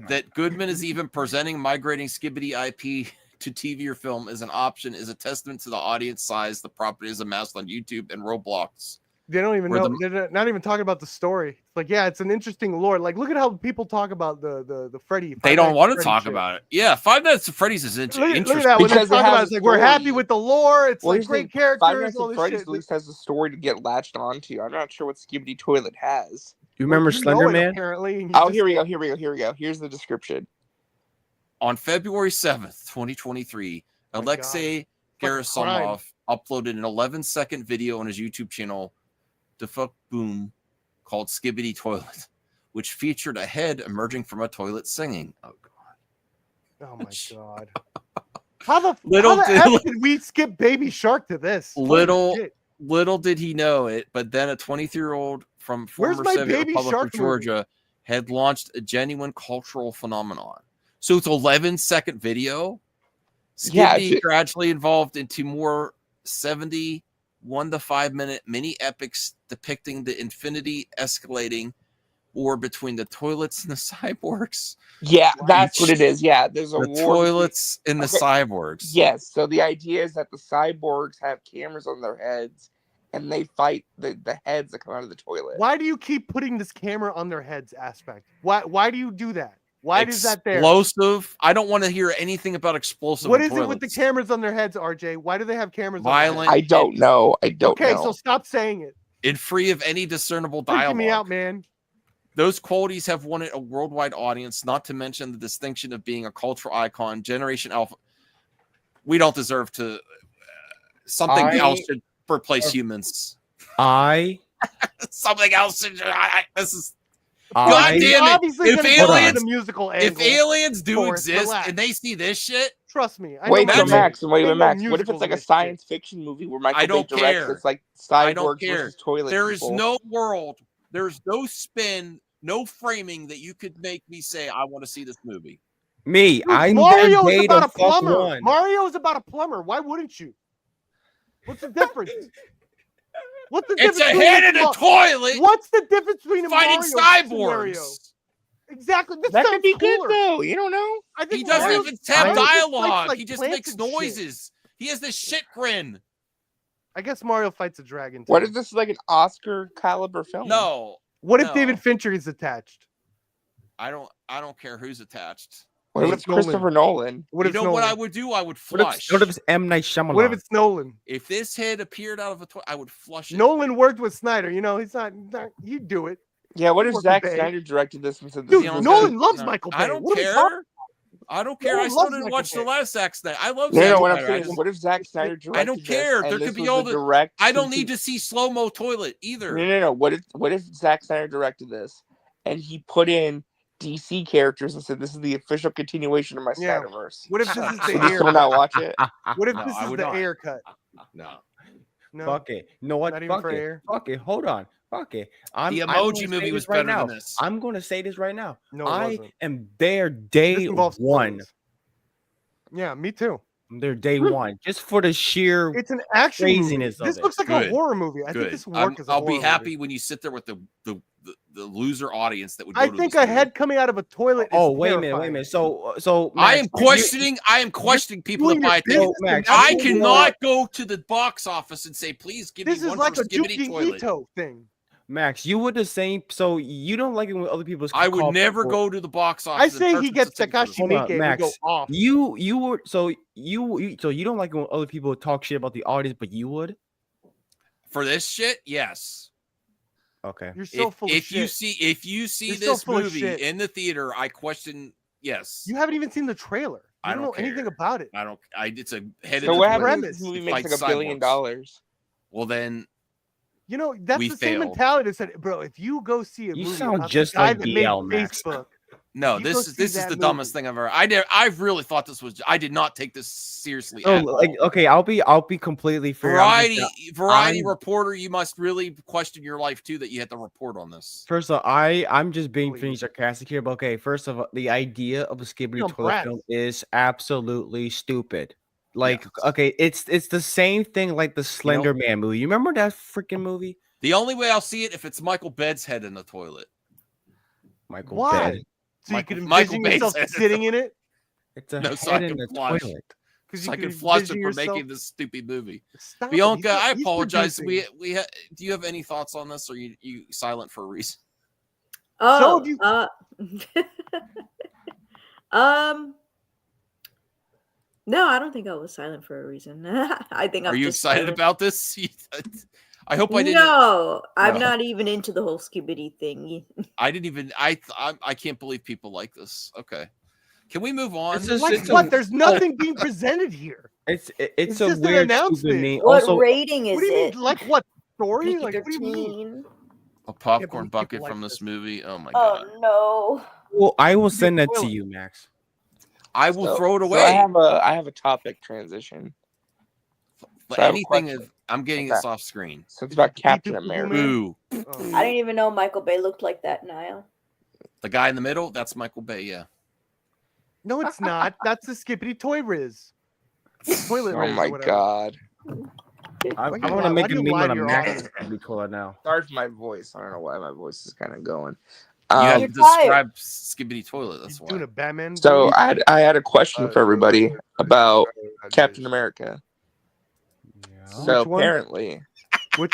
S8: That Goodman is even presenting migrating Skibidi IP to TV or film as an option is a testament to the audience size the property is amassed on YouTube and Roblox.
S9: They don't even
S8: Where
S9: know.
S8: the-
S9: They're not even talking about the story. It's like, yeah, it's an interesting lore. Like, look at how people talk about the Freddy.
S8: They
S9: Five
S8: don't
S9: Nights
S8: want
S9: at
S8: to
S9: Freddy
S8: talk
S9: shit.
S8: about it. Yeah, Five Nights at Freddy's is
S9: Look at
S8: interesting.
S9: that. When they
S10: Because it
S9: talk about it,
S10: has
S9: it's like,
S10: a
S9: we're happy
S10: story.
S9: with the lore. It's
S10: Well,
S9: like
S10: here's the
S9: great
S10: thing,
S9: characters.
S10: Five Nights
S9: all
S10: at
S9: this
S10: Freddy's
S9: shit.
S10: at least has a story to get latched onto. I'm not sure what Skibidi Toilet has.
S11: You remember
S9: You know
S11: Slender
S9: it,
S11: Man?
S9: Apparently. and you
S10: Oh,
S9: just-
S10: here we go. Here's the description.
S8: On February 7th, 2023,
S9: Oh my
S8: Alexei
S9: It's like a crime.
S8: Gerasimov uploaded an 11-second video on his YouTube channel, The Fuck Boom, called Skibidi Toilet, which featured a head emerging from a toilet singing. Oh, God.
S9: Oh my god. How the
S8: Little
S9: how the
S8: did-
S9: F did we skip Baby Shark to this? Holy
S8: Little
S9: shit.
S8: little did he know it, but then a 23-year-old from
S9: Where's
S8: former
S9: my
S8: Soviet
S9: Baby
S8: Republic
S9: Shark
S8: of Georgia had launched a genuine cultural phenomenon. So it's 11-second video.
S10: Yeah,
S8: Skibidi gradually evolved into more 70 1 to 5 minute mini epics depicting the infinity escalating war between the toilets and the cyborgs.
S10: Yeah, that's what it is. Yeah, there's a
S8: The
S10: war
S8: toilets and the
S10: Okay.
S8: cyborgs.
S10: Yes. So the idea is that the cyborgs have cameras on their heads, and they fight the heads that come out of the toilet.
S9: Why do you keep putting this camera on their heads aspect? Why do you do that? Why is that there?
S8: Explosive. I don't want to hear anything about explosive.
S9: What
S8: in
S9: is it with the
S8: toilets.
S9: cameras on their heads, RJ? Why do they have cameras on their
S8: Violent.
S10: I don't know. I don't
S9: Okay,
S10: know.
S9: so stop saying it.
S8: And free of any discernible
S9: Freaking
S8: dialogue.
S9: me out, man.
S8: Those qualities have won it a worldwide audience, not to mention the distinction of being a cultural icon. Generation Alpha. We don't deserve to. Something else should replace humans. Something else should. This is. God damn it!
S9: Obviously
S8: If
S9: gonna go
S8: aliens,
S9: with the musical
S8: if
S9: angle
S8: aliens do
S9: for it,
S8: exist
S9: relax.
S8: and they see this shit,
S9: trust me. I
S10: Wait,
S9: know
S10: but Max,
S9: I
S10: wait,
S9: know
S10: Max. What if
S9: musicals
S10: it's like
S9: and
S10: a
S9: this shit.
S10: science fiction movie where Michael
S8: I don't
S10: Bay directs?
S8: care.
S10: It's like
S8: I don't
S10: cyborgs
S8: care.
S10: versus toilet
S8: There is
S10: people.
S8: no world. There's no spin, no framing that you could make me say I want to see this movie.
S11: Me,
S9: Dude,
S11: I'm
S9: Mario's
S11: their day
S9: about
S11: to
S9: a
S11: fuck
S9: plumber.
S11: one.
S9: Mario's about a plumber. Why wouldn't you? What's the difference? What's the
S8: It's
S9: difference?
S8: a
S9: between
S8: head in a toilet
S9: What's the difference between a
S8: fighting
S9: Mario scenario?
S8: cyborgs.
S9: Exactly. This
S10: That could
S9: sounds
S10: be good
S9: cooler.
S10: though. You don't know.
S9: I think
S8: He doesn't
S9: Mario's-
S8: even have
S9: Mario just fights,
S8: dialogue.
S9: like,
S8: He just
S9: plants
S8: makes
S9: and shit.
S8: noises. He has this shit grin.
S9: I guess Mario fights a dragon.
S10: What
S9: too.
S10: if this is like an Oscar caliber film?
S8: No.
S9: What if
S8: no.
S9: David Fincher is attached?
S8: I don't care who's attached.
S10: What if it's Christopher Nolan?
S9: What
S8: You
S9: if
S8: know
S9: Nolan?
S8: what I would do? I would
S11: What if,
S8: flush.
S11: what if it's M. Night Shyamalan?
S9: What if it's Nolan?
S8: If this head appeared out of a toilet, I would flush it.
S9: Nolan worked with Snyder. You know, he's not he'd do it.
S10: Yeah, what if
S9: Work with
S10: Zack
S9: Bay.
S10: Snyder directed this and said,
S9: Dude,
S10: "This is
S9: Nolan loves Michael Bay.
S8: I don't
S9: What are we
S8: care.
S9: talking-
S8: I don't care.
S9: No
S8: I
S9: one
S8: still
S9: loves
S8: didn't
S9: Michael
S8: watch the
S9: Bay.
S8: last Zack Snyder. I love
S10: No,
S8: Zack
S10: no, what I'm
S8: Snyder.
S10: saying is, what if Zack Snyder directed
S8: I don't care.
S10: this,
S8: There
S10: and
S8: could
S10: this
S8: be
S10: was
S8: all
S10: the
S8: the.
S10: direct.
S8: I don't need to see slow mo toilet either.
S10: No. What if Zack Snyder directed this, and he put in DC characters and said, "This is the official continuation of my
S9: Yeah.
S10: Snyderverse."
S9: What if this is
S10: Would
S9: the
S10: you
S9: air?
S10: still not watch it?
S9: What if
S8: No,
S9: this
S8: I
S9: is
S8: would
S9: the
S8: not.
S9: air cut?
S8: No.
S9: No.
S11: Fuck it. You know what?
S9: Not even
S11: Fuck
S9: for
S11: it.
S9: air?
S11: Fuck it. Hold on. Fuck it.
S8: The
S11: I'm gonna
S8: Emoji
S11: say
S8: movie
S11: this
S8: was
S11: right
S8: better
S11: now.
S8: than this.
S11: I'm going to say this right now.
S9: No, it
S11: I
S9: wasn't.
S11: am their
S9: This
S11: day
S9: involves
S11: one.
S9: clothes. Yeah, me too.
S11: I'm their day one. Just for the sheer
S9: It's an action
S11: craziness
S9: movie.
S11: of
S9: This
S11: it.
S9: looks like
S8: Good.
S9: a horror movie. I think
S8: Good.
S9: this will work as a
S8: I'll
S9: horror
S8: be happy
S9: movie.
S8: when you sit there with the loser audience that would. Go
S9: I
S8: to
S9: think
S8: this
S9: a
S8: movie.
S9: head coming out of a toilet.
S11: Oh,
S9: is
S11: wait a minute.
S9: terrifying.
S11: So
S8: I
S11: Max,
S8: am questioning. I am questioning people that
S9: doing your
S8: buy tickets.
S9: business
S11: Max,
S8: I
S9: and
S8: cannot go to the box office and say, "Please give
S9: This
S8: me
S9: is
S8: one
S9: like
S8: for
S9: a
S8: Skibidi
S9: Juki
S8: Toilet."
S9: Ito thing.
S11: Max, you would the same. So you don't like it when other people.
S8: I would
S11: call
S8: never
S11: people-
S8: go to the box
S9: I
S8: office. and
S9: say he
S8: purchase
S9: gets
S8: a ticket for this
S9: Takashi
S11: Hold
S8: movie.
S11: on,
S9: Miike and we
S11: Max.
S9: go off.
S11: You were so so you don't like it when other people talk shit about the audience, but you would.
S8: For this shit, yes.
S11: Okay.
S9: You're so full of
S8: if you
S9: shit.
S8: see
S9: You're so
S8: this
S9: full of
S8: movie
S9: shit.
S8: in the theater, I question. Yes,
S9: You haven't even seen the trailer.
S8: I
S9: You don't know
S8: don't
S9: anything
S8: care.
S9: about it.
S8: I don't. It's a head.
S10: So
S8: in
S10: what
S8: the
S10: happens
S8: toilet.
S10: if this movie
S8: It
S10: makes like
S8: fights
S10: $1 billion?
S8: cyborgs. Well, then
S9: You know, that's
S8: We
S9: the same
S8: failed.
S9: mentality that said, bro, if you go see a
S11: You
S9: movie
S11: sound
S9: about
S11: just
S9: the guy
S11: like
S9: that made
S11: DL, Max.
S9: Facebook.
S8: No,
S9: You go
S8: this
S9: see
S8: is
S9: that
S8: the dumbest thing I've ever. I've really thought this was. I did not take this seriously.
S11: No,
S8: at
S11: like
S8: all.
S11: okay, I'll be completely fair.
S8: Variety
S11: I'm-
S8: reporter, you must really question your life too that you had to report on this.
S11: First of all, I'm just being sarcastic here, but okay. First of all, the idea of a Skibidi
S9: You're
S11: Toilet
S9: brats.
S11: film is absolutely stupid. Like, okay, it's the same thing like the Slender Man movie. You remember that freaking movie?
S8: The only way I'll see it if it's Michael Bed's head in the toilet.
S11: Michael
S9: Why?
S11: Bed.
S9: So
S8: Michael-
S9: you could
S8: Michael
S9: envision yourself
S8: Bay's head.
S9: sitting in it?
S11: It's a
S8: No,
S11: head
S8: so I
S11: in
S8: can
S11: the
S8: flush.
S11: toilet.
S8: So I
S9: you
S8: can
S9: could
S8: flush
S9: envision
S8: it for
S9: yourself-
S8: making this stupid movie.
S9: Stop it,
S8: Bianca, I
S9: he's
S8: apologize.
S9: producing.
S8: Do you have any thoughts on this, or you silent for a reason?
S12: Oh,
S9: if you-
S12: no, I don't think I was silent for a reason. I think I'm
S8: Are you
S12: just
S8: excited
S12: silent.
S8: about this? I hope I didn't.
S12: No, I'm
S8: No.
S12: not even into the whole Skibidi thing.
S8: I didn't even. I can't believe people like this. Okay, can we move on?
S9: Like what? There's nothing being presented here.
S11: It's
S9: It's
S11: a
S9: just an
S11: weird stupid
S9: announcement.
S11: name.
S12: What
S11: Also,
S12: rating is
S9: What do you mean?
S12: it?
S9: Like what story? Like what do you mean?
S12: PG-13?
S8: A popcorn
S9: believe
S8: bucket
S9: people
S8: from
S9: like
S8: this movie. Oh my god!
S12: Oh no.
S11: well, I will send that to you, Max.
S8: I will throw it
S10: So
S8: away.
S10: I have a topic transition.
S8: But
S10: so I have a
S8: anything
S10: question.
S8: is. I'm getting
S10: Okay.
S8: this off screen.
S10: So it's about Captain
S9: People
S10: America.
S8: Ooh,
S12: I didn't even know Michael Bay looked like that, Niall.
S8: the guy in the middle. That's Michael Bay. Yeah.
S9: No, it's not. That's the Skibidi Toy Riz. Toilet
S10: Oh
S9: Riz or
S10: my
S9: whatever.
S10: god.
S11: I'm
S9: Why do you
S11: gonna
S9: lie-
S11: make
S9: why do
S11: a
S9: you
S11: meme
S9: lie
S11: on
S9: to
S11: a
S9: your
S11: Max
S9: audience?
S11: Skibidi Toilet now.
S10: Sorry for my voice. I don't know why my voice is kind of going.
S8: You have to
S12: You're tired.
S8: describe Skibidi Toilet. That's
S9: Doing
S8: why.
S9: a Batman.
S10: So
S9: voice?
S10: I had a question for everybody about Captain America. So
S9: Which one?
S10: apparently,
S9: Which?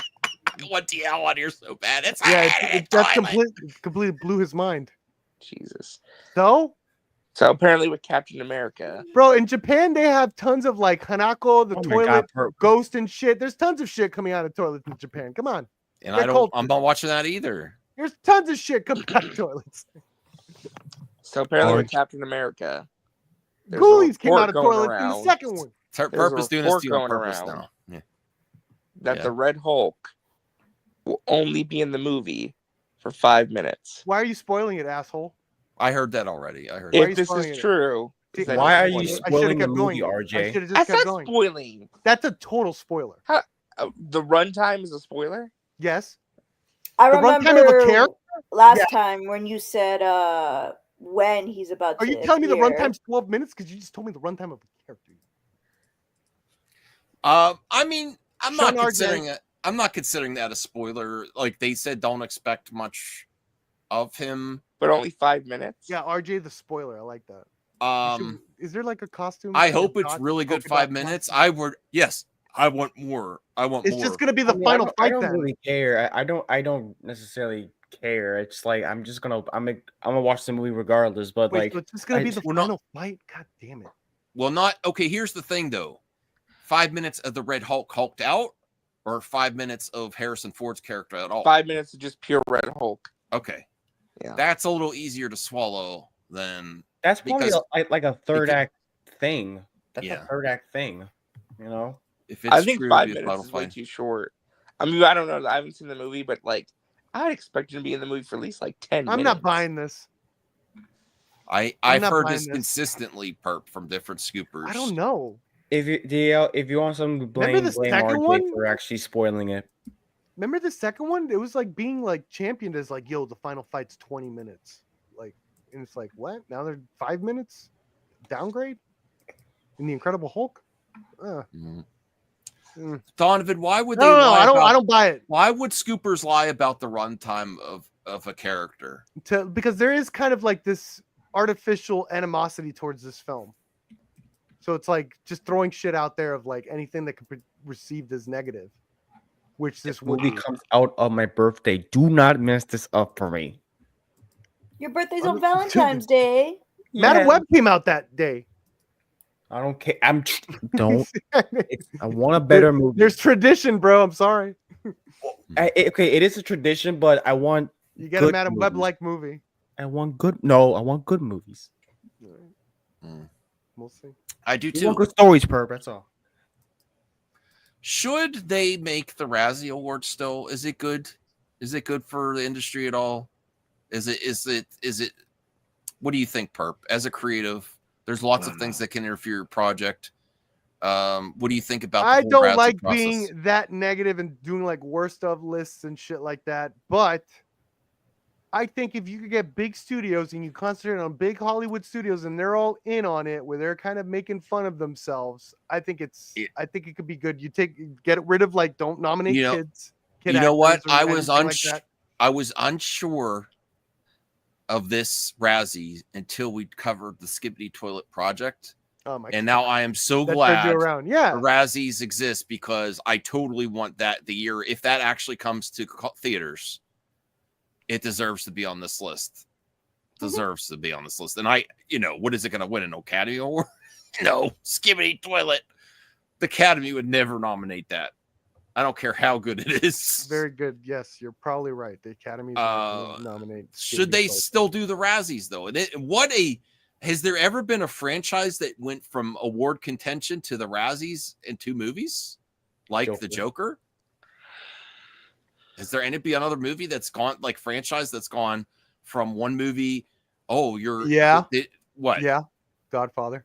S8: What DL on here so bad? It's
S9: Yeah, that's completely blew his mind.
S10: Jesus.
S9: So,
S10: apparently with Captain America,
S9: bro, in Japan they have tons of like Hanako, the
S11: Oh my
S9: toilet
S11: God,
S9: ghost and shit. There's tons of shit coming out of toilets in Japan. Come on,
S8: And
S9: They're
S8: I don't.
S9: cultured.
S8: I'm not watching that either.
S9: There's tons of shit coming out of toilets.
S10: so apparently
S11: Orange.
S10: with Captain America, there's a
S9: Ghoulies came
S10: report
S9: out of
S10: going
S9: toilets in the
S10: around
S9: second one.
S10: There's a
S8: Purpose doing this
S10: report
S8: to you on
S10: going
S8: purpose
S10: around.
S8: now. Yeah.
S10: that
S8: Yeah.
S10: the Red Hulk will only be in the movie for 5 minutes.
S9: Why are you spoiling it, asshole?
S8: I heard that already. I heard.
S9: Why are
S10: If
S9: you
S10: this
S9: spoiling
S10: is
S9: it?
S10: true,
S9: See,
S10: then
S11: Why are
S10: it's
S11: you
S10: spoiling.
S9: I
S11: spoiling
S9: should've
S11: the
S9: kept going.
S11: movie,
S9: I
S11: RJ?
S9: should have just
S10: That's
S9: kept
S10: not
S9: going.
S10: spoiling.
S9: That's a total spoiler.
S10: The runtime is a spoiler.
S9: Yes.
S12: I
S9: The runtime of a
S12: remember
S9: character?
S12: last time when you said when he's about
S9: Are
S12: to
S9: you telling me the
S12: appear.
S9: runtime's 12 minutes? Because you just told me the runtime of a character.
S8: I mean, I'm
S9: Sean
S8: not
S9: RJ.
S8: considering it. I'm not considering that a spoiler. Like they said, don't expect much of him.
S10: But only 5 minutes.
S9: Yeah, RJ the spoiler. I like that. Is there like a costume?
S8: I
S9: like a
S8: hope it's
S9: dot-
S8: really good.
S9: polka dot
S8: 5 minutes.
S9: costume?
S8: I would. Yes, I want more. I want
S9: It's
S8: more.
S9: just gonna be the
S11: I mean,
S9: final
S11: I
S9: fight
S11: don't
S9: then.
S11: really care. I don't necessarily care. It's like I'm gonna watch the movie regardless. But
S9: Wait,
S11: like
S9: so it's just gonna
S11: I-
S9: be the
S8: we're not-
S9: final fight? God damn it!
S8: Well, not okay. Here's the thing, though. 5 minutes of the Red Hulk hulked out, or 5 minutes of Harrison Ford's character at all.
S10: 5 minutes of just pure Red Hulk.
S8: Okay,
S10: Yeah.
S8: that's a little easier to swallow than
S11: that's probably
S8: because
S11: like a third
S8: because-
S11: act thing. That's
S8: Yeah.
S11: a third act thing. You know.
S8: if it's
S10: I think
S8: true,
S10: 5
S8: it'd be a
S10: minutes
S8: final
S10: is way
S8: fight.
S10: too short. I mean, I don't know. I haven't seen the movie, but like, I would expect him to be in the movie for at least like 10
S9: I'm
S10: minutes.
S9: not buying this.
S8: I've
S9: not
S8: heard
S9: buying
S8: this
S9: this.
S8: consistently, perp, from different scoopers.
S9: I don't know.
S11: If you DL, if you want something to blame
S9: the second
S11: RJ
S9: one?
S11: for actually spoiling it.
S9: Remember the second one? It was like being like championed as like, yo, the final fight's 20 minutes. Like, and it's like, what? Now they're 5 minutes? Downgrade? In the Incredible Hulk?
S8: Donovan, why would they
S9: No,
S8: lie
S9: I
S8: about,
S9: don't buy it.
S8: Why would scoopers lie about the runtime of a character?
S9: Because there is kind of like this artificial animosity towards this film. So it's like just throwing shit out there of like anything that could be received as negative, which this
S11: Movie
S9: would be.
S11: comes out on my birthday. Do not mess this up for me.
S12: Your birthday's on Valentine's Day.
S9: Madam Web came out that day.
S11: I don't care. Don't. I want a better movie.
S9: There's tradition, bro. I'm sorry.
S11: Okay, it is a tradition, but I want
S9: You get a
S11: good
S9: Madam
S11: movies.
S9: Web like movie.
S11: I want good. No, I want good movies.
S9: We'll see.
S8: I do
S11: You
S8: too.
S11: want good stories, perp. That's all.
S8: Should they make the Razzie Award still? Is it good? Is it good for the industry at all? Is it? What do you think, Perp? As a creative, there's lots of things that can interfere your project. What do you think about?
S9: I don't
S8: Razzie
S9: like
S8: process?
S9: being that negative and doing like worst of lists and shit like that. But I think if you could get big studios and you concentrate on big Hollywood studios and they're all in on it, where they're kind of making fun of themselves, I think it could be good. You get rid of like don't nominate kids.
S8: You know what? I was
S9: like
S8: I was unsure of this Razzie until we covered the Skibidi Toilet project.
S9: Oh my
S8: and now I am so
S9: That
S8: glad
S9: turned you around. Yeah.
S8: the Razzies exist, because I totally want that the year, if that actually comes to theaters, it deserves to be on this list. Deserves to be on this list. And what is it going to win? An Academy Award? No, Skibidi Toilet. The Academy would never nominate that. I don't care how good it is.
S9: Very good. Yes, you're probably right. The Academy nominate.
S8: Should they still do the Razzies though? And has there ever been a franchise that went from award contention to the Razzies in 2 movies, like the Joker? Has there any be another movie that's gone, like franchise that's gone from one movie? Oh, what?
S9: Yeah, Godfather.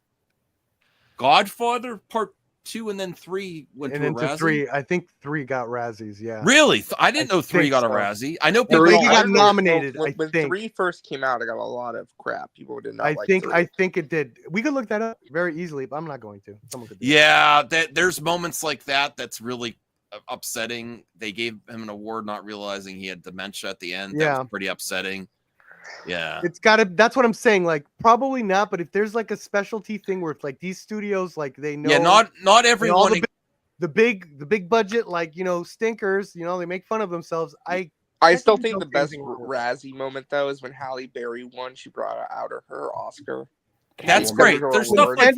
S8: Godfather Part 2 and then 3 went
S9: And
S8: to a
S9: into
S8: Razzie?
S9: 3, I think 3 got Razzies. Yeah.
S8: Really? I didn't know 3
S9: think
S8: got a
S9: so.
S8: Razzie. I know
S10: I
S8: people
S10: remember
S9: got nominated.
S10: When,
S9: I think
S10: 3 first came out, it got a lot of crap. People did not
S9: I
S10: like
S9: think
S10: 3.
S9: I think it did. We could look that up very easily, but I'm not going to. Someone could.
S8: Yeah, there's moments like that that's really upsetting. They gave him an award not realizing he had dementia at the end. That
S9: Yeah.
S8: was pretty upsetting. Yeah.
S9: It's got to. That's what I'm saying. Like probably not, but if there's like a specialty thing where it's like these studios, like they know.
S8: Yeah, not
S9: all
S8: everyone.
S9: the big budget, like stinkers. They make fun of themselves. I
S10: still think the best Razzie moment though is when Halle Berry won. She brought out her Oscar.
S8: That's great. There's stuff like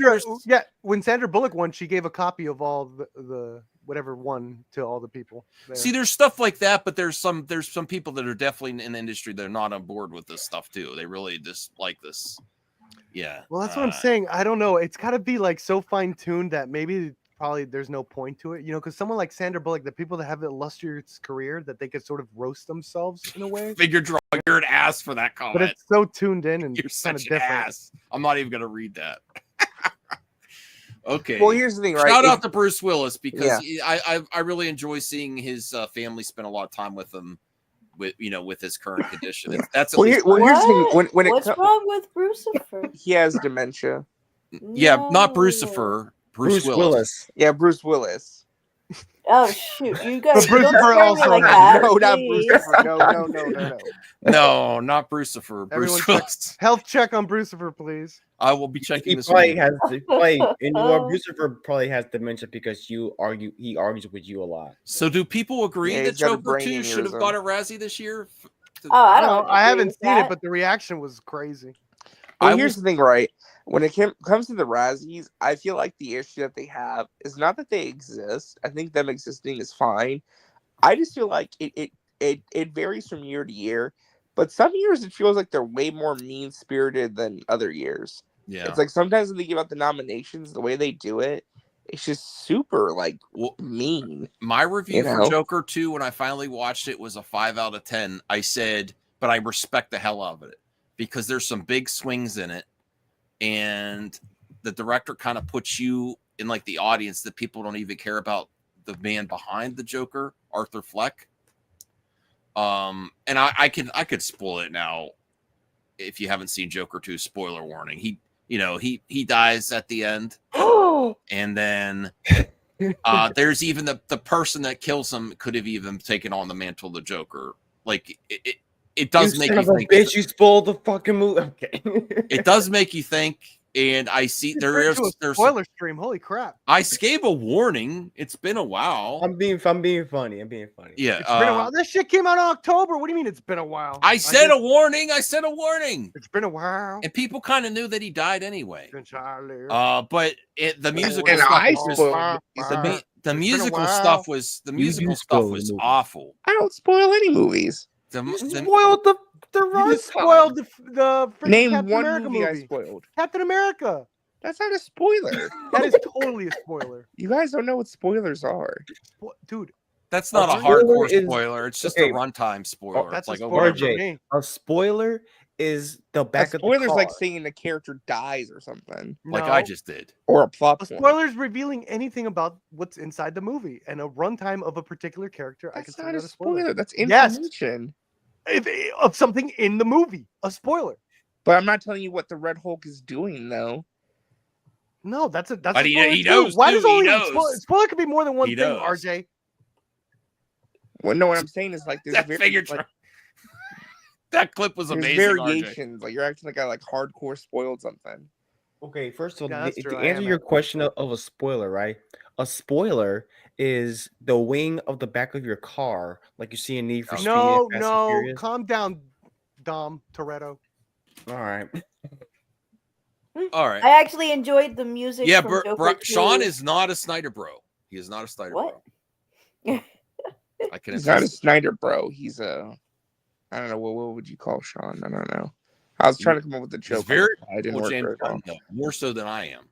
S9: when Sandra Bullock won, she gave a copy of all the whatever won to all the people. There.
S8: See, there's stuff like that, but there's some people that are definitely in the industry that are not on board with this stuff too. They really just like this. Yeah.
S9: Well, that's what I'm saying. I don't know. It's got to be like so fine tuned that maybe probably there's no point to it, because someone like Sandra Bullock, the people that have an illustrious career, that they could sort of roast themselves in a way.
S8: You're an ass for that comment.
S9: But it's so tuned in and
S8: you're
S9: kind of
S8: such an
S9: different.
S8: ass. I'm not even gonna read that. Okay.
S10: Well, here's the thing, right?
S8: Shout out to Bruce Willis, because I really enjoy seeing his family spend a lot of time with him, with his current condition. That's at least
S12: What?
S10: here's the thing. When
S12: What's wrong with Brucifer?
S10: he has dementia.
S8: Yeah, not Brucifer. Bruce Willis.
S10: Yeah, Bruce Willis.
S12: Oh shoot! You guys
S9: But
S12: don't
S9: Brucifer
S12: scare me
S9: also
S12: like
S9: has-
S12: that.
S10: No, not
S12: please.
S10: Brucifer. No.
S8: No, not Brucifer.
S9: Everyone
S8: Bruce
S9: check,
S8: Willis.
S9: health check on Brucifer, please.
S8: I will be checking
S11: He
S8: this.
S11: probably
S8: week.
S11: has Lucifer probably has dementia because he argues with you a lot.
S8: So, do people agree
S10: Yeah,
S8: that
S10: he's got a
S8: Joker
S10: brain
S8: 2 should have
S10: aneurysm.
S8: got a Razzie this year?
S12: Oh, I don't.
S9: I
S12: agree
S9: haven't
S12: with
S9: seen
S12: that.
S9: it, but the reaction was crazy.
S10: Well, here's the thing, right? When it comes to the Razzies, I feel like the issue that they have is not that they exist. I think them existing is fine. I just feel like it varies from year to year. But some years it feels like they're way more mean-spirited than other years.
S8: Yeah.
S10: It's like sometimes when they give out the nominations, the way they do it, it's just super mean.
S8: My review for Joker 2, when I finally watched it, was a 5 out of 10. I said, but I respect the hell out of it because there's some big swings in it. And the director kind of puts you in like the audience that people don't even care about the man behind the Joker, Arthur Fleck. And I could spoil it now if you haven't seen Joker 2. Spoiler warning. He dies at the end. And then there's even the person that kills him could have even taken on the mantle of the Joker. Like it does make you think.
S11: Bitch, you spoiled the fucking movie. Okay.
S8: It does make you think. And I see there's
S9: spoiler stream. Holy crap!
S8: I gave a warning. It's been a while.
S11: I'm being funny.
S8: Yeah,
S9: It's been a while. This shit came out in October. What do you mean it's been a while?
S8: I said a warning. I said a warning.
S9: It's been a while.
S8: And people kind of knew that he died anyway.
S9: But
S8: the musical
S10: And
S8: stuff
S10: I
S8: was
S10: spoiled
S8: the musical stuff was awful.
S10: I don't spoil any movies.
S9: Spoiled the Rose spoiled the freaking
S10: Name
S9: Captain
S10: one
S9: America
S10: movie I
S9: movie.
S10: spoiled.
S9: Captain America.
S10: That's not a spoiler.
S9: That is totally a spoiler.
S10: You guys don't know what spoilers are.
S9: Dude.
S8: That's not a
S11: spoiler
S8: hardcore
S11: is-
S8: spoiler. It's just
S11: okay.
S8: a runtime spoiler.
S9: That's
S8: it's
S9: a
S8: like
S9: spoiler
S8: okay.
S9: for me.
S11: A spoiler is the
S10: A
S11: back of the
S10: spoiler's
S11: car.
S10: like saying the character dies or something.
S8: like
S9: No.
S8: I just did.
S10: Or a plot
S9: A
S10: point.
S9: spoiler is revealing anything about what's inside the movie, and a runtime of a particular character. I
S10: That's
S9: consider
S10: not
S9: that
S10: a
S9: a spoiler.
S10: spoiler. That's
S9: Yes.
S10: information.
S9: Of something in the movie, a spoiler.
S10: But I'm not telling you what the Red Hulk is doing, though.
S9: No, that's
S8: But
S9: a
S8: he
S9: spoiler
S8: knows,
S9: too. Why
S8: too,
S9: does
S8: he
S9: only
S8: knows.
S9: spoiler could be more than one
S8: He
S9: thing?
S8: knows.
S9: RJ.
S10: Well, no, what I'm saying is like
S8: That figure
S10: like,
S8: that clip was
S10: there's
S8: amazing. RJ.
S10: variations. Like you're acting like I like hardcore spoiled something.
S11: Okay, first of all,
S9: Yeah, that's
S11: to
S9: true. I
S11: answer
S9: am
S11: your
S9: acting
S11: question of a spoiler, right? A spoiler is the wing of the back of your car, like you see in Need for Speed.
S9: No,
S11: and Fast and
S9: no,
S11: Furious.
S9: calm down, Dom Toretto.
S11: All right.
S8: All right.
S12: I actually enjoyed the music.
S8: Yeah,
S12: from Joker 2.
S8: Sean is not a Snyder bro. He is not a Snyder
S12: What?
S8: bro. I can
S10: He's not a
S8: attest.
S10: Snyder bro. He's a I don't know what would you call Sean? I don't know. I was trying to come up with a
S8: He's
S10: joke.
S8: very
S10: I didn't
S8: cool
S10: work
S8: James
S10: very well.
S8: Gunn, though, more so than I am.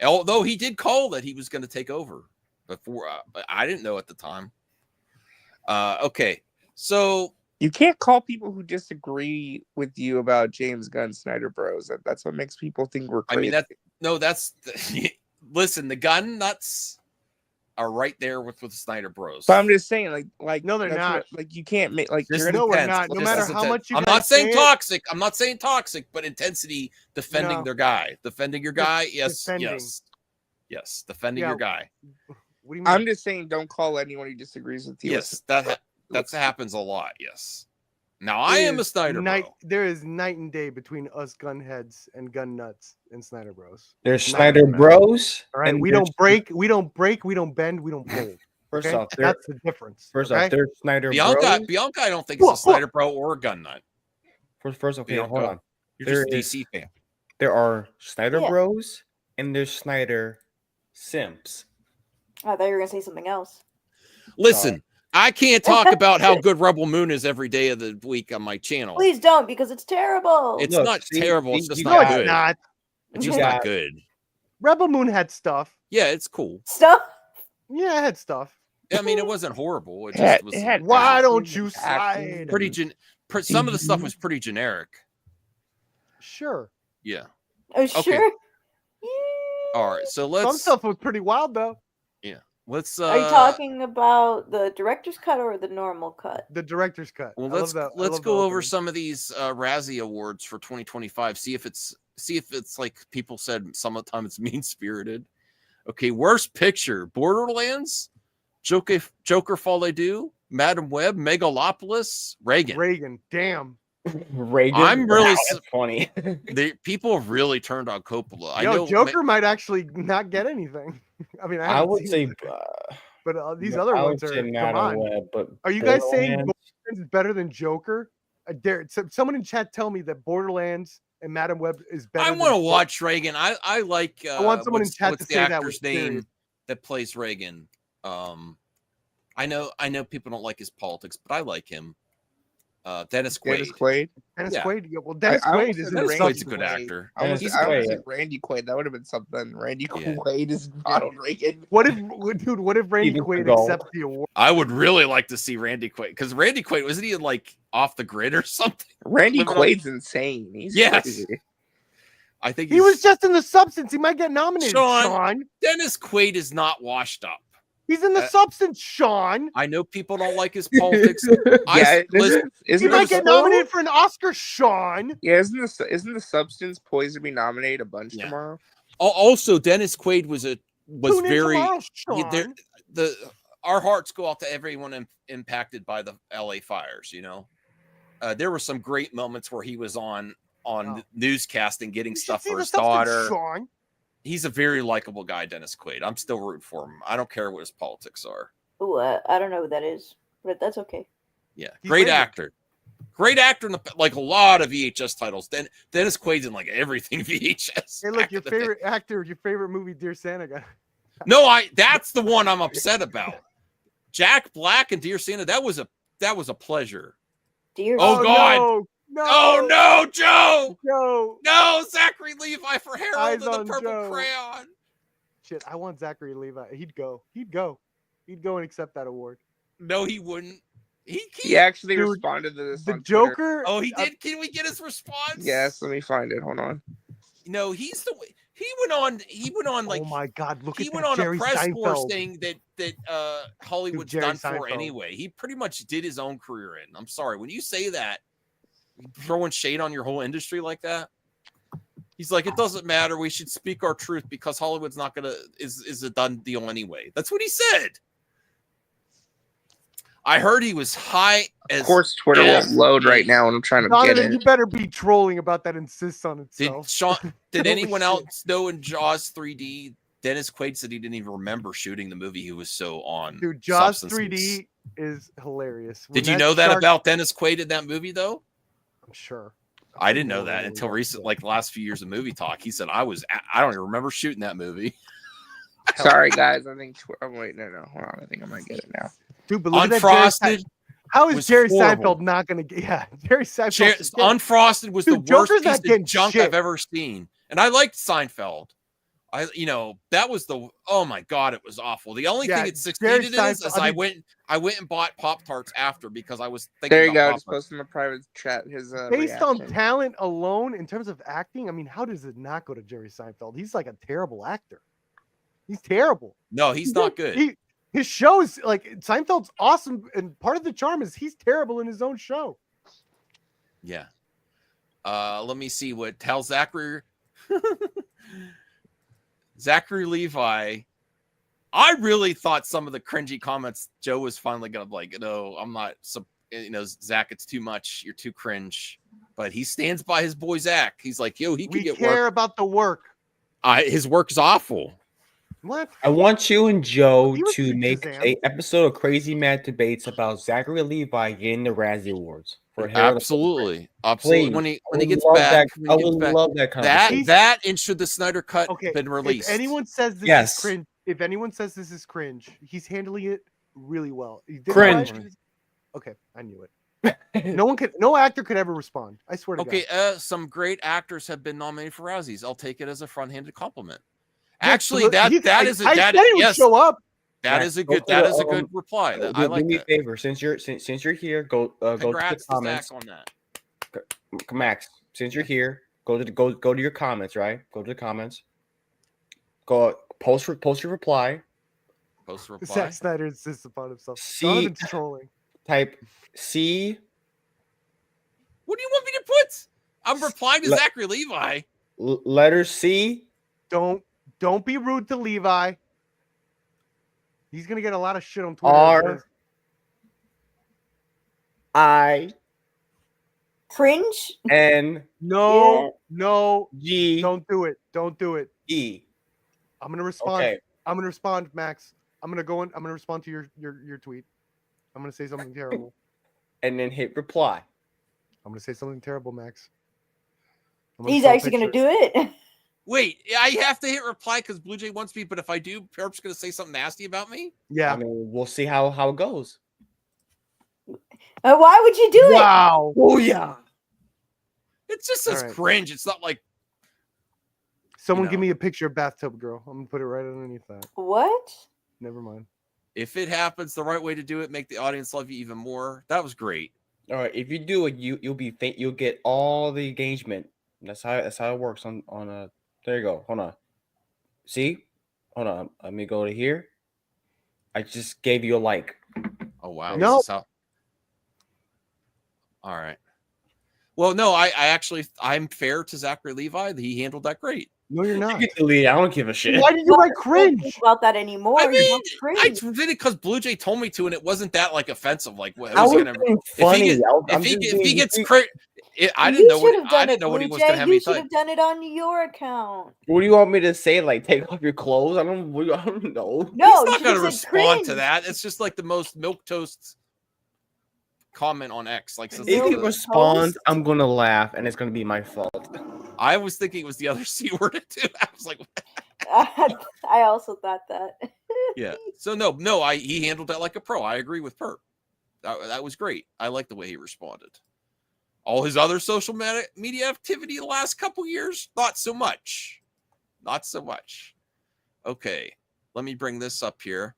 S8: Although he did call that he was going to take over before, but I didn't know at the time. Okay, so
S10: You can't call people who disagree with you about James Gunn Snyder Bros. That's what makes people think we're
S8: I
S10: crazy.
S8: mean that's listen. The gun nuts are right there with the Snyder Bros.
S10: But I'm just saying, like
S9: No, they're
S10: that's
S9: not.
S10: what- like you can't make like
S8: Just
S10: you're
S9: No,
S10: gonna,
S9: we're
S8: intense.
S9: not. No
S8: Just
S9: matter
S8: as
S9: how
S8: intense.
S9: much you
S8: I'm
S9: guys
S8: not saying
S9: say it-
S8: toxic. I'm not saying toxic, but intensity, defending
S9: No.
S8: their guy, defending your guy. Yes,
S9: Defending.
S8: yes, defending
S9: Yeah.
S8: your guy.
S9: What do you mean?
S10: I'm just saying, don't call anyone who disagrees with you.
S8: Yes, that happens a lot. Yes. Now I am a Snyder bro.
S9: There is night and day between us gun heads and gun nuts and Snyder Bros.
S11: There's
S9: Night
S11: Snyder
S9: and day.
S11: Bros.
S9: All right,
S11: and
S9: we
S11: there's-
S9: don't break, we don't bend, we don't fold.
S11: First
S9: Okay?
S11: off, there-
S9: That's the difference.
S11: First
S9: okay?
S11: off, there's Snyder
S8: Bianca,
S11: Bros.
S8: Bianca, I don't think is a Snyder bro or a gun nut.
S11: First, okay,
S8: Bianca,
S11: hold on.
S8: You're
S11: There
S8: just a
S11: is-
S8: DC fan.
S11: There are Snyder
S12: Yeah.
S11: Bros. And there's Snyder Simps.
S12: I thought you were gonna say something else.
S8: Listen, I can't talk about how good Rebel Moon is every day of the week on my channel.
S12: Please don't, because it's terrible.
S8: It's
S11: Look,
S8: not
S11: see,
S8: terrible. It's
S11: you
S8: just
S11: got
S9: No,
S8: not
S9: it's
S8: good.
S9: not.
S8: It's just
S11: You
S8: not
S11: got-
S8: good.
S9: Rebel Moon had stuff.
S8: Yeah, it's cool.
S12: Stuff.
S9: Yeah, it had stuff.
S8: I mean, it wasn't horrible. It
S10: It had-
S8: just was
S10: it had
S9: Why
S10: acting
S9: don't you
S10: and
S9: slide?
S8: pretty. Some of the stuff was pretty generic.
S9: Sure.
S8: Yeah.
S12: Oh, sure.
S8: All right. So
S9: Some
S8: let's
S9: stuff was pretty wild though.
S8: let's.
S12: Are you talking about the director's cut or the normal cut?
S9: The director's cut.
S8: Well,
S9: I
S8: let's
S9: love that. I
S8: let's
S9: love
S8: go
S9: the
S8: over
S9: opening.
S8: some of these Razzie awards for 2025. See if it's like people said. Sometimes it's mean spirited. Okay, worst picture: Borderlands, Joker Fall I Do, Madam Web, Megalopolis, Reagan.
S9: Reagan. Damn.
S11: Reagan.
S8: I'm really
S11: Wow, that's funny.
S8: The people have really turned on Coppola. I
S9: Yo,
S8: know
S9: Joker might actually not get anything. I mean, I,
S11: I
S9: haven't
S11: would
S9: seen
S11: say,
S9: it, but these
S11: no,
S9: other
S11: I would
S9: ones are.
S11: say
S9: Come
S11: Madam
S9: on.
S11: Web, but
S9: Are you guys saying
S11: Borderlands-
S9: Borderlands is better than Joker? I dare someone in chat tell me that Borderlands and Madam Web is better.
S8: I
S9: than
S8: want to
S9: Joker.
S8: watch Reagan. I like.
S9: I want someone in
S8: what's-
S9: chat
S8: what's
S9: to
S8: the
S9: say that
S8: actor's
S9: with
S8: name
S9: serious.
S8: that plays Reagan. I know people don't like his politics, but I like him. Dennis Quaid.
S10: Dennis Quaid.
S9: Dennis
S8: Yeah.
S9: Quaid. Yeah, well, Dennis
S10: I
S9: Quaid
S10: almost
S9: is
S10: said
S9: in
S8: Dennis
S10: Randy
S8: Quaid's a good
S10: Quaid.
S8: actor.
S10: I almost
S11: Dennis
S10: said
S11: Quaid.
S10: Randy Quaid. That would have been something. Randy
S8: Yeah.
S10: Quaid is Ronald Reagan.
S9: What if, dude? What if Randy
S11: Steven
S9: Quaid
S11: Seagal.
S9: accepts the award?
S8: I would really like to see Randy Quaid because Randy Quaid wasn't he like off the grid or something?
S10: Randy
S8: Living on-
S10: Quaid's insane. He's
S8: Yes.
S10: crazy.
S8: I think
S9: He was just in The Substance. He might get nominated.
S8: Sean.
S9: Sean.
S8: Dennis Quaid is not washed up.
S9: He's in The Substance. Sean.
S8: I know people don't like his politics.
S10: Yeah,
S8: listen,
S9: He
S10: isn't
S9: might
S10: the-
S9: get nominated for an Oscar. Sean.
S10: Yeah, isn't the Substance poised to be nominated a bunch
S8: Yeah.
S10: tomorrow?
S8: Also, Dennis Quaid was
S9: Tune in
S8: very.
S9: tomorrow,
S8: Yeah,
S9: Sean.
S8: our hearts go out to everyone impacted by the LA fires. You know, there were some great moments where he was on newscasting, getting
S9: You should
S8: stuff
S9: see
S8: for
S9: The
S8: his
S9: Substance,
S8: daughter.
S9: Sean.
S8: He's a very likable guy, Dennis Quaid. I'm still rooting for him. I don't care what his politics are.
S12: Ooh, I don't know who that is, but that's okay.
S8: Yeah,
S9: He's
S8: great
S9: Reagan.
S8: actor. Great actor in like a lot of VHS titles. Dennis Quaid's in like everything VHS.
S9: Hey, look,
S8: back
S9: your
S8: in the day.
S9: favorite actor, your favorite movie, Dear Santa. Got
S8: No, that's the one I'm upset about. Jack Black and Dear Santa. That was a pleasure.
S12: Dear.
S8: Oh, God.
S9: No.
S8: Oh no, Joe!
S9: Joe.
S8: No, Zachary Levi for Harold
S9: Eyes
S8: and the
S9: on
S8: Purple
S9: Joe.
S8: Crayon.
S9: Shit, I want Zachary Levi. He'd go. He'd go and accept that award.
S8: No, he wouldn't.
S10: He actually
S9: Dude,
S10: responded to this
S9: the
S10: on Twitter.
S9: Joker.
S8: Oh, he did. Can we get his response?
S10: Yes, let me find it. Hold on.
S8: No, he's the. He went on like.
S9: Oh my God! Look
S8: he
S9: at
S8: went
S9: that
S8: on
S9: Jerry
S8: a press corps
S9: Seinfeld.
S8: saying that Hollywood's
S9: Jerry
S8: done for
S9: Seinfeld.
S8: anyway. He pretty much did his own career in. I'm sorry when you say that, throwing shade on your whole industry like that. He's like, it doesn't matter. We should speak our truth because Hollywood's not gonna is a done deal anyway. That's what he said. I heard he was high as.
S10: Of course, Twitter won't load right now, and I'm trying to get
S9: Donovan,
S10: it.
S9: you better be trolling about that. Insists on
S8: Did
S9: itself.
S8: Sean? Did
S9: Holy
S8: anyone
S9: shit.
S8: else know in Jaws 3D? Dennis Quaid said he didn't even remember shooting the movie. He was so on.
S9: Dude, Jaws
S8: substances.
S9: 3D is hilarious.
S8: Did you know that about Dennis Quaid in that movie though?
S9: I'm sure.
S8: I didn't know that until recent, like the last few years of movie talk. He said I don't even remember shooting that movie.
S10: Sorry, guys. I think. Oh wait, no. Hold on. I think I might get it now.
S9: Dude, but look
S8: Unfrosted.
S9: at that. How is
S8: was
S9: Jerry
S8: horrible.
S9: Seinfeld not going to get? Yeah, Jerry Seinfeld.
S8: Unfrosted was
S9: Dude,
S8: the worst
S9: Joker's
S8: piece
S9: not
S8: of
S9: getting
S8: junk
S9: shit.
S8: I've ever seen, and I liked Seinfeld. That was the oh my god, it was awful. The only thing it succeeded in is I went and bought Pop-Tarts after because I was thinking.
S10: There you go.
S8: about
S10: Just post in the private chat his
S9: Based on
S10: reaction.
S9: talent alone, in terms of acting, I mean, how does it not go to Jerry Seinfeld? He's like a terrible actor. He's terrible.
S8: No, he's not good.
S9: His shows, like Seinfeld's awesome, and part of the charm is he's terrible in his own show.
S8: Yeah. Let me see what tells Zachary. Zachary Levi. I really thought some of the cringy comments Joe was finally gonna like. No, I'm not. Zach, it's too much. You're too cringe. But he stands by his boy Zach. He's like, yo, he can get
S9: care
S8: work.
S9: about the work.
S8: His work is awful.
S9: What?
S11: I want you and Joe
S9: He was
S11: to
S9: in
S11: make
S9: Shazam.
S11: an episode of Crazy Mad Debates about Zachary Levi getting the Razzie Awards for Harold.
S8: Absolutely.
S11: Please.
S8: When he
S11: I would
S8: gets
S11: love
S8: back,
S11: that- I would love that conversation.
S8: that and should the Snyder Cut
S9: Okay,
S8: been released?
S9: If anyone says this
S11: Yes.
S9: is cringe, he's handling it really well. He did
S11: Cringe.
S9: right. Okay, I knew it. No actor could ever respond. I swear to
S8: Okay,
S9: God.
S8: some great actors have been nominated for Razzies. I'll take it as a front-handed compliment.
S9: Yeah,
S8: Actually,
S9: so
S8: that is a
S9: I
S8: that
S9: said he would
S8: yes,
S9: show up.
S8: that is a good reply. I
S11: Do
S8: like
S11: me a
S8: that.
S11: favor, since you're here, go to the
S8: Congrats to
S11: comments.
S8: Zach on that.
S11: Max, since you're here, go to your comments, right? Go to the comments. Go post your reply.
S8: Post a reply.
S9: Zack Snyder insists upon himself.
S11: See-
S9: Donovan's trolling.
S11: Type C.
S8: What do you want me to put? I'm replying to
S11: Le-
S8: Zachary Levi.
S11: Letter C.
S9: Don't be rude to Levi. He's gonna get a lot of shit on Twitter.
S11: R. I.
S12: Cringe?
S11: N.
S9: No,
S11: G.
S9: don't do it. Don't do it.
S11: E.
S9: I'm gonna respond.
S11: Okay.
S9: I'm gonna respond, Max. I'm gonna respond to your tweet. I'm gonna say something terrible.
S11: And then hit reply.
S9: I'm gonna say something terrible, Max.
S12: He's actually going to do it?
S8: Wait, I have to hit reply because Blue Jay wants me, but if I do, Perp's going to say something nasty about me?
S9: Yeah.
S11: I mean, we'll see how it goes.
S12: Why would you do it?
S9: Wow.
S11: Oh yeah.
S8: It just says
S9: All right.
S8: cringe. It's not like
S9: Someone give me a picture of bathtub girl. I'm gonna put it right underneath that.
S12: What?
S9: Never mind.
S8: if it happens, the right way to do it, make the audience love you even more. That was great.
S11: All right, if you do it, you'll get all the engagement. That's how it works on a. There you go. Hold on. See, hold on. Let me go to here. I just gave you a like.
S8: Oh wow.
S9: No.
S8: This is how... All right. Well, no, I'm fair to Zachary Levi. He handled that great.
S9: No, you're not.
S11: You get the lead. I don't give a shit.
S9: Why did you like cringe?
S12: Think about that anymore.
S8: I mean,
S12: Don't cringe.
S8: I did it because Blue Jay told me to, and it wasn't that like offensive. Like, what
S11: I
S8: was
S11: was
S8: gonna,
S11: being funny.
S8: if he gets crit, I didn't know what I didn't know what he was gonna have
S12: You
S8: me
S12: should
S8: type.
S12: have done it on your account.
S11: What do you want me to say? Like, take off your clothes? I don't know.
S12: No,
S8: He's not
S12: you
S8: gonna
S12: said
S8: respond to
S12: cringe.
S8: that. It's just like the most milquetoast comment on X. Like, since
S11: If he
S8: the-
S11: responds, I'm gonna laugh, and it's gonna be my fault.
S8: I was thinking it was the other C word too. I was like,
S12: I also thought that.
S8: yeah. So no, he handled that like a pro. I agree with Perp. That was great. I like the way he responded. All his other social media activity the last couple years, not so much. Not so much. Okay, let me bring this up here.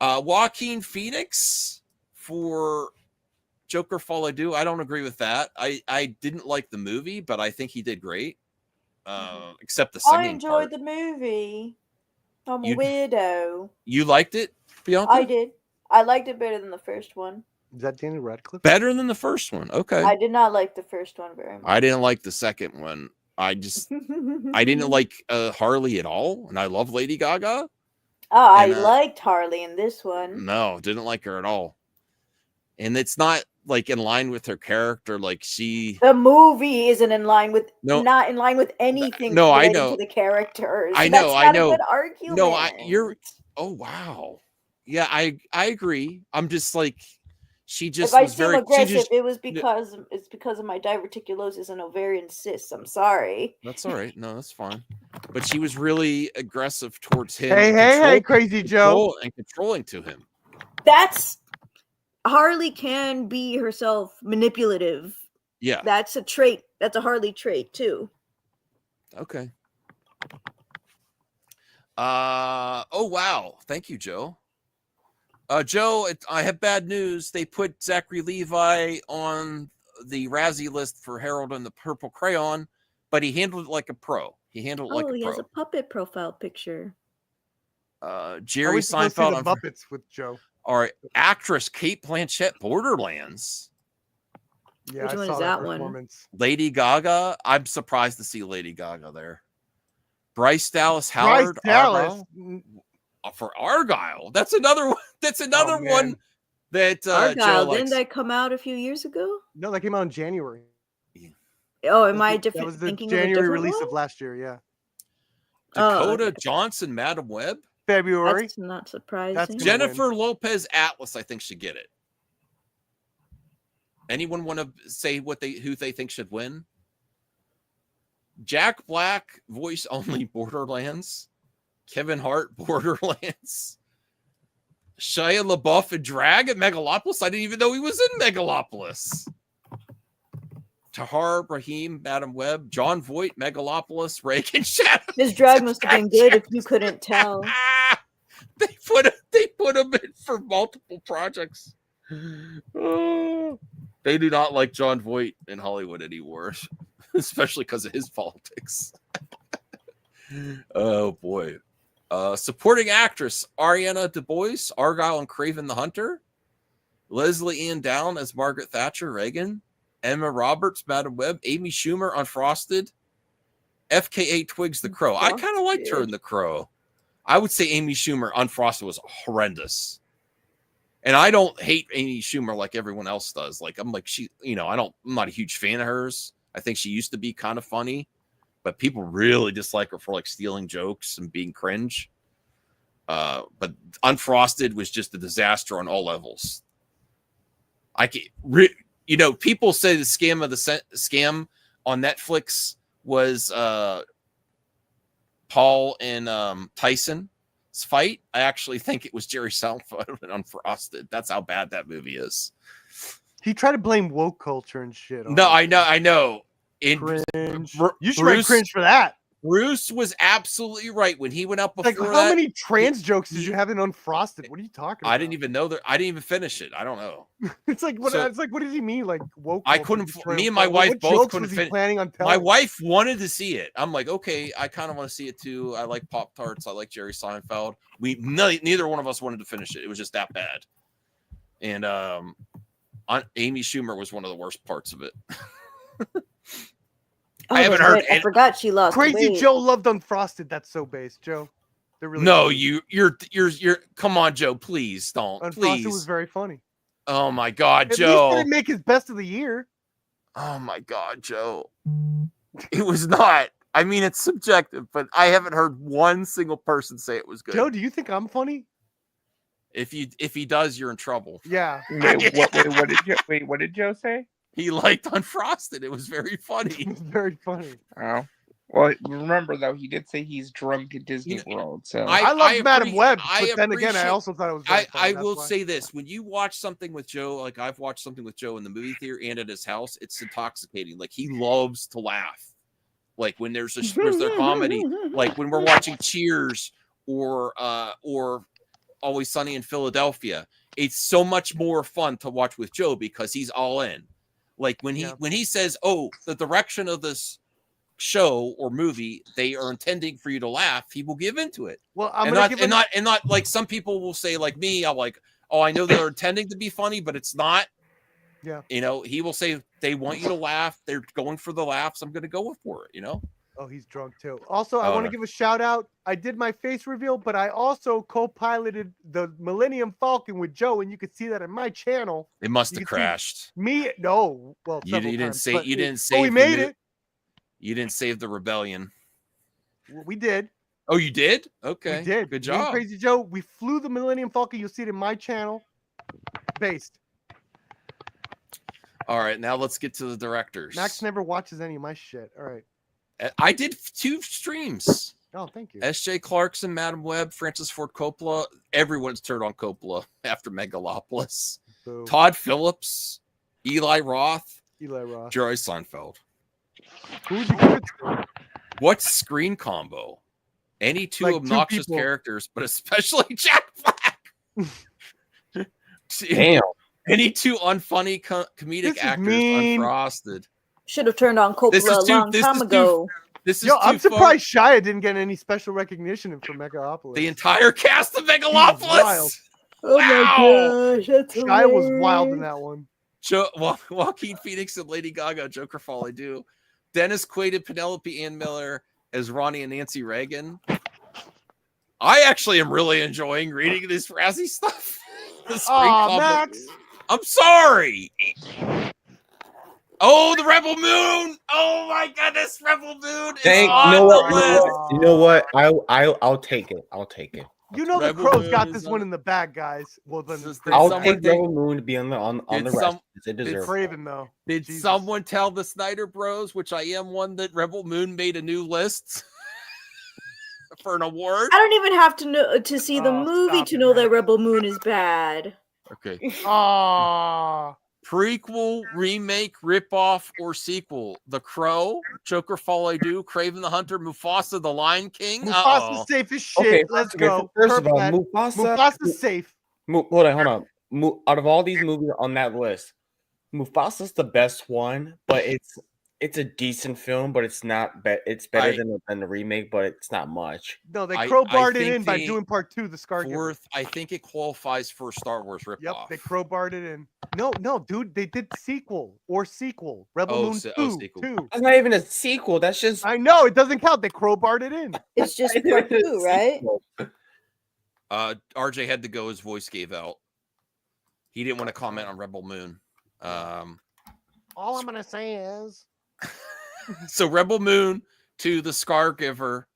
S8: Joaquin Phoenix for Joker Fall I Do. I don't agree with that. I didn't like the movie, but I think he did great. Except the singing
S12: I enjoyed
S8: part.
S12: the movie. I'm a weirdo.
S8: You liked it, Bianca?
S12: I did. I liked it better than the first one.
S9: Is that Daniel Radcliffe?
S8: Better than the first one. Okay.
S12: I did not like the first one very much.
S8: I didn't like the second one. I didn't like Harley at all, and I love Lady Gaga.
S12: Oh, I liked Harley in this one.
S8: No, didn't like her at all. And it's not like in line with her character. Like
S12: the movie isn't in line with not in line with anything.
S8: No, I
S12: relating
S8: know
S12: to the characters.
S8: I know.
S12: That's not a good argument.
S8: No, you're. Oh wow. Yeah, I agree. I'm just like. She just
S12: if I
S8: was
S12: seem
S8: very
S12: aggressive, it was because it's because of my diverticulosis and ovarian cysts. I'm sorry.
S8: That's all right. No, that's fine. But she was really aggressive towards him.
S9: Hey, Crazy Joe.
S8: And controlling to him.
S12: That's Harley can be herself manipulative.
S8: Yeah.
S12: That's a trait. That's a Harley trait too.
S8: Okay. Oh wow. Thank you, Joe. Joe, I have bad news. They put Zachary Levi on the Razzie list for Harold and the Purple Crayon, but he handled it like a pro. He handled it like a pro.
S12: He has a puppet profile picture.
S8: Jerry Seinfeld
S9: on Muppets with Joe.
S8: All right, actress Kate Blanchett, Borderlands.
S9: Yeah,
S12: which one is that one?
S8: Lady Gaga. I'm surprised to see Lady Gaga there. Bryce Dallas Howard. Argyle. For Argyle. That's another one. That's another one that
S12: Argyle,
S8: Joe
S12: didn't that come out a few years ago?
S9: No, that came out in January.
S12: Oh, am I different?
S9: That was the
S12: thinking
S9: January
S12: of a different
S9: release
S12: one?
S9: of last year. Yeah.
S8: Dakota Johnson, Madam Web.
S9: February.
S12: That's not surprising.
S9: That's
S8: Jennifer Lopez Atlas, I think, should get it. Anyone want to say who they think should win? Jack Black, voice only, Borderlands. Kevin Hart, Borderlands. Shia LaBeouf and Drag at Megalopolis. I didn't even know he was in Megalopolis. Tahar Brahim, Madam Web. John Voight, Megalopolis. Reagan Shadow.
S12: His drag must have been good if you couldn't tell.
S8: They put him in for multiple projects. Oh, they do not like John Voight in Hollywood anymore, especially because of his politics. Oh boy. Supporting actress Ariana DeBois, Argyle and Craven the Hunter. Leslie Ann Down as Margaret Thatcher, Reagan. Emma Roberts, Madam Web. Amy Schumer, Unfrosted. FKA Twigs the Crow. I kind of liked her in The Crow. I would say Amy Schumer, Unfrosted, was horrendous. And I don't hate Amy Schumer like everyone else does. Like, I'm like, I'm not a huge fan of hers. I think she used to be kind of funny. But people really dislike her for like stealing jokes and being cringe. But Unfrosted was just a disaster on all levels. People say the scam on Netflix was Paul and Tyson's fight. I actually think it was Jerry Seinfeld and Unfrosted. That's how bad that movie is.
S9: He tried to blame woke culture and shit.
S8: No, I know.
S9: Cringe. You should write cringe for that.
S8: Bruce was absolutely right when he went up before.
S9: Like, how many trans jokes did you have in Unfrosted? What are you talking about?
S8: I didn't even know that. I didn't even finish it. I don't know.
S9: It's like what? It's like what does he mean? Like woke?
S8: I couldn't. Me and my wife both couldn't finish.
S9: Planning on telling?
S8: My wife wanted to see it. I'm like, okay, I kind of want to see it too. I like Pop-Tarts. I like Jerry Seinfeld. Neither one of us wanted to finish it. It was just that bad. And Amy Schumer was one of the worst parts of it. I haven't heard.
S12: I forgot she lost.
S9: Crazy
S12: weight.
S9: Joe loved Unfrosted. That's so base, Joe. Really
S8: no,
S9: funny.
S8: you're. Come on, Joe. Please don't.
S9: Unfrosted
S8: please.
S9: was very funny.
S8: Oh my God,
S9: At
S8: Joe!
S9: least didn't make his best of the year.
S8: Oh my God, Joe! It was not. I mean, it's subjective, but I haven't heard one single person say it was good.
S9: Joe, do you think I'm funny?
S8: If he does, you're in trouble.
S9: Yeah.
S10: What did Joe say?
S8: He liked Unfrosted. It was very funny.
S9: It's very funny.
S10: Oh, Well, remember though, he did say he's drunk at Disney World. So
S9: I love Madam Web,
S8: I
S9: but then again, I
S8: appreciate-
S9: also thought it was. Very funny,
S8: I
S9: that's
S8: will
S9: why.
S8: say this: when you watch something with Joe, like I've watched something with Joe in the movie theater and at his house, it's intoxicating. Like he loves to laugh. Like when there's their comedy, like when we're watching Cheers or Always Sunny in Philadelphia, it's so much more fun to watch with Joe because he's all in. Like when he says, "Oh, the direction of this show or movie, they are intending for you to laugh," he will give into it.
S9: Well, I'm
S8: not like some people will say, like me, I'm like, "Oh, I know they're intending to be funny, but it's not."
S9: Yeah.
S8: You know, he will say they want you to laugh. They're going for the laughs. I'm going to go for it. You know.
S9: Oh, he's drunk too. Also, I want to give a shout out. I did my face reveal, but I also co-piloted the Millennium Falcon with Joe, and you could see that in my channel.
S8: It must have crashed.
S9: Me, no. Well,
S8: you didn't
S9: times,
S8: say
S9: but
S8: you didn't
S9: we
S8: save.
S9: made it.
S8: You didn't save the rebellion.
S9: We did.
S8: Oh, you did? Okay.
S9: We did.
S8: Good
S9: Me and
S8: job.
S9: Crazy Joe. We flew the Millennium Falcon. You'll see it in my channel. Based.
S8: All right, now let's get to the directors.
S9: Max never watches any of my shit. All right.
S8: I did 2 streams.
S9: Oh, thank you.
S8: S.J. Clarkson, Madam Web, Francis Ford Coppola. Everyone's turned on Coppola after Megalopolis.
S9: Boo.
S8: Todd Phillips, Eli Roth,
S9: Jerry
S8: Seinfeld.
S9: Who would you give it to?
S8: What's screen combo? Any two
S9: Like two
S8: obnoxious
S9: people.
S8: characters, but especially Jack Black.
S11: Damn.
S8: Any two unfunny comedic
S9: This is
S8: actors,
S9: mean.
S8: unfrosted.
S12: Should have turned on Coppola a long time ago.
S8: This is
S9: Yo, I'm
S8: too far.
S9: surprised Shia didn't get any special recognition for Megalopolis.
S8: The entire cast of
S9: He's wild.
S8: Megalopolis.
S12: Oh
S8: Wow.
S12: my gosh, that's
S9: Shia was wild in
S12: hilarious.
S9: that one.
S8: Joaquin Phoenix and Lady Gaga, Joker Folly Do. Dennis Quaid and Penelope Ann Miller as Ronnie and Nancy Reagan. I actually am really enjoying reading this Razzie stuff. The screen combo.
S9: Max.
S8: I'm sorry. Oh, the Rebel Moon! Oh my goodness, Rebel Moon is
S11: Thank
S8: on
S11: you know what?
S8: the list.
S11: You know what? I'll take it. I'll take it.
S9: You know the
S8: Rebel
S9: Crows
S8: Moon
S9: got
S8: is
S9: this
S8: on-
S9: one in the bag, guys. Well, then
S11: I'll
S8: someone
S11: take
S8: think-
S11: Rebel Moon to be on the
S8: Did
S11: rest.
S8: some-
S11: They deserve.
S9: Craven though.
S8: Did
S9: Jesus.
S8: someone tell the Snyder Bros, which I am one, that Rebel Moon made a new list for an award?
S12: I don't even have to know to see the
S9: Oh,
S12: movie
S9: stop
S12: to
S9: it,
S12: know that
S9: Max.
S12: Rebel Moon is bad.
S8: Okay.
S9: Aw.
S8: Prequel, remake, ripoff, or sequel? The Crow, Joker Fall I Do, Craven the Hunter, Mufasa the Lion King.
S9: Mufasa's safe as shit.
S11: Okay,
S9: Let's
S11: okay,
S9: go.
S11: first of all,
S9: Perfect. Mufasa's safe.
S11: Hold on. Out of all these movies on that list, Mufasa's the best one, but it's a decent film, but it's not. It's better than the remake, but it's not much.
S9: No, they
S8: I
S9: crowbarred it
S8: think
S9: in by
S8: they-
S9: doing part 2, the Scar.
S8: Fourth, I think it qualifies for Star Wars ripoff.
S9: Yep, they crowbarred it in. No, dude, they did sequel. Rebel
S8: Oh,
S9: Moon
S8: se-
S9: 2.
S8: oh, sequel.
S9: 2.
S11: That's not even a sequel. That's just.
S9: I know it doesn't count. They crowbarred it in.
S12: It's just part 2, right?
S8: RJ had to go. His voice gave out. He didn't want to comment on Rebel Moon.
S9: All I'm gonna say is,
S8: So Rebel Moon to the Scar Giver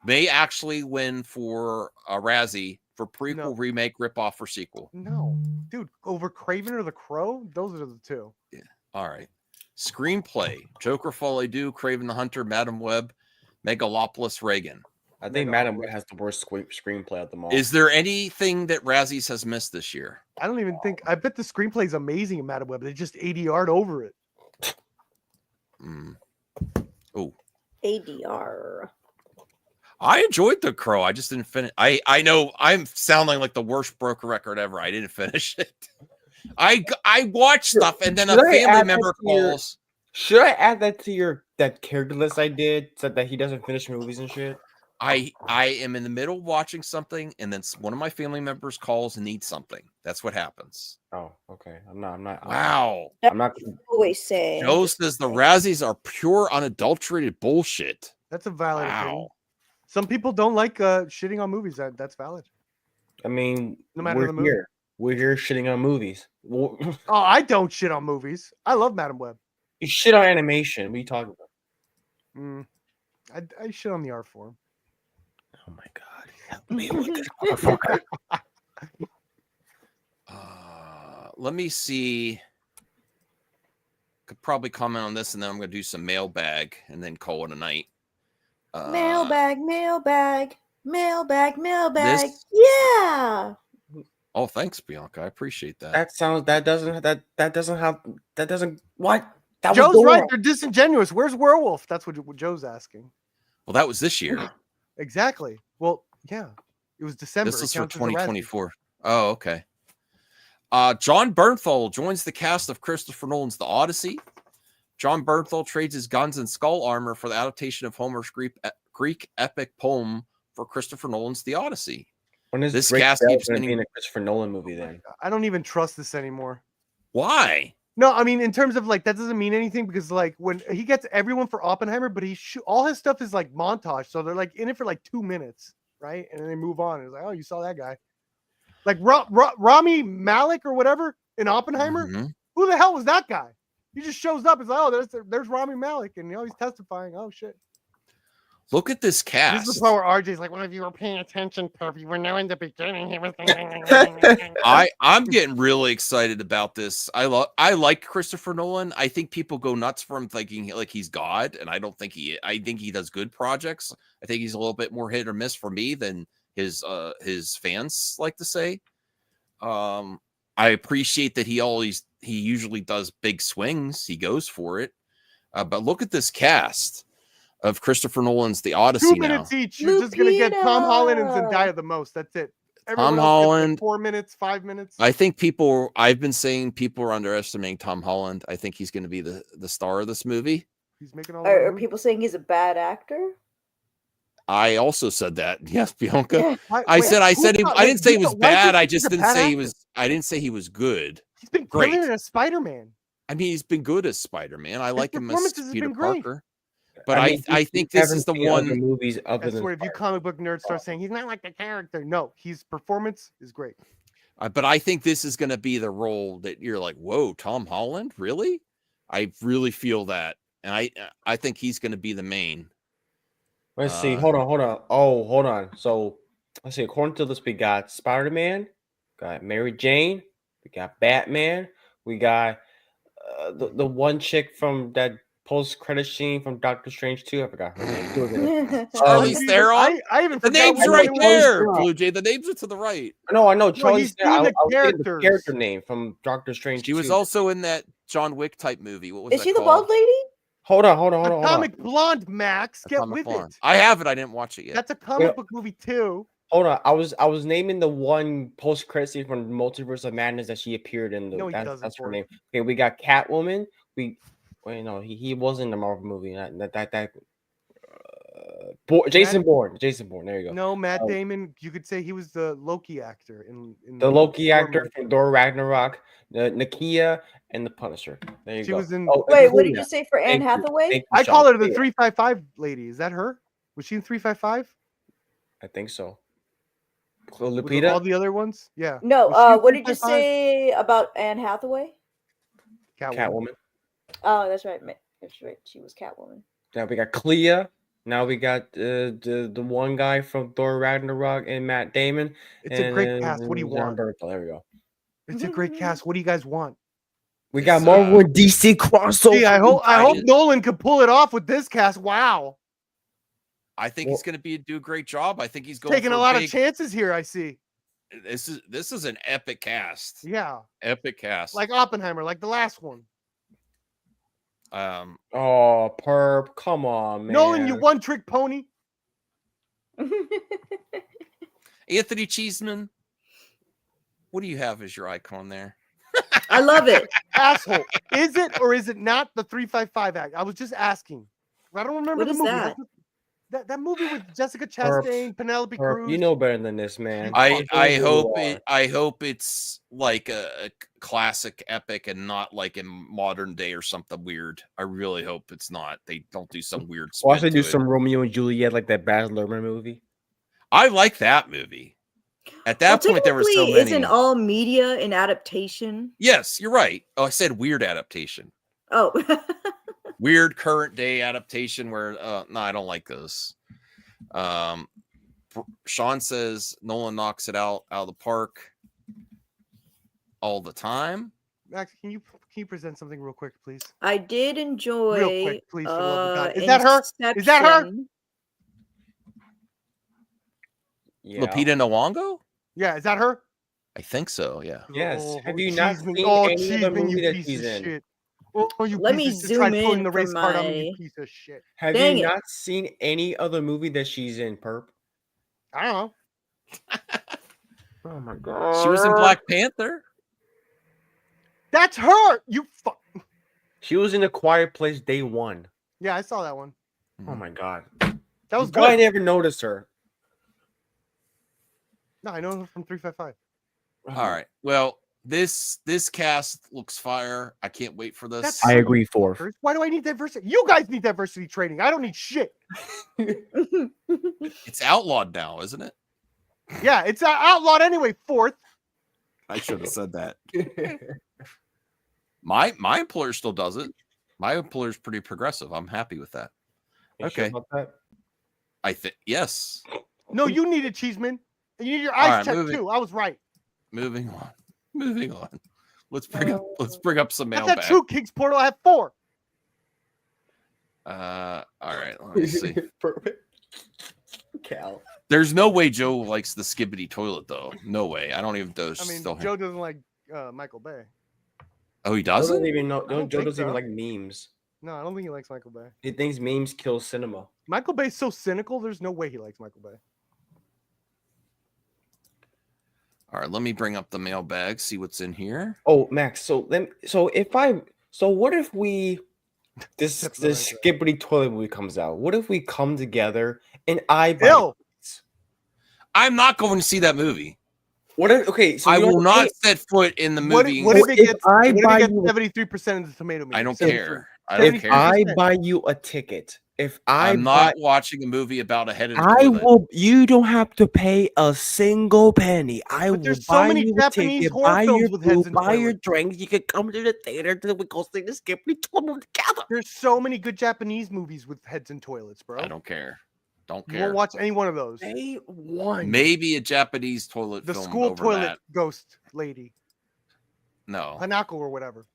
S8: may actually win for a Razzie for prequel,
S9: No.
S8: remake, ripoff, or sequel.
S9: no, dude, over Craven or the Crow. Those are the two.
S8: All right. Screenplay: Joker Fall I Do, Craven the Hunter, Madam Web, Megalopolis, Reagan.
S11: I think Madam Web has the worst screenplay of them all.
S8: Is there anything that Razzies has missed this year?
S9: I don't even think. I bet the screenplay is amazing in Madam Web. They just ADR'd over it.
S8: Oh,
S12: ADR.
S8: I enjoyed The Crow. I just didn't finish. I know I'm sounding like the worst broker record ever. I didn't finish it. I watch stuff and then a
S11: Should I
S8: family
S11: add
S8: member
S11: that to your-
S8: calls.
S11: Should I add that to that character list I did? Said that he doesn't finish movies and shit.
S8: I am in the middle of watching something and then one of my family members calls and needs something. That's what happens.
S11: Oh, okay. I'm not.
S8: Wow.
S11: I'm not.
S12: Always say.
S8: Joe says the Razzies are pure unadulterated bullshit.
S9: That's a valid opinion.
S8: Wow.
S9: Some people don't like shitting on movies. That's valid.
S11: I mean,
S9: No matter
S11: we're
S9: the movie.
S11: here. We're here shitting on movies. Well,
S9: Oh, I don't shit on movies. I love Madam Web.
S11: you shit on animation. What are you talking about?
S9: I shit on the art form.
S11: Oh my god! Help me with this motherfucker.
S8: Let me see. Could probably comment on this and then I'm going to do some mailbag and then call it a night.
S12: Mailbag, mailbag, mailbag, mailbag.
S8: This-
S12: Yeah.
S8: Oh, thanks, Bianca. I appreciate that.
S11: That doesn't what? That
S9: Joe's
S11: was
S9: right.
S11: Dora.
S9: They're disingenuous. Where's Werewolf? That's what Joe's asking.
S8: Well, that was this year.
S9: Exactly. Well, yeah. It was December.
S8: This
S9: It
S8: is for
S9: counts as a Razzie.
S8: 2024. Oh, okay. John Bernthal joins the cast of Christopher Nolan's The Odyssey. John Bernthal trades his guns and skull armor for the adaptation of Homer's Greek epic poem for Christopher Nolan's The Odyssey.
S11: When is
S8: This
S11: Drake
S8: cast
S11: Bell
S8: keeps
S11: gonna be
S8: getting...
S11: in a Christopher Nolan movie then?
S9: I don't even trust this anymore.
S8: Why?
S9: No, I mean, in terms of like, that doesn't mean anything because like when he gets everyone for Oppenheimer, but all his stuff is like montage. So they're like in it for like 2 minutes, right? And then they move on. It's like, oh, you saw that guy. Like Rami Malek or whatever in Oppenheimer.
S8: Mm-hmm.
S9: Who the hell was that guy? He just shows up. It's like, oh, there's Rami Malek. And he's testifying. Oh, shit.
S8: Look at this cast.
S9: This is the part where RJ's like, well, if you were paying attention, Perf, you were now in the beginning. He was...
S8: I'm getting really excited about this. I like Christopher Nolan. I think people go nuts for him thinking like he's God, and I don't think I think he does good projects. I think he's a little bit more hit or miss for me than his fans like to say. I appreciate that he usually does big swings. He goes for it. But look at this cast of Christopher Nolan's The Odyssey.
S9: 2 minutes each. You're just gonna get Tom Holland and Zendaya the most. That's it. Everyone
S8: Tom
S9: else gets,
S8: Holland,
S9: like 4 minutes, 5 minutes.
S8: I think I've been saying people are underestimating Tom Holland. I think he's going to be the star of this movie.
S9: He's making all.
S12: Are people saying he's a bad actor?
S8: I also said that. Yes, Bianca.
S12: Yeah.
S8: I didn't say he was bad. I just didn't say he
S9: actor?
S8: was. I didn't say he was good.
S9: He's been
S8: great
S9: great in a Spider-Man.
S8: I mean, he's been good as Spider-Man. I like him as
S9: performances have
S8: Peter
S9: been great.
S8: Parker. But I think this is the one.
S11: Movies other
S9: I
S11: than
S9: swear, if you comic book nerds start saying he's not like the character, no, his performance is great.
S8: But I think this is going to be the role that you're like, whoa, Tom Holland, really? I really feel that, and I think he's going to be the main.
S11: Let's see. Hold on. Oh, hold on. So let's see. According to this, we got Spider-Man, got Mary Jane, we got Batman, we got the one chick from that post-credit scene from Doctor Strange 2. I forgot her name.
S8: Charlize Theron.
S9: I even
S8: the name's right there, Blue Jay. The names are to the right.
S11: No, I know. Charlize
S9: he's
S11: Theron.
S9: doing
S11: I was thinking
S9: the
S11: the character name from Doctor Strange.
S8: She was
S11: 2.
S8: also in that John Wick type movie. What was
S12: Is
S8: that
S12: she the
S8: called?
S12: bald lady?
S11: Hold on.
S9: Atomic Blonde, Max. Get
S8: Atomic
S9: with
S8: Blonde.
S9: it.
S8: I have it. I didn't watch it yet.
S9: That's a comic book movie too.
S11: Hold on. I was naming the one post-credit scene from Multiverse of Madness that she appeared in.
S9: No, he doesn't,
S11: that's her
S9: Ford.
S11: name. Okay, we got Catwoman. He wasn't in the Marvel movie. Jason Bourne. There you go.
S9: No, Matt Damon. You could say he was the Loki actor in
S11: The Loki
S9: Thor
S11: actor
S9: movie.
S11: from Thor Ragnarok, Nakia, and the Punisher. There you
S9: She
S11: go.
S9: was in.
S12: Wait, what did you say for Anne
S11: Thank you.
S12: Hathaway?
S11: Thank you,
S9: I
S11: Sean.
S9: call her the
S11: Yeah,
S9: 355 lady. Is that her? Was she in 355?
S11: I think so.
S9: With
S11: Lupita.
S9: all the other ones? Yeah.
S12: No,
S9: Was she in
S12: what did you
S9: 355?
S12: say about Anne Hathaway?
S11: Catwoman.
S12: Oh, that's right. That's right. She was Catwoman.
S11: Now we got Clea. Now we got the one guy from Thor Ragnarok and Matt Damon.
S9: It's a great cast. What do you want?
S11: There we go.
S9: It's a great cast. What do you guys want?
S11: We got Marvel and DC crossover.
S9: Gee, I hope Nolan could pull it off with this cast. Wow.
S8: I think he's going to do a great job. I think he's going
S9: Taking
S8: for
S9: a lot
S8: big,
S9: of chances here, I see.
S8: This is an epic cast.
S9: Yeah.
S8: Epic cast.
S9: Like Oppenheimer, like the last one.
S11: Oh, Perp. Come on, man.
S9: Nolan, you one trick pony.
S8: Anthony Cheeseman, what do you have as your icon there?
S12: I love it.
S9: Asshole. Is it or is it not the 355 act? I was just asking. I don't remember
S12: What
S9: the
S12: is
S9: movie.
S12: that?
S9: That movie with Jessica Chastain, Penelope
S11: Perp,
S9: Cruz.
S11: you know better than this, man.
S8: I hope it's like a classic epic and not like in modern day or something weird. I really hope it's not. They don't do some weird spin
S11: Watch they do
S8: to it.
S11: some Romeo and Juliet like that Baz Luhrmann movie.
S8: I like that movie. At that point, there were so
S12: technically,
S8: many.
S12: Isn't all media an adaptation?
S8: Yes, you're right. Oh, I said weird adaptation.
S12: Oh.
S8: Weird current day adaptation where no, I don't like those. Sean says Nolan knocks it out of the park all the time.
S9: Max, can you present something real quick, please?
S12: I did enjoy.
S9: Real quick, please. For the love of God. Is that her? Is that her?
S12: Inception.
S11: Yeah.
S8: Lupita Nyong'o?
S9: Yeah, is that her?
S8: I think so. Yeah.
S11: Yes.
S9: Oh,
S11: Have you not
S9: Cheeseman.
S11: seen
S9: Oh,
S11: any other
S9: Cheeseman,
S11: movie
S9: you
S11: that
S9: piece
S11: she's
S9: of
S11: in?
S9: shit. Oh, you
S12: Let
S9: piece
S12: me
S9: of shit.
S12: zoom
S9: Tried pulling
S12: in
S9: the
S12: for
S9: race card on me,
S12: my-
S9: you piece of shit.
S11: Have
S12: Dang
S11: you
S12: it.
S11: not seen any other movie that she's in, Perp?
S9: I don't know.
S11: Oh my god.
S8: She was in Black Panther.
S9: That's her. You fuck.
S11: She was in A Quiet Place Day 1.
S9: Yeah, I saw that one.
S11: Oh my god.
S9: That was
S11: I
S9: good.
S11: never noticed her.
S9: No, I know her from 355.
S8: All right. Well, this cast looks fire. I can't wait for this.
S9: That's
S11: I agree, Fourth.
S9: Why do I need diversity? You guys need diversity training. I don't need shit.
S8: It's outlawed now, isn't it?
S9: Yeah, it's outlawed anyway. Fourth.
S8: I should have said that. My employer still does it. My employer's pretty progressive. I'm happy with that.
S11: You sure
S8: Okay.
S11: about that?
S8: I think yes.
S9: No, you need it, Cheeseman. And you need your
S8: All
S9: eyes
S8: right,
S9: checked
S8: moving-
S9: too. I was right.
S8: Moving on. Moving on. Let's bring up some
S9: That's
S8: mailbag.
S9: not true, King's Portal. I have 4.
S8: All right, let me see.
S11: Perfect. Cal.
S8: There's no way Joe likes the Skibidi Toilet though. No way. I don't even know.
S9: I mean,
S8: still
S9: Joe doesn't like Michael Bay.
S8: Oh, he
S11: Joe
S8: doesn't?
S11: doesn't even know.
S9: I don't
S11: Joe
S9: think
S11: doesn't even
S9: so.
S11: like memes.
S9: No, I don't think he likes Michael Bay.
S11: He thinks memes kill cinema.
S9: Michael Bay's so cynical. There's no way he likes Michael Bay.
S8: All right, let me bring up the mailbag, see what's in here.
S11: Oh, Max. So what if we this Skibidi Toilet movie comes out? What if we come together and I buy
S9: Ew.
S8: I'm not going to see that movie.
S11: What if, okay, so
S8: I
S11: you
S8: will
S11: don't
S8: not
S11: pay-
S8: set foot in the
S9: What,
S8: movie.
S9: what if it
S11: If
S9: gets,
S11: I
S9: what if
S11: buy
S9: it gets
S11: you-
S9: 73% in the tomato meter?
S8: I don't
S9: 73.
S8: care. I don't
S11: If
S8: care.
S11: I buy you a ticket,
S8: I'm not watching a movie about a head in the
S11: I
S8: toilet.
S11: will. You don't have to pay a single penny. I will
S9: there's so
S11: buy
S9: many
S11: you a
S9: Japanese
S11: ticket,
S9: horror
S11: buy
S9: films
S11: your
S9: with heads
S11: food,
S9: in
S11: buy your
S9: toilets.
S11: drinks. You can come to the theater till we go see the Skibidi Toilet together.
S9: There's so many good Japanese movies with heads in toilets, bro.
S8: I don't care. Don't
S9: You
S8: care.
S9: won't watch any one of those.
S11: Pay one.
S8: Maybe a Japanese toilet
S9: The
S8: film
S9: school
S8: over
S9: toilet
S8: that.
S9: ghost lady,
S8: No.
S9: Hanako or whatever.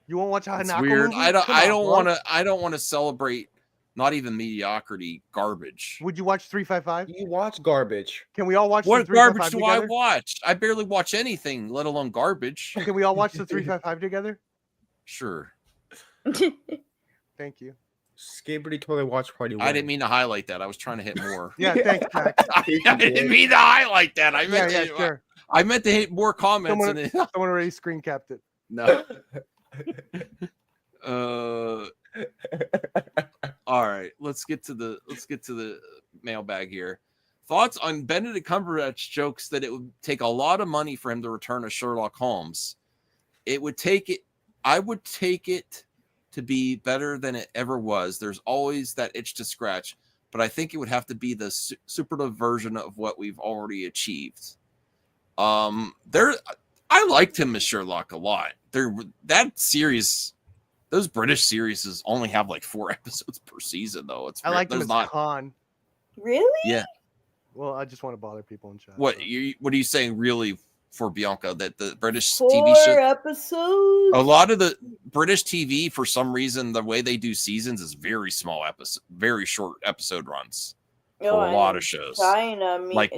S9: You won't watch a
S8: It's
S9: Hanako
S8: weird.
S9: movie?
S8: I
S9: Come on, bro.
S8: don't want to celebrate not even mediocrity garbage.
S9: Would you watch 355?
S11: You watch garbage.
S9: Can we all watch
S8: What
S9: the 355
S8: garbage do I
S9: together?
S8: watch? I barely watch anything, let alone garbage.
S9: Can we all watch the 355 together?
S8: Sure.
S9: Thank you.
S11: Skibidi Toilet Watch Party.
S8: I didn't mean to highlight that. I was trying to hit more.
S9: Yeah, thanks, Max.
S8: I didn't mean to highlight that. I meant
S9: Yeah,
S8: to,
S9: sure.
S8: I meant to hit more comments.
S9: Someone,
S8: and
S9: someone already screen capped it.
S8: No. All right. Let's get to the mailbag here. Thoughts on Benedict Cumberbatch jokes that it would take a lot of money for him to return as Sherlock Holmes. I would take it to be better than it ever was. There's always that itch to scratch, but I think it would have to be the superlative version of what we've already achieved. I liked him as Sherlock a lot. That series, those British series only have like 4 episodes per season, though.
S9: I like him as Khan.
S12: Really?
S8: Yeah.
S9: Well, I just want to bother people in chat.
S8: What are you saying? Really, for Bianca, that the British
S12: 4
S8: TV show,
S12: episodes.
S8: a lot of the British TV, for some reason, the way they do seasons is very small episode, very short episode runs for a lot of shows.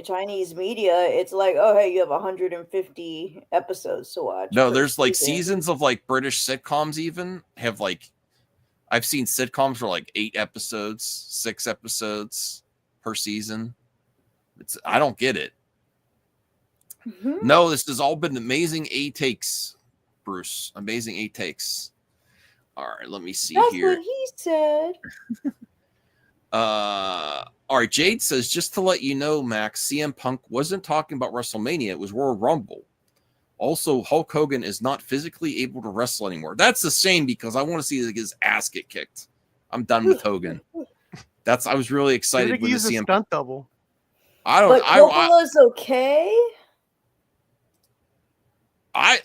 S12: Chinese media, it's like, oh hey, you have 150 episodes to watch.
S8: No,
S12: per
S8: there's like
S12: season.
S8: seasons of like British sitcoms even have like, I've seen sitcoms for like 8 episodes, 6 episodes per season. I don't get it.
S12: Mm-hmm.
S8: No, this has all been amazing 8 takes, Bruce. Amazing 8 takes. All right, let me see
S12: That's
S8: here.
S12: what he said.
S8: All right, Jade says, just to let you know, Max, CM Punk wasn't talking about WrestleMania. It was Royal Rumble. Also, Hulk Hogan is not physically able to wrestle anymore. That's a shame because I want to see his ass get kicked. I'm done with Hogan. I was really excited
S9: when
S8: with
S9: he's
S8: the
S9: a
S8: CM
S9: stunt double.
S8: I don't.
S12: But Coppola's okay.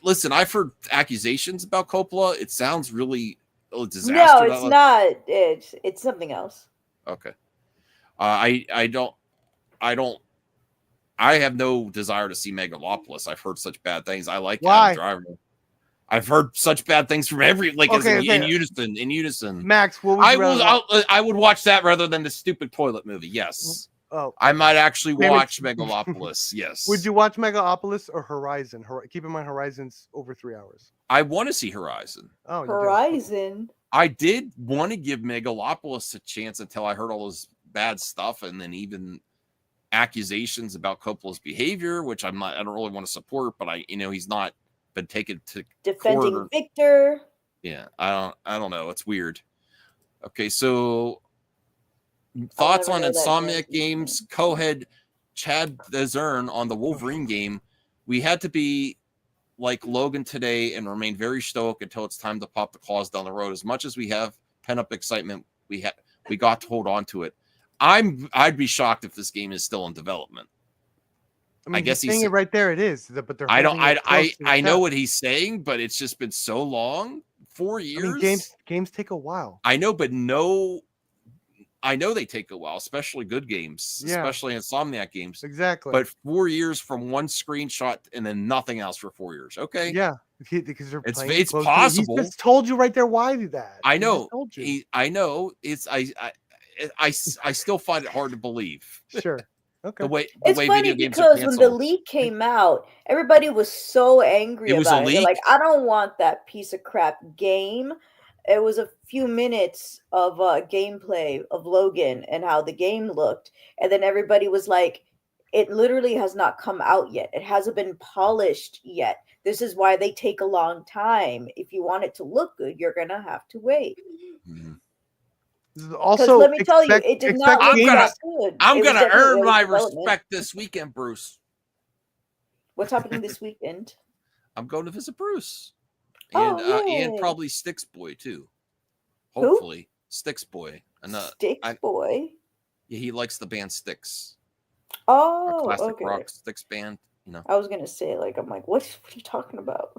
S8: Listen. I've heard accusations about Coppola. It sounds really a disaster.
S12: No, it's not. It's something else.
S8: Okay. I have no desire to see Megalopolis. I've heard such bad things. I like
S9: Why?
S8: Adam Driver. I've heard such bad things from every in unison.
S9: Max, what would you rather watch?
S8: I would watch that rather than the stupid toilet movie. Yes.
S9: Oh,
S8: I might actually
S9: Damn it.
S8: watch Megalopolis. Yes.
S9: would you watch Megalopolis or Horizon? Keep in mind, Horizon's over 3 hours.
S8: I want to see Horizon.
S9: Oh, you do.
S12: Horizon.
S8: I did want to give Megalopolis a chance until I heard all those bad stuff, and then even accusations about Coppola's behavior, which I don't really want to support, but he's not been taken to
S12: Defending
S8: court.
S12: Victor.
S8: Yeah, I don't know. It's weird. Okay, so thoughts on Insomniac Games co-head Chad Dezern on the Wolverine game. We had to be like Logan today and remain very stoic until it's time to pop the claws down the road. As much as we have pent-up excitement, we got to hold on to it. I'd be shocked if this game is still in development.
S9: I mean,
S8: I guess
S9: he's saying it right there. It is, but they're.
S8: I
S9: holding it close to the
S8: know
S9: chest.
S8: what he's saying, but it's just been so long. 4 years.
S9: I mean, games take a while.
S8: I know, but I know they take a while, especially good games, especially Insomniac games.
S9: Exactly.
S8: But 4 years from one screenshot and then nothing else for 4 years. Okay.
S9: Yeah, because they're
S8: It's
S9: playing close to it.
S8: possible.
S9: He just told you right there why do that.
S8: I
S9: He
S8: know.
S9: just told you.
S8: I know. I still find it hard to believe.
S9: Sure. Okay.
S8: The way
S12: It's
S8: video
S12: funny
S8: games are
S12: because when the
S8: canceled.
S12: leak came out, everybody was so angry
S8: It was
S12: about
S8: a
S12: it. They're
S8: leak?
S12: like, I don't want that piece of crap game. It was a few minutes of gameplay of Logan and how the game looked. And then everybody was like, it literally has not come out yet. It hasn't been polished yet. This is why they take a long time. If you want it to look good, you're going to have to wait.
S9: Also,
S12: let me tell you, it did not look that good.
S8: I'm
S12: It was
S8: gonna
S12: definitely
S8: earn
S12: early
S8: my
S12: development.
S8: respect this weekend, Bruce.
S12: What's happening this weekend?
S8: I'm going to visit Bruce.
S12: Oh,
S8: And
S12: yay.
S8: probably Sticks Boy too.
S12: Who?
S8: Hopefully. Sticks Boy.
S12: Sticks Boy?
S8: Yeah, he likes the band Styx.
S12: Oh,
S8: Classic
S12: okay.
S8: rock Styx band,
S12: I was gonna say, I'm like, what are you talking about?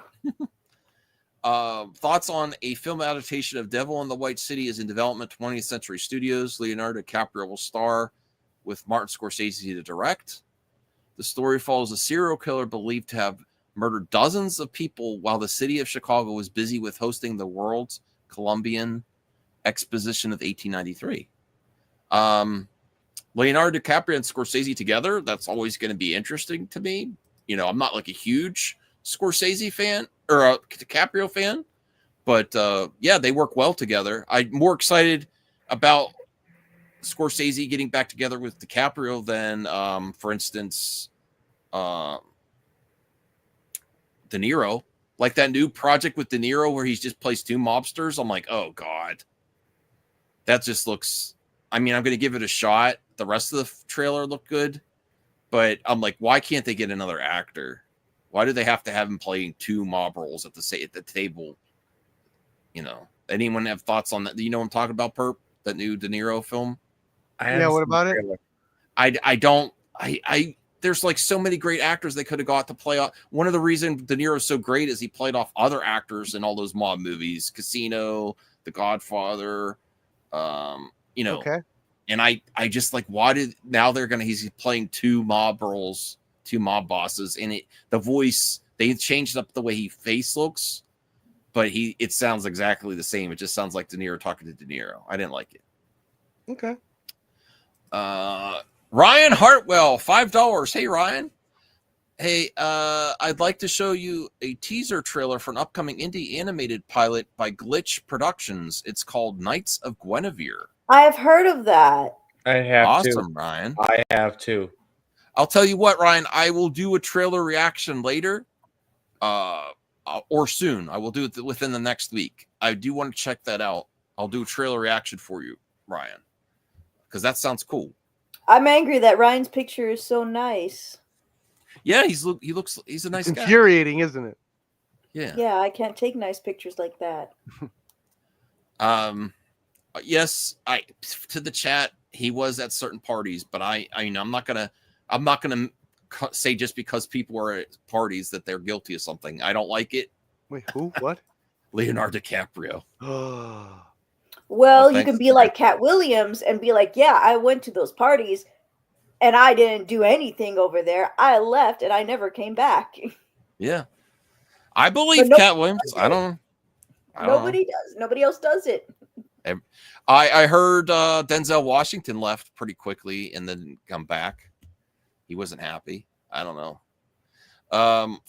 S8: Thoughts on a film adaptation of Devil in the White City is in development. 20th Century Studios. Leonardo DiCaprio will star with Martin Scorsese to direct. The story follows a serial killer believed to have murdered dozens of people while the city of Chicago was busy with hosting the World's Columbian Exposition of 1893. Leonardo DiCaprio and Scorsese together, that's always going to be interesting to me. I'm not like a huge Scorsese fan or a DiCaprio fan, but they work well together. I'm more excited about Scorsese getting back together with DiCaprio than, for instance, De Niro. Like that new project with De Niro where he just plays two mobsters. I'm like, oh God, that just looks. I'm going to give it a shot. The rest of the trailer looked good, but I'm like, why can't they get another actor? Why do they have to have him playing two mob roles at the table? Anyone have thoughts on that? Do you know what I'm talking about, Perp? That new De Niro film?
S9: What about it?
S8: I don't. There's like so many great actors they could have got to play off. One of the reasons De Niro's so great is he played off other actors in all those mob movies, Casino, The Godfather.
S9: Okay.
S8: And I just like, he's playing two mob roles, two mob bosses, and the voice, they changed up the way he face looks, but it sounds exactly the same. It just sounds like De Niro talking to De Niro. I didn't like it.
S9: Okay.
S8: Ryan Hartwell, $5. Hey Ryan. Hey, I'd like to show you a teaser trailer for an upcoming indie animated pilot by Glitch Productions. It's called Knights of Guinevere.
S12: I have heard of that.
S11: I have
S8: Awesome, Ryan.
S11: I have too.
S8: I'll tell you what, Ryan, I will do a trailer reaction later or soon. I will do it within the next week. I do want to check that out. I'll do a trailer reaction for you, Ryan, because that sounds cool.
S12: I'm angry that Ryan's picture is so nice.
S8: Yeah, he's a nice guy.
S9: Infuriating, isn't it?
S8: Yeah.
S12: Yeah, I can't take nice pictures like that.
S8: Yes, to the chat, he was at certain parties, but I'm not gonna say just because people are at parties that they're guilty of something. I don't like it.
S9: Wait, who? What?
S8: Leonardo DiCaprio.
S12: Well, you can be like Cat Williams and be like, yeah, I went to those parties and I didn't do anything over there. I left and I never came back.
S8: Yeah. I believe Cat Williams. I don't know.
S12: Nobody does. Nobody else does it.
S8: I heard Denzel Washington left pretty quickly and then come back. He wasn't happy. I don't know.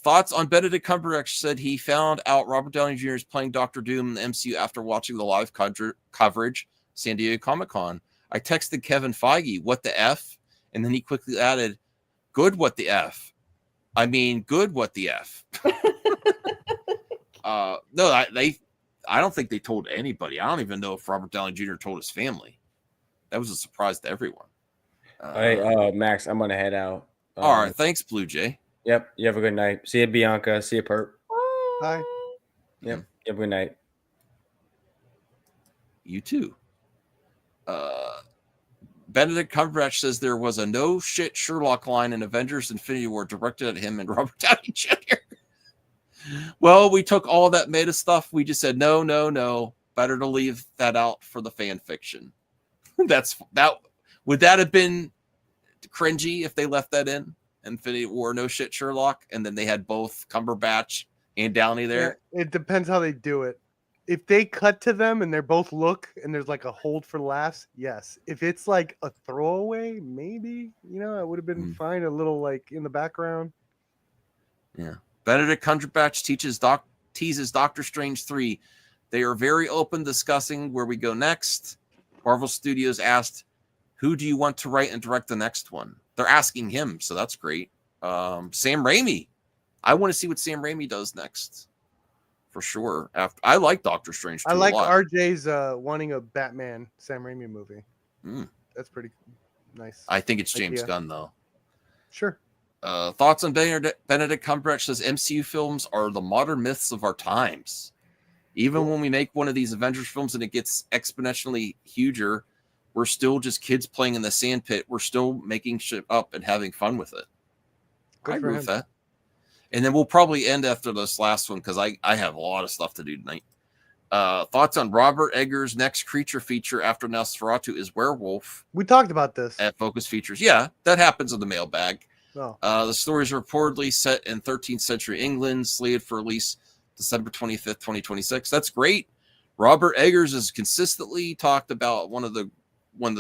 S8: Thoughts on Benedict Cumberbatch said he found out Robert Downey Jr. is playing Dr. Doom in the MCU after watching the live coverage San Diego Comic-Con. I texted Kevin Feige, what the F? And then he quickly added, good, what the F? I mean, good, what the F? No, I don't think they told anybody. I don't even know if Robert Downey Jr. told his family. That was a surprise to everyone.
S11: All right, Max, I'm gonna head out.
S8: All right, thanks, Blue Jay.
S11: Yep, you have a good night. See you, Bianca. See you, Perp.
S9: Bye.
S11: Yep, you have a good night.
S8: You too. Benedict Cumberbatch says there was a no shit Sherlock line in Avengers Infinity War directed at him and Robert Downey Jr. Well, we took all that meta stuff. We just said, no. Better to leave that out for the fan fiction. Would that have been cringy if they left that in? Infinity War, no shit Sherlock, and then they had both Cumberbatch and Downey there.
S9: Yeah, it depends how they do it. If they cut to them and they're both look and there's like a hold for laughs, yes. If it's like a throwaway, maybe, it would have been fine. A little like in the background.
S8: Yeah. Benedict Cumberbatch teases Doctor Strange 3. They are very open discussing where we go next. Marvel Studios asked, who do you want to write and direct the next one? They're asking him, so that's great. Sam Raimi. I want to see what Sam Raimi does next. For sure. I like Doctor Strange 2
S9: I like
S8: a lot.
S9: RJ's wanting a Batman Sam Raimi movie. That's pretty nice.
S8: I think it's James Gunn, though.
S9: Sure.
S8: Thoughts on Benedict Cumberbatch says MCU films are the modern myths of our times. Even when we make one of these Avengers films and it gets exponentially huger, we're still just kids playing in the sandpit. We're still making shit up and having fun with it. I agree with that. And then we'll probably end after this last one because I have a lot of stuff to do tonight. Thoughts on Robert Eggers' next creature feature after Nosferatu is Werewolf.
S9: We talked about this
S8: at Focus Features. Yeah, that happens in the mailbag.
S9: Oh.
S8: The story is reportedly set in 13th century England, slated for release December 25th, 2026. That's great. Robert Eggers is consistently talked about one of the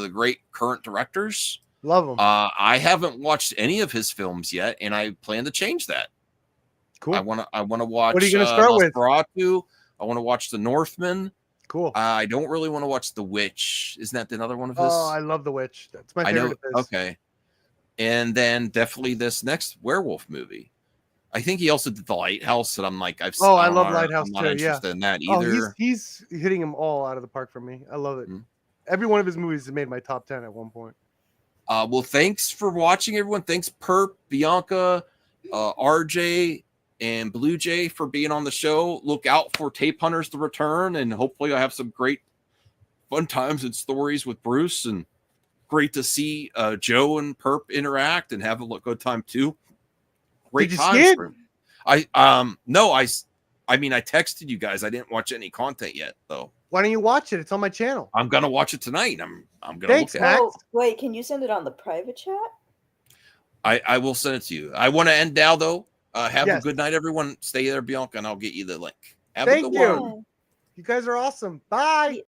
S8: great current directors.
S9: Love him.
S8: I haven't watched any of his films yet, and I plan to change that.
S9: Cool.
S8: I want to watch.
S9: What are you going to start with?
S8: Nosferatu. I want to watch The Northman.
S9: Cool.
S8: I don't really want to watch The Witch. Isn't that another one of his?
S9: Oh, I love The Witch. That's my favorite.
S8: I know. Okay. And then definitely this next werewolf movie. I think he also did The Lighthouse, and I'm like, I
S9: love Lighthouse
S8: I'm not
S9: too.
S8: interested
S9: Yeah.
S8: in that either.
S9: He's hitting them all out of the park for me. I love it. Every one of his movies has made my top 10 at one point.
S8: Well, thanks for watching, everyone. Thanks, Perp, Bianca, RJ, and Blue Jay for being on the show. Look out for Tape Hunters to return, and hopefully I have some great fun times and stories with Bruce, and great to see Joe and Perp interact and have a good time too. Great times. I texted you guys. I didn't watch any content yet, though.
S9: Why don't you watch it? It's on my channel.
S8: I'm gonna watch it tonight. I'm gonna look at it.
S12: Oh, wait, can you send it on the private chat?
S8: I will send it to you. I want to end now, though. Have a good night, everyone. Stay there, Bianca, and I'll get you the link. Have a good one.
S9: You guys are awesome. Bye.